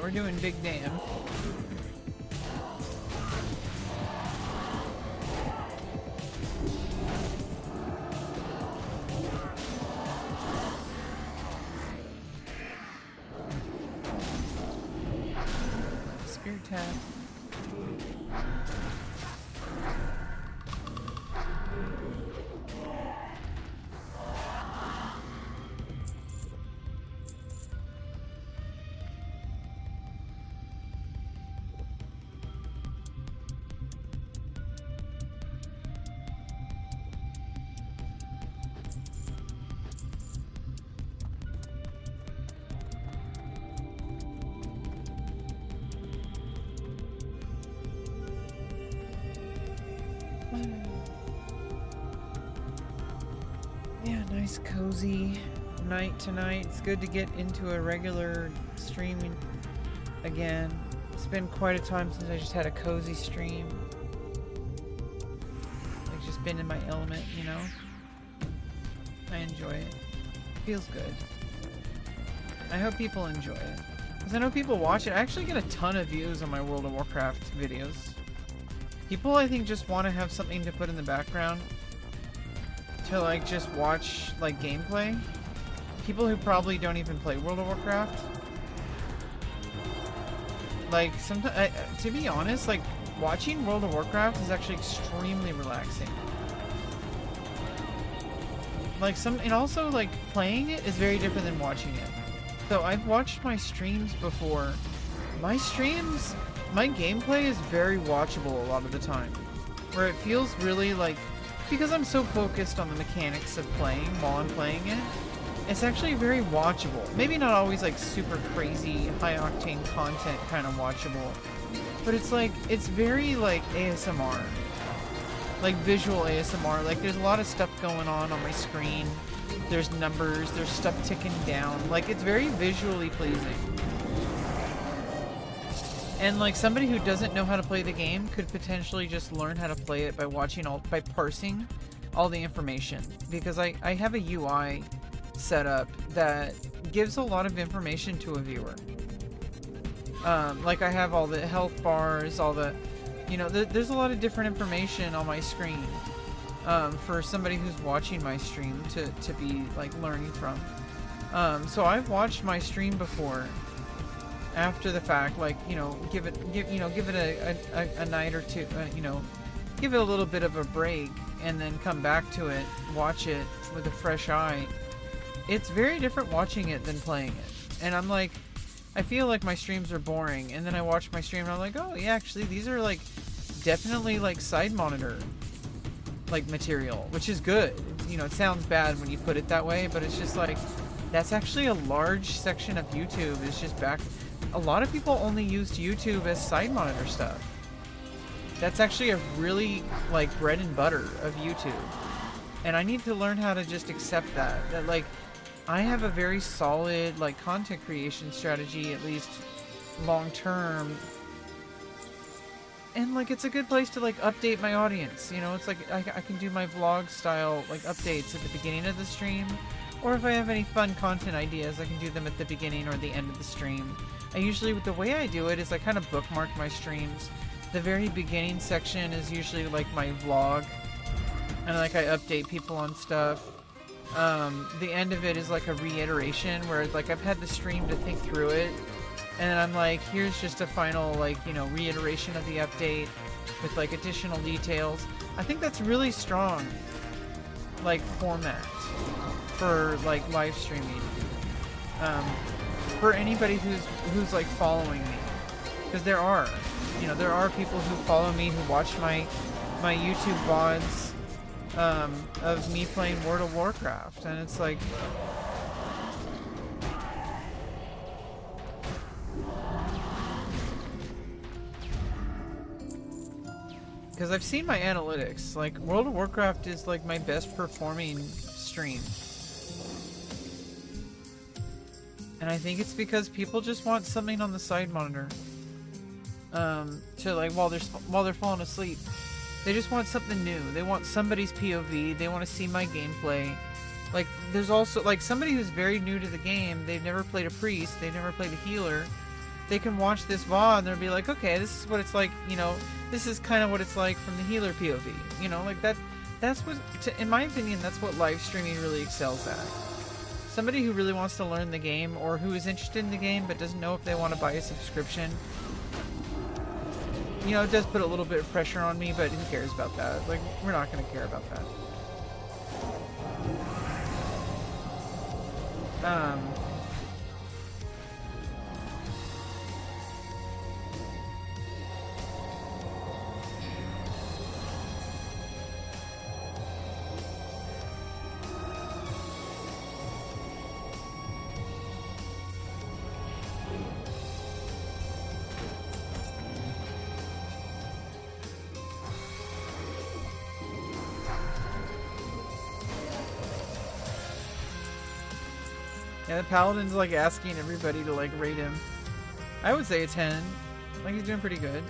We're doing big damn. Spear tap. Yeah, nice cozy night tonight. It's good to get into a regular streaming again. It's been quite a time since I just had a cozy stream. Like, just been in my element, you know? I enjoy it. Feels good. I hope people enjoy it. Because I know people watch it. I actually get a ton of views on my World of Warcraft videos. People, I think, just want to have something to put in the background. To, like, just watch, like, gameplay. People who probably don't even play World of Warcraft. Like, sometimes, to be honest, like, watching World of Warcraft is actually extremely relaxing. Like, and also, like, playing it is very different than watching it. So, I've watched my streams before. My streams, my gameplay is very watchable a lot of the time. Where it feels really, like, because I'm so focused on the mechanics of playing while I'm playing it, it's actually very watchable. Maybe not always like super crazy, high octane content kind of watchable, but it's like, it's very like ASMR. Like visual ASMR. Like there's a lot of stuff going on my screen. There's numbers, there's stuff ticking down. Like it's very visually pleasing. And like somebody who doesn't know how to play the game could potentially just learn how to play it by watching by parsing all the information. Because I have a UI set up that gives a lot of information to a viewer. Like I have all the health bars, all the, you know, there's a lot of different information on my screen for somebody who's watching my stream to be like learning from. So I've watched my stream before. After the fact, like, you know, give it a night or two, you know, give it a little bit of a break and then come back to it, watch it with a fresh eye. It's very different watching it than playing it. And I'm like, I feel like my streams are boring, and then I watch my stream and I'm like, oh yeah, actually these are like definitely like side monitor like material, which is good. You know, it sounds bad when you put it that way, but it's just like That's actually a large section of YouTube is just back. A lot of people only used YouTube as side monitor stuff. That's actually a really like bread and butter of YouTube. And I need to learn how to just accept that like I have a very solid like content creation strategy, at least long term. And like it's a good place to like update my audience, you know. It's like I can do my vlog style like updates at the beginning of the stream, or if I have any fun content ideas, I can do them at the beginning or the end of the stream. I usually, the way I do it is I kind of bookmark my streams. The very beginning section is usually like my vlog, and like I update people on stuff. The end of it is like a reiteration where like I've had the stream to think through it, and then I'm like, here's just a final like, you know, reiteration of the update with like additional details. I think that's really strong like format for like live streaming. For anybody who's like following me, because there are people who follow me who watch my YouTube VODs of me playing World of Warcraft, and it's like because I've seen my analytics, like World of Warcraft is like my best performing stream. And I think it's because people just want something on the side monitor, to like while they're falling asleep. They just want something new. They want somebody's POV. They want to see my gameplay. Like there's also like somebody who's very new to the game. They've never played a priest. They've never played a healer. They can watch this VOD and they'll be like, okay, this is what it's like. You know, this is kind of what it's like from the healer POV. You know, like that. That's what, in my opinion, that's what live streaming really excels at. Somebody who really wants to learn the game, or who is interested in the game but doesn't know if they want to buy a subscription. You know, it does put a little bit of pressure on me, but who cares about that? Like, we're not going to care about that. Yeah, the Paladin's like asking everybody to like rate him. I would say a 10. Like he's doing pretty good.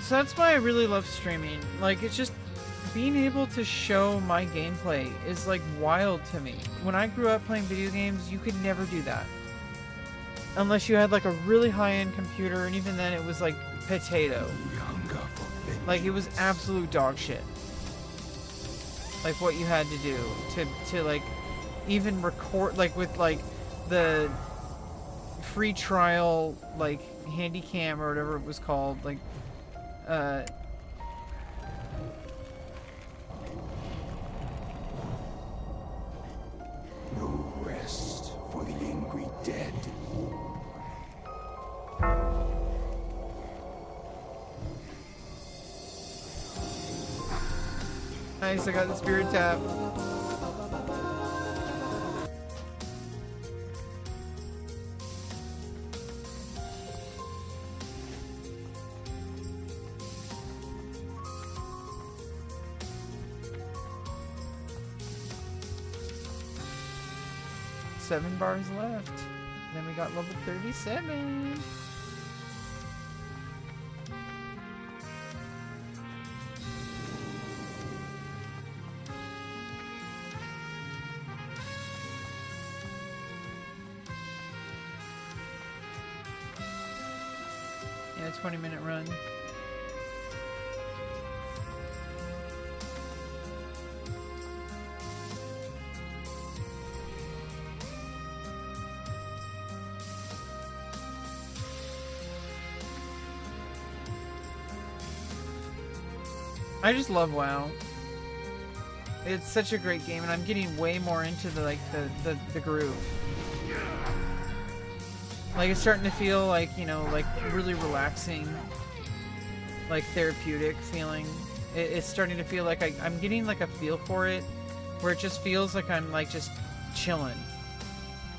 So that's why I really love streaming. Like it's just being able to show my gameplay is like wild to me. When I grew up playing video games, you could never do that. Unless you had like a really high-end computer, and even then it was like potato. Like it was absolute dog shit. Like what you had to do to like even record, like with like the free trial like Handycam or whatever it was called, like No rest for the angry dead. Nice, I got the spirit tap. Seven bars left. Then we got level 37. Yeah, 20-minute run. I just love WoW. It's such a great game, and I'm getting way more into the groove. Like it's starting to feel like, you know, like really relaxing, like therapeutic feeling. It's starting to feel like I'm getting like a feel for it, where it just feels like I'm like just chilling.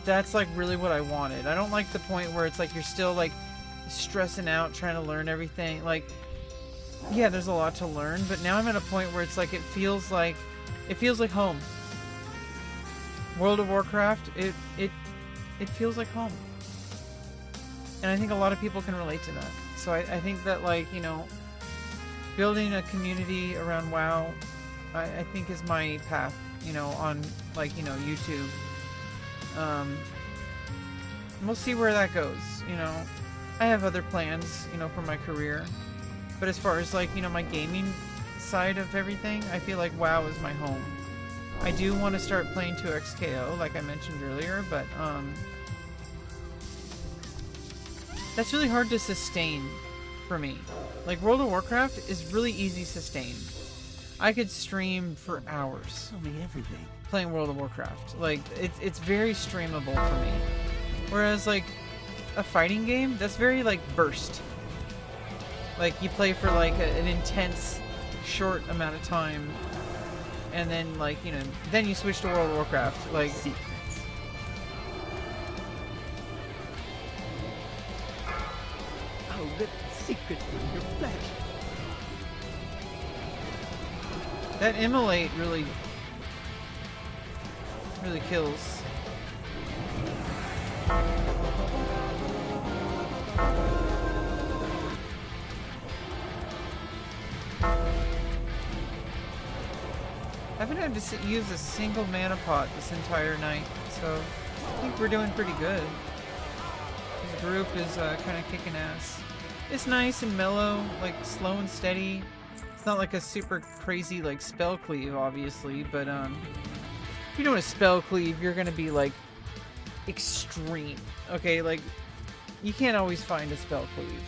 That's like really what I wanted. I don't like the point where it's like you're still like stressing out trying to learn everything. Like, yeah, there's a lot to learn, but now I'm at a point where it's like it feels like home. World of Warcraft, it feels like home. And I think a lot of people can relate to that. So I think that, like, you know, building a community around WoW, I think is my path, you know, on, like, you know, YouTube. We'll see where that goes, you know. I have other plans, you know, for my career. But as far as, like, you know, my gaming side of everything, I feel like WoW is my home. I do want to start playing 2XKO, like I mentioned earlier, but, that's really hard to sustain for me. Like, World of Warcraft is really easy to sustain. I could stream for hours. Tell me everything. Playing World of Warcraft. Like, it's very streamable for me. Whereas, like, a fighting game, that's very, like, burst. Like, you play for, like, an intense, short amount of time, and then, like, you know, then you switch to World of Warcraft. Like, Secrets. I'll rip the secrets from your flesh. that immolate really kills. I haven't had to use a single mana pot this entire night, so I think we're doing pretty good. This group is kind of kicking ass. It's nice and mellow, like slow and steady. It's not like a super crazy like spell cleave, obviously, but if you're doing a spell cleave, you're gonna be like extreme. Okay, like you can't always find a spell cleave.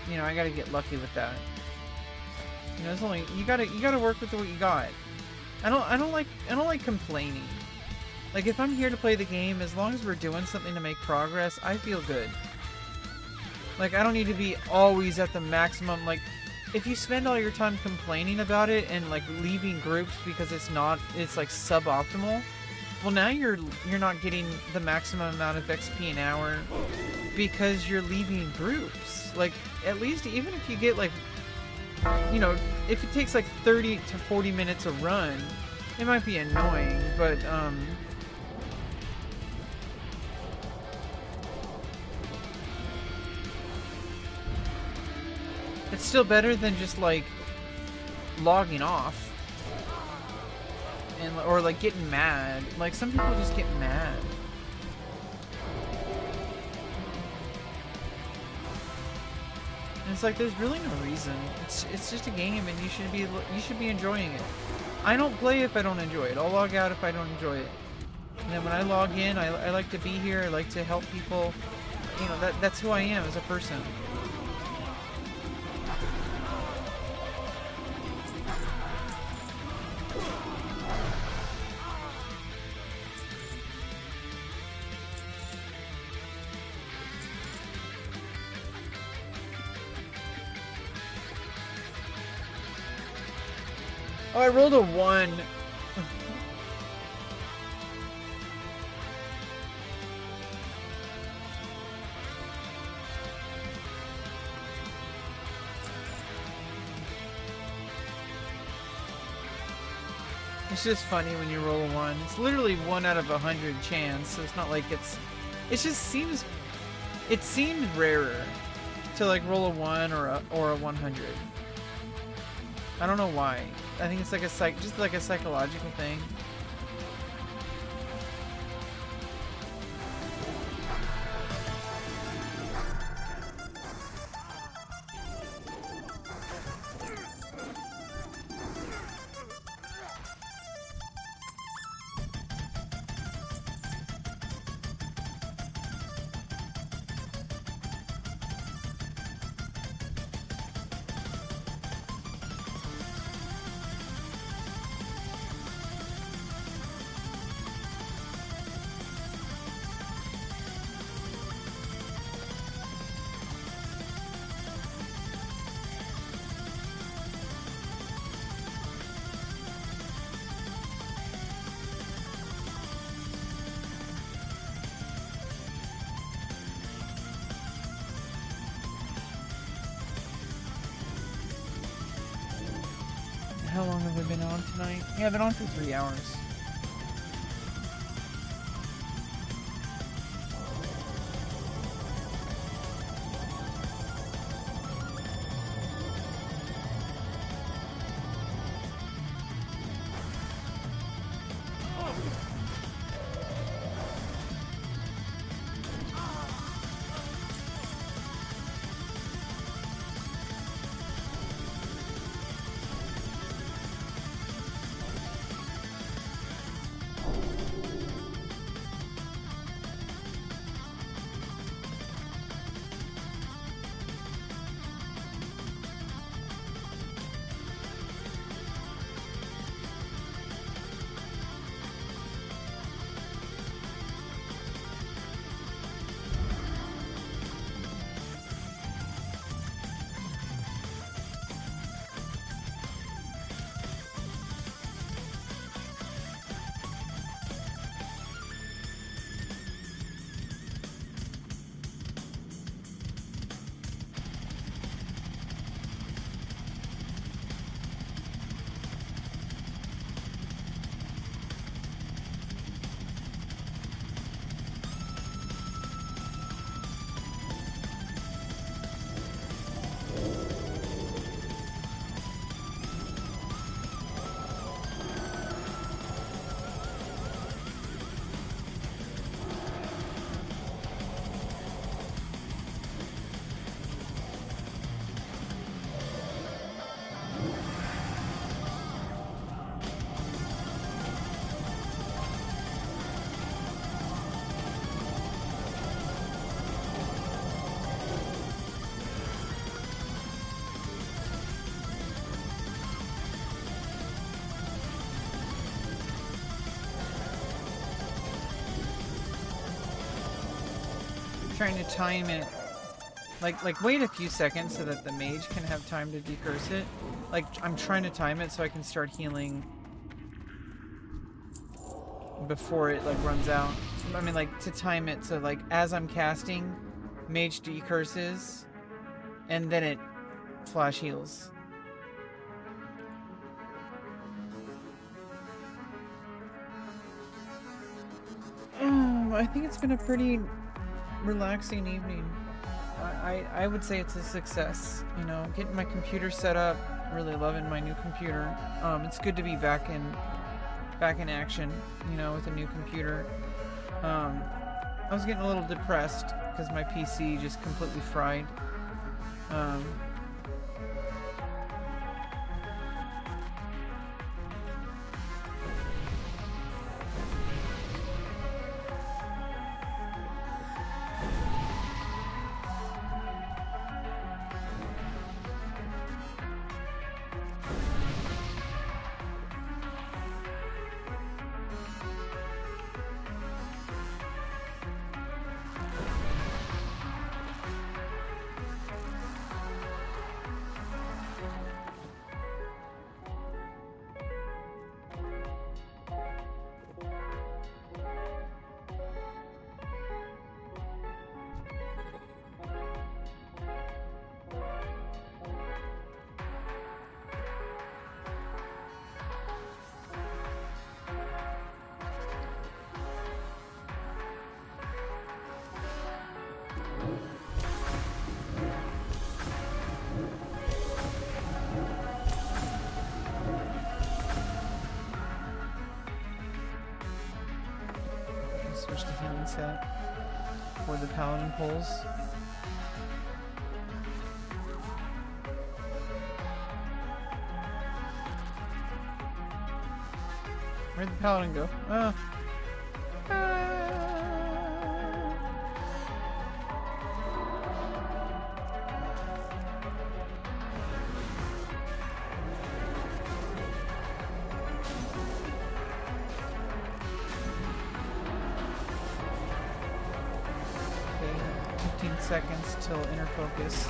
You know, I gotta get lucky with that. You know, it's only you gotta work with what you got. I don't like complaining. Like, if I'm here to play the game, as long as we're doing something to make progress, I feel good. Like, I don't need to be always at the maximum. Like, if you spend all your time complaining about it and like leaving groups because it's like suboptimal, well, now you're not getting the maximum amount of XP an hour because you're leaving groups. Like, at least even if you get like, you know, if it takes like 30 to 40 minutes a run, it might be annoying, but it's still better than just like logging off and or like getting mad. Like, some people just get mad. And it's like, there's really no reason. It's just a game, and you should be enjoying it. I don't play if I don't enjoy it. I'll log out if I don't enjoy it. And then when I log in, I like to be here. I like to help people. You know, that's who I am as a person. Oh, I rolled a 1. It's just funny when you roll a 1. It's literally 1 out of 100 chance, so it's not like it just seems, it seems rarer to like roll a 1 or a 100. I don't know why. I think it's like just like a psychological thing. How long have we been on tonight? Yeah, I've been on for 3 hours. Trying to time it, like wait a few seconds so that the mage can have time to decurse it. Like, I'm trying to time it so I can start healing before it like runs out. I mean, like, to time it so like as I'm casting, mage decurses, and then it flash heals. I think it's been a pretty relaxing evening. I would say it's a success. You know, getting my computer set up, really loving my new computer. It's good to be back in action, you know, with a new computer. I was getting a little depressed because my PC just completely fried. Switch to healing set for the paladin pulls. Where'd the paladin go? Oh. Seconds till inner focus.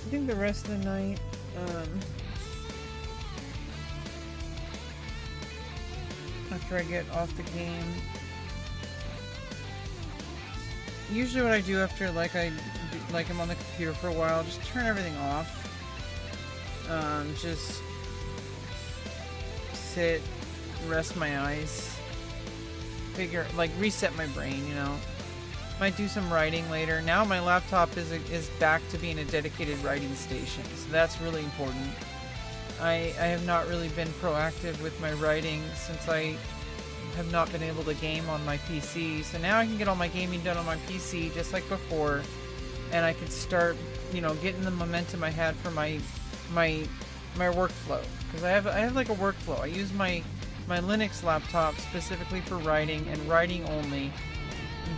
I think the rest of the night, after I get off the game, usually what I do after like I'm on the computer for a while, just turn everything off. Just sit, rest my eyes, reset my brain, you know. Might do some writing later. Now my laptop is back to being a dedicated writing station, so that's really important. I have not really been proactive with my writing since I have not been able to game on my PC. So now I can get all my gaming done on my PC just like before, and I can start, you know, getting the momentum I had for my workflow. Because I have like a workflow. I use my Linux laptop specifically for writing and writing only.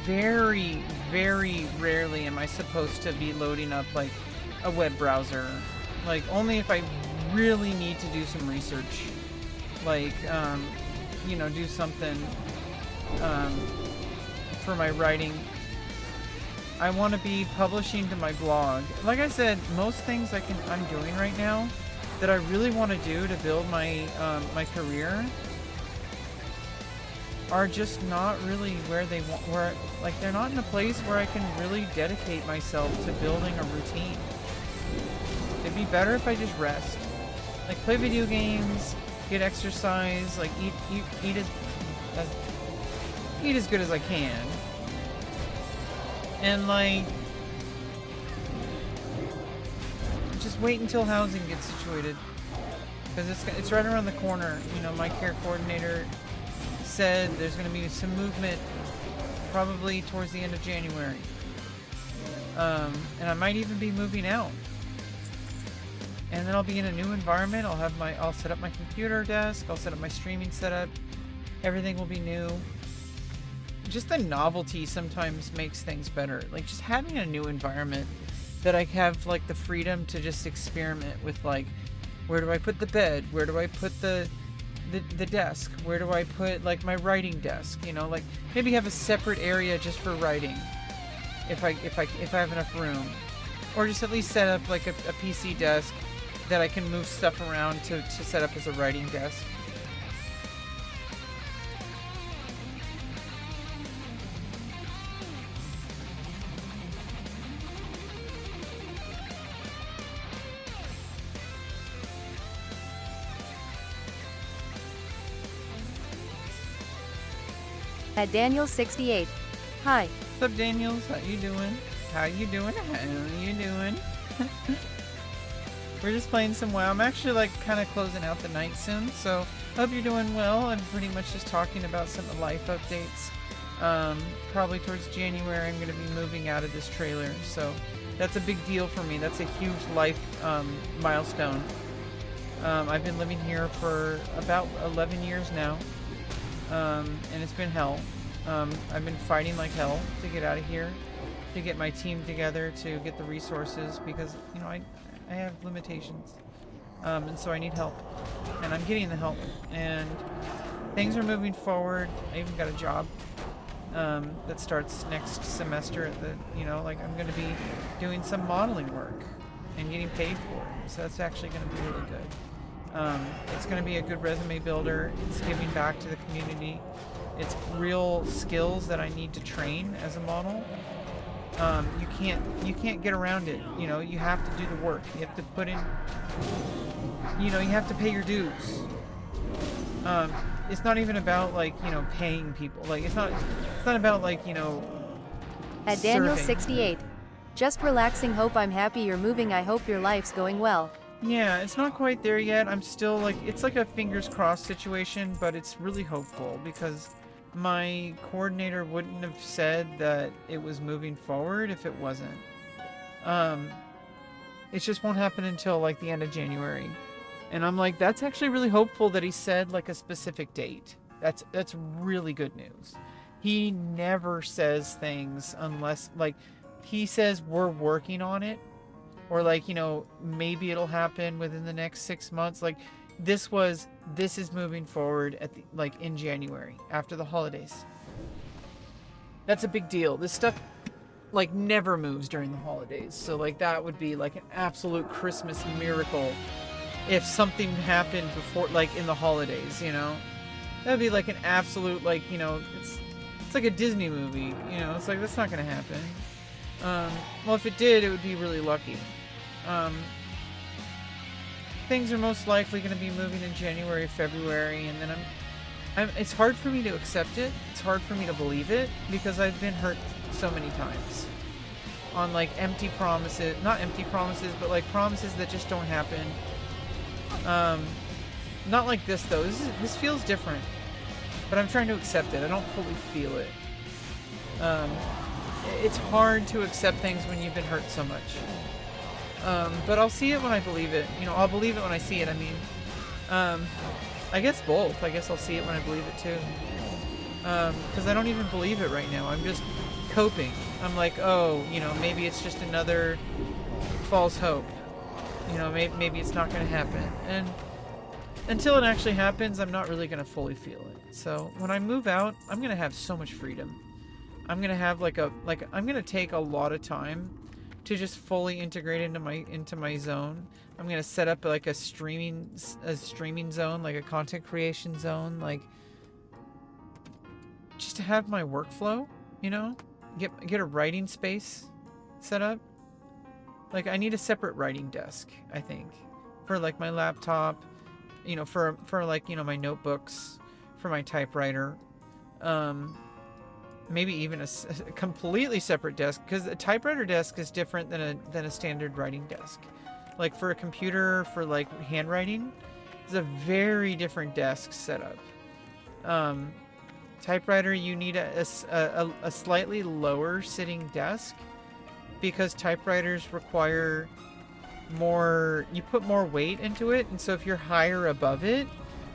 Very, very rarely am I supposed to be loading up like a web browser. Like only if I really need to do some research. Like, you know, do something for my writing. I want to be publishing to my blog. Like I said, most things I'm doing right now that I really want to do to build my my career are just not really where they want, like they're not in a place where I can really dedicate myself to building a routine. It'd be better if I just rest. Like play video games, get exercise, like eat as good as I can. And like just wait until housing gets situated. Because it's right around the corner. You know, my care coordinator said there's going to be some movement probably towards the end of January. And I might even be moving out. And then I'll be in a new environment. I'll set up my computer desk, I'll set up my streaming setup. Everything will be new. Just the novelty sometimes makes things better. Like just having a new environment that I have like the freedom to just experiment with, like, where do I put the bed? Where do I put the desk? Where do I put like my writing desk? You know, like maybe have a separate area just for writing if I have enough room, or just at least set up like a PC desk that I can move stuff around to set up as a writing desk. At Daniel68. Hi. What's up, Daniels? How you doing? How you doing? How you doing? We're just playing some WoW. I'm actually like kind of closing out the night soon, so I hope you're doing well. I'm pretty much just talking about some life updates. Probably towards January I'm going to be moving out of this trailer, so that's a big deal for me. That's a huge life milestone. I've been living here for about 11 years now. And it's been hell. I've been fighting like hell to get out of here, to get my team together, to get the resources, because, you know, I have limitations. And so I need help. And I'm getting the help. And things are moving forward. I even got a job that starts next semester at the, you know, like I'm going to be doing some modeling work and getting paid for it. So that's actually going to be really good. It's going to be a good resume builder. It's giving back to the community. It's real skills that I need to train as a model. You can't get around it. You know, you have to do the work. You have to put in, you know, you have to pay your dues. It's not even about like, you know, paying people. Like it's not about like, you know, At Daniel68. Just relaxing. Hope I'm happy you're moving. I hope your life's going well. Yeah, it's not quite there yet. I'm still like, it's like a fingers crossed situation, but it's really hopeful because my coordinator wouldn't have said that it was moving forward if it wasn't. It just won't happen until like the end of January. And I'm like, that's actually really hopeful that he said like a specific date. That's really good news. He never says things unless like he says we're working on it. Or like, you know, maybe it'll happen within the next 6 months. Like this is moving forward at the, like in January after the holidays. That's a big deal. This stuff like never moves during the holidays. So like that would be like an absolute Christmas miracle if something happened before, like in the holidays, you know. That would be like an absolute, like, you know, it's like a Disney movie, you know. It's like, that's not gonna happen. Well, if it did, it would be really lucky. Things are most likely going to be moving in January, February, and then it's hard for me to accept it. It's hard for me to believe it because I've been hurt so many times on like empty promises, not empty promises, but like promises that just don't happen. Not like this though. This feels different, but I'm trying to accept it. I don't fully feel it. It's hard to accept things when you've been hurt so much. But I'll see it when I believe it. You know, I'll believe it when I see it. I mean, I guess both. I guess I'll see it when I believe it too. Because I don't even believe it right now. I'm just coping. I'm like, oh, you know, maybe it's just another false hope. You know, maybe it's not going to happen. And until it actually happens, I'm not really going to fully feel it. So when I move out, I'm going to have so much freedom. I'm going to have I'm going to take a lot of time to just fully integrate into my zone. I'm going to set up like a streaming zone, like a content creation zone, like just to have my workflow, you know, get a writing space set up. Like I need a separate writing desk, I think, for like my laptop, you know, for like, you know, my notebooks, for my typewriter. Maybe even a completely separate desk, because a typewriter desk is different than a standard writing desk. Like for a computer, for like handwriting, it's a very different desk setup. Typewriter, you need a slightly lower sitting desk because typewriters require more, you put more weight into it, and so if you're higher above it,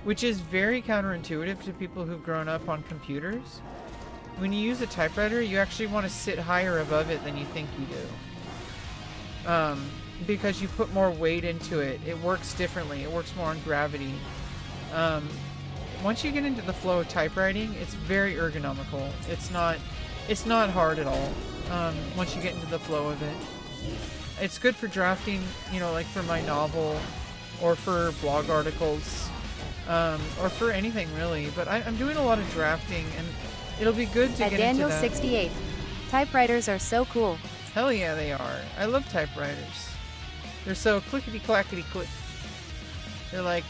which is very counterintuitive to people who've grown up on computers, when you use a typewriter, you actually want to sit higher above it than you think you do. Because you put more weight into it. It works differently. It works more on gravity. Once you get into the flow of typewriting, it's very ergonomical. It's not hard at all. Once you get into the flow of it. It's good for drafting, you know, like for my novel, or for blog articles, or for anything really. But I'm doing a lot of drafting, and it'll be good to At get Daniel into that. 68. Typewriters are so cool. Hell yeah, they are. I love typewriters. They're so clickety clackety click. They're like.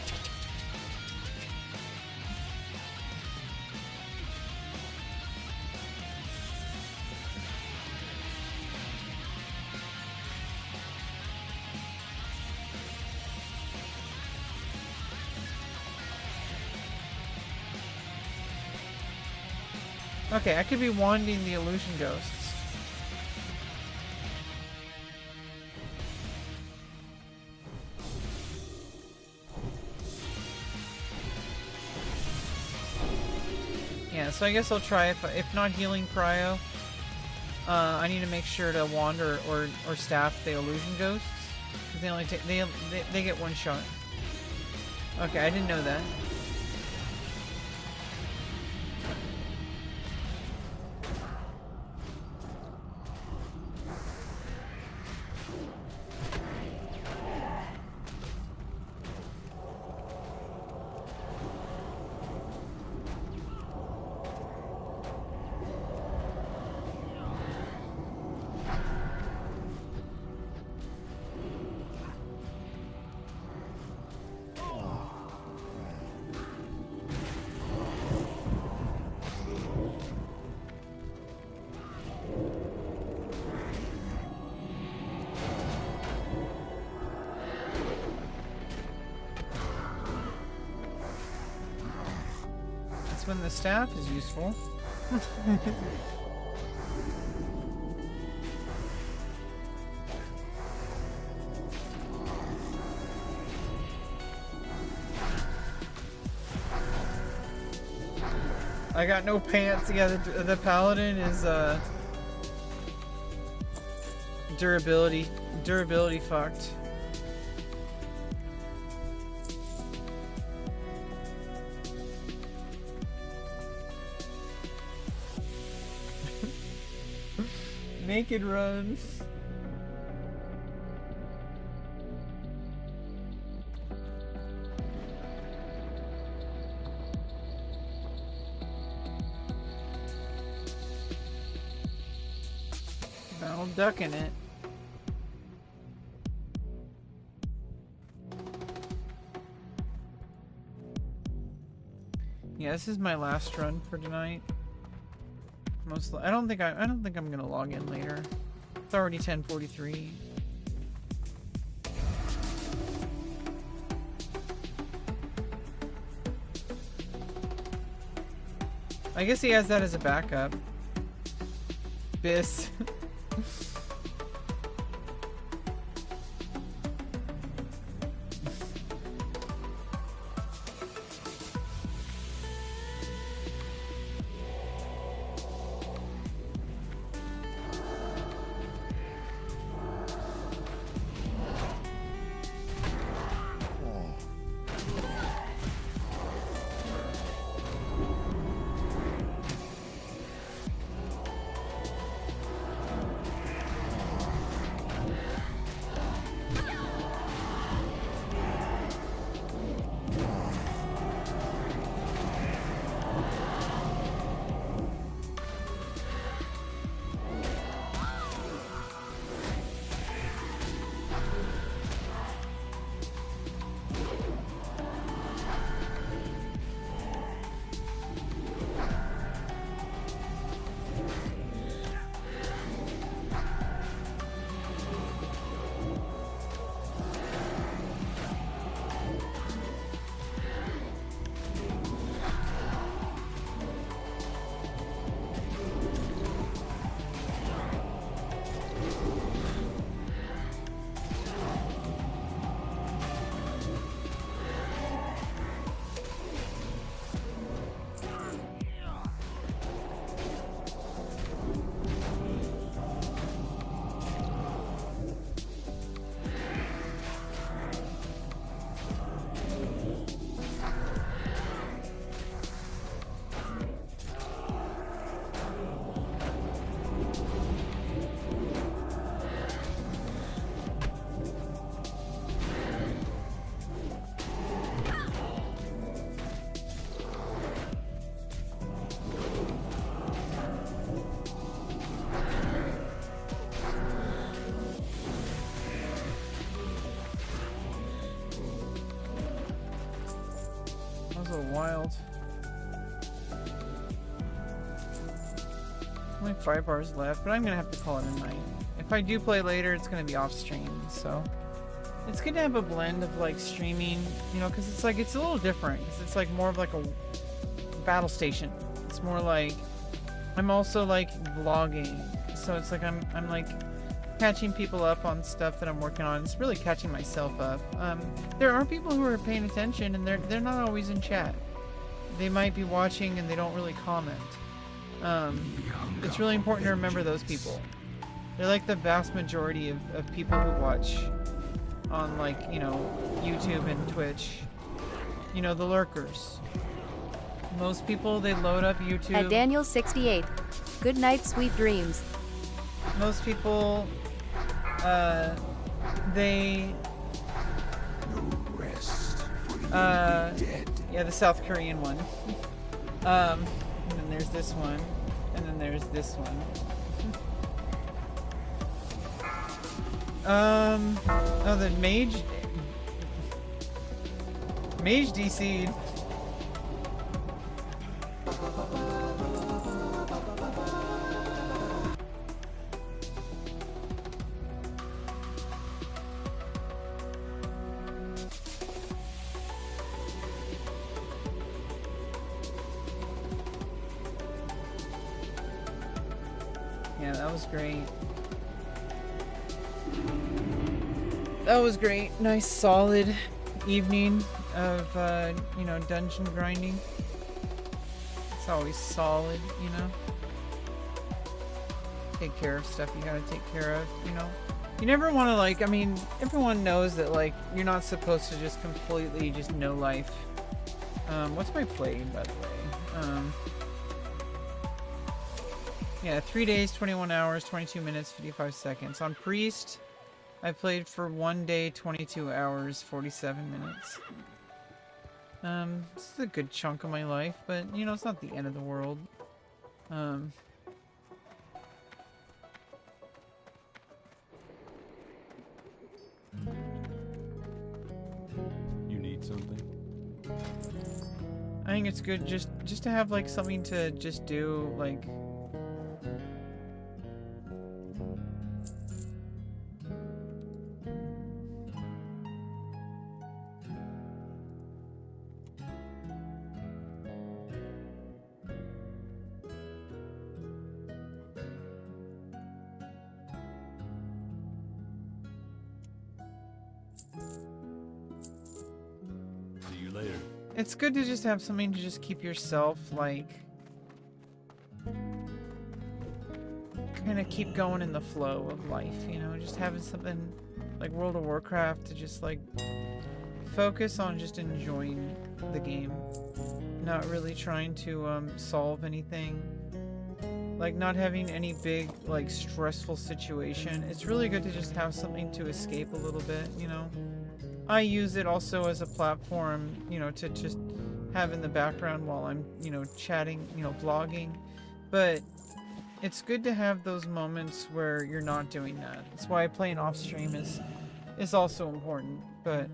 Okay, I could be wanding the illusion ghosts. Yeah, so I guess I'll try if not healing Cryo. I need to make sure to wander or staff the illusion ghosts, because they only take they get one shot. Okay, I didn't know that. When the staff is useful. I got no pants. Yeah, the paladin is durability fucked. Naked run. Now ducking it. Yeah, this is my last run for tonight. I don't think I'm gonna log in later. It's already 10:43. I guess he has that as a backup. Biss. Wild. Only 5 hours left, but I'm gonna have to call it a night. If I do play later, it's gonna be off stream, so it's good to have a blend of like streaming, you know, because it's like it's a little different. Because it's like more of like a battle station. It's more like I'm also like vlogging, so it's like I'm like catching people up on stuff that I'm working on. It's really catching myself up. There are people who are paying attention, and they're not always in chat. They might be watching and they don't really comment. It's really important to remember those people. They're like the vast majority of people who watch on, like, you know, YouTube and Twitch. You know, the lurkers. Most people, they load up YouTube. At Daniel68. Good night, sweet dreams. Most people, they... No rest for the dead. Yeah, the South Korean one. And then there's this one. And then there's this one. Oh, the Mage DC'd. Yeah, that was great. That was great. Nice solid evening of, you know, dungeon grinding. It's always solid, you know. Take care of stuff you gotta take care of, you know. You never want to, like, I mean, everyone knows that, like, you're not supposed to just completely just no life. What's my play, by the way? Yeah, 3 days, 21 hours, 22 minutes, 55 seconds. On Priest, I played for 1 day, 22 hours, 47 minutes. This is a good chunk of my life, but, you know, it's not the end of the world. You need something? I think it's good just to have, like, something to just do, like... See you later. It's good to just have something to just keep yourself, like... kind of keep going in the flow of life, you know? Just having something like World of Warcraft to just, like, focus on just enjoying the game. Not really trying to, solve anything. Like, not having any big, like, stressful situation. It's really good to just have something to escape a little bit, you know? I use it also as a platform, you know, to just have in the background while I'm, you know, chatting, you know, vlogging. But it's good to have those moments where you're not doing that. That's why playing off stream is also important. But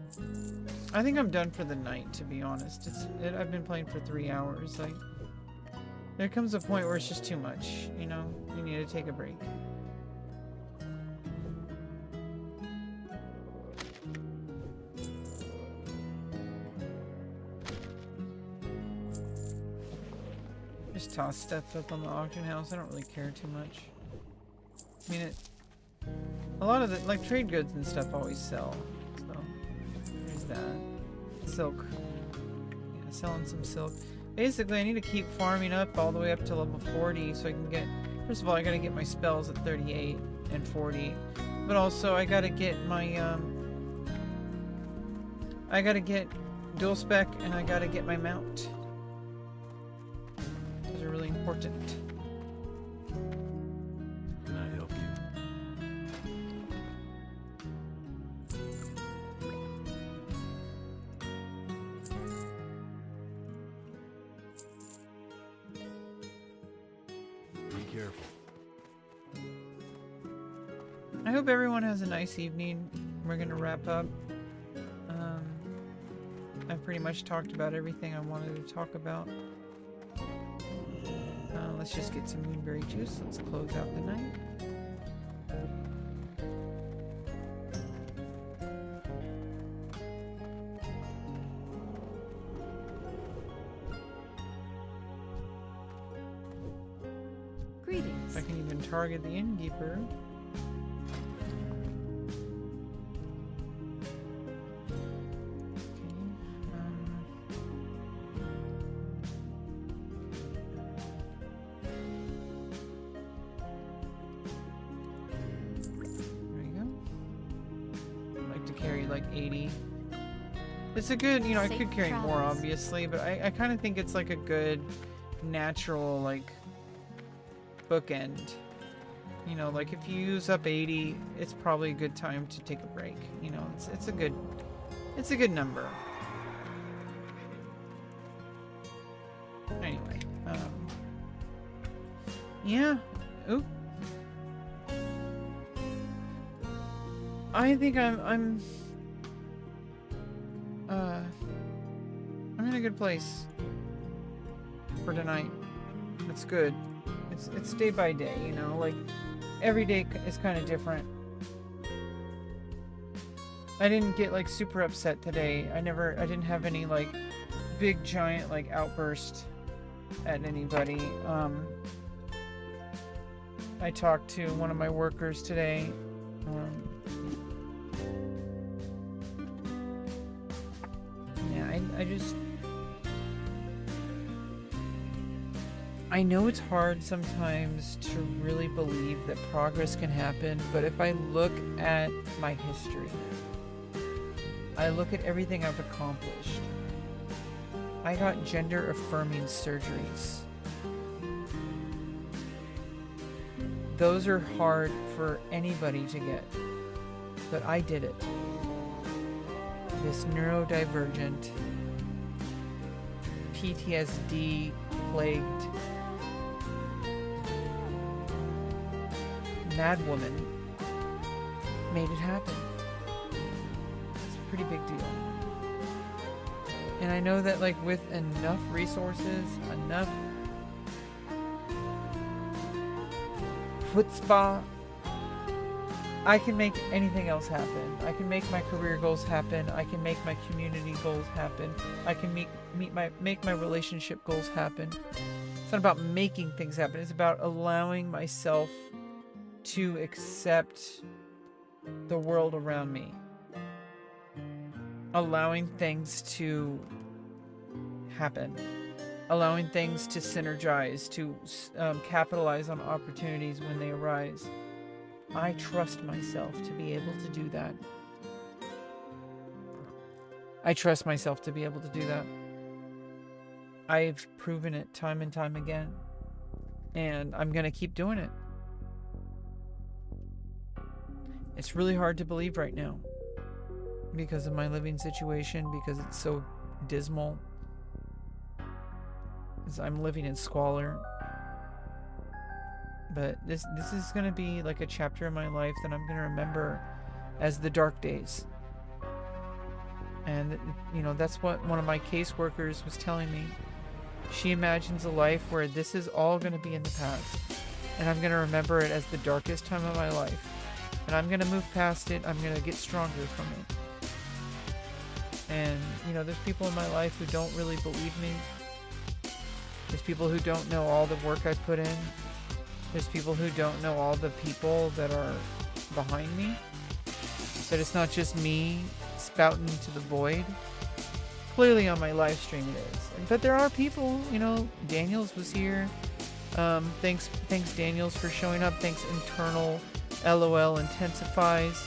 I think I'm done for the night, to be honest. I've been playing for 3 hours. Like, there comes a point where it's just too much, you know? You need to take a break. Just toss stuff up on the auction house. I don't really care too much. I mean, a lot of the, like, trade goods and stuff always sell. So, there's that. Silk. Yeah, selling some silk. Basically, I need to keep farming up all the way up to level 40 so I can get... First of all, I gotta get my spells at 38 and 40. But also, I gotta get my, I gotta get dual spec and I gotta get my mount. Those are really important. Can I help you? Be careful. I hope everyone has a nice evening. We're gonna wrap up. I've pretty much talked about everything I wanted to talk about. Let's just get some moonberry juice. Let's close out the night. Greetings. I can even target the innkeeper. Like 80. It's a good, you know, I could carry more obviously, but I kind of think it's like a good natural, like, bookend. You know, like if you use up 80, it's probably a good time to take a break. You know, it's a good number. Anyway, yeah. Oop. I think I'm in a good place for tonight. That's good. It's day by day, you know, like every day is kind of different. I didn't get like super upset today. I didn't have any like big giant like outburst at anybody. I talked to one of my workers today. I know it's hard sometimes to really believe that progress can happen, but if I look at my history, I look at everything I've accomplished. I got gender-affirming surgeries. those are hard for anybody to get. But I did it. This neurodivergent, PTSD plagued mad woman made it happen. It's a pretty big deal. And I know that, like, with enough resources, enough chutzpah, I can make anything else happen. I can make my career goals happen. I can make my community goals happen. I can make my relationship goals happen. It's not about making things happen. It's about allowing myself to accept the world around me. Allowing things to happen. Allowing things to synergize, to capitalize on opportunities when they arise. I trust myself to be able to do that. I trust myself to be able to do that. I've proven it time and time again. And I'm going to keep doing it. It's really hard to believe right now. Because of my living situation, because it's so dismal. Because I'm living in squalor. But this is going to be like a chapter in my life that I'm going to remember as the dark days. And, you know, that's what one of my caseworkers was telling me. She imagines a life where this is all going to be in the past. And I'm going to remember it as the darkest time of my life. And I'm going to move past it. I'm going to get stronger from it. And, you know, there's people in my life who don't really believe me. There's people who don't know all the work I put in. There's people who don't know all the people that are behind me. That it's not just me spouting to the void. Clearly on my live stream it is. But there are people, you know, Daniels was here. Thanks Daniels for showing up. Thanks Internal LOL Intensifies.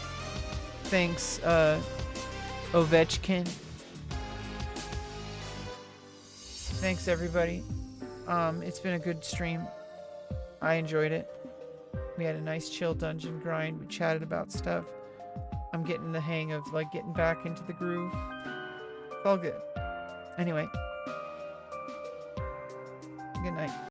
Thanks Ovechkin. Thanks everybody. It's been a good stream. I enjoyed it. We had a nice chill dungeon grind. We chatted about stuff. I'm getting the hang of, like, getting back into the groove. It's all good. Anyway. Good night.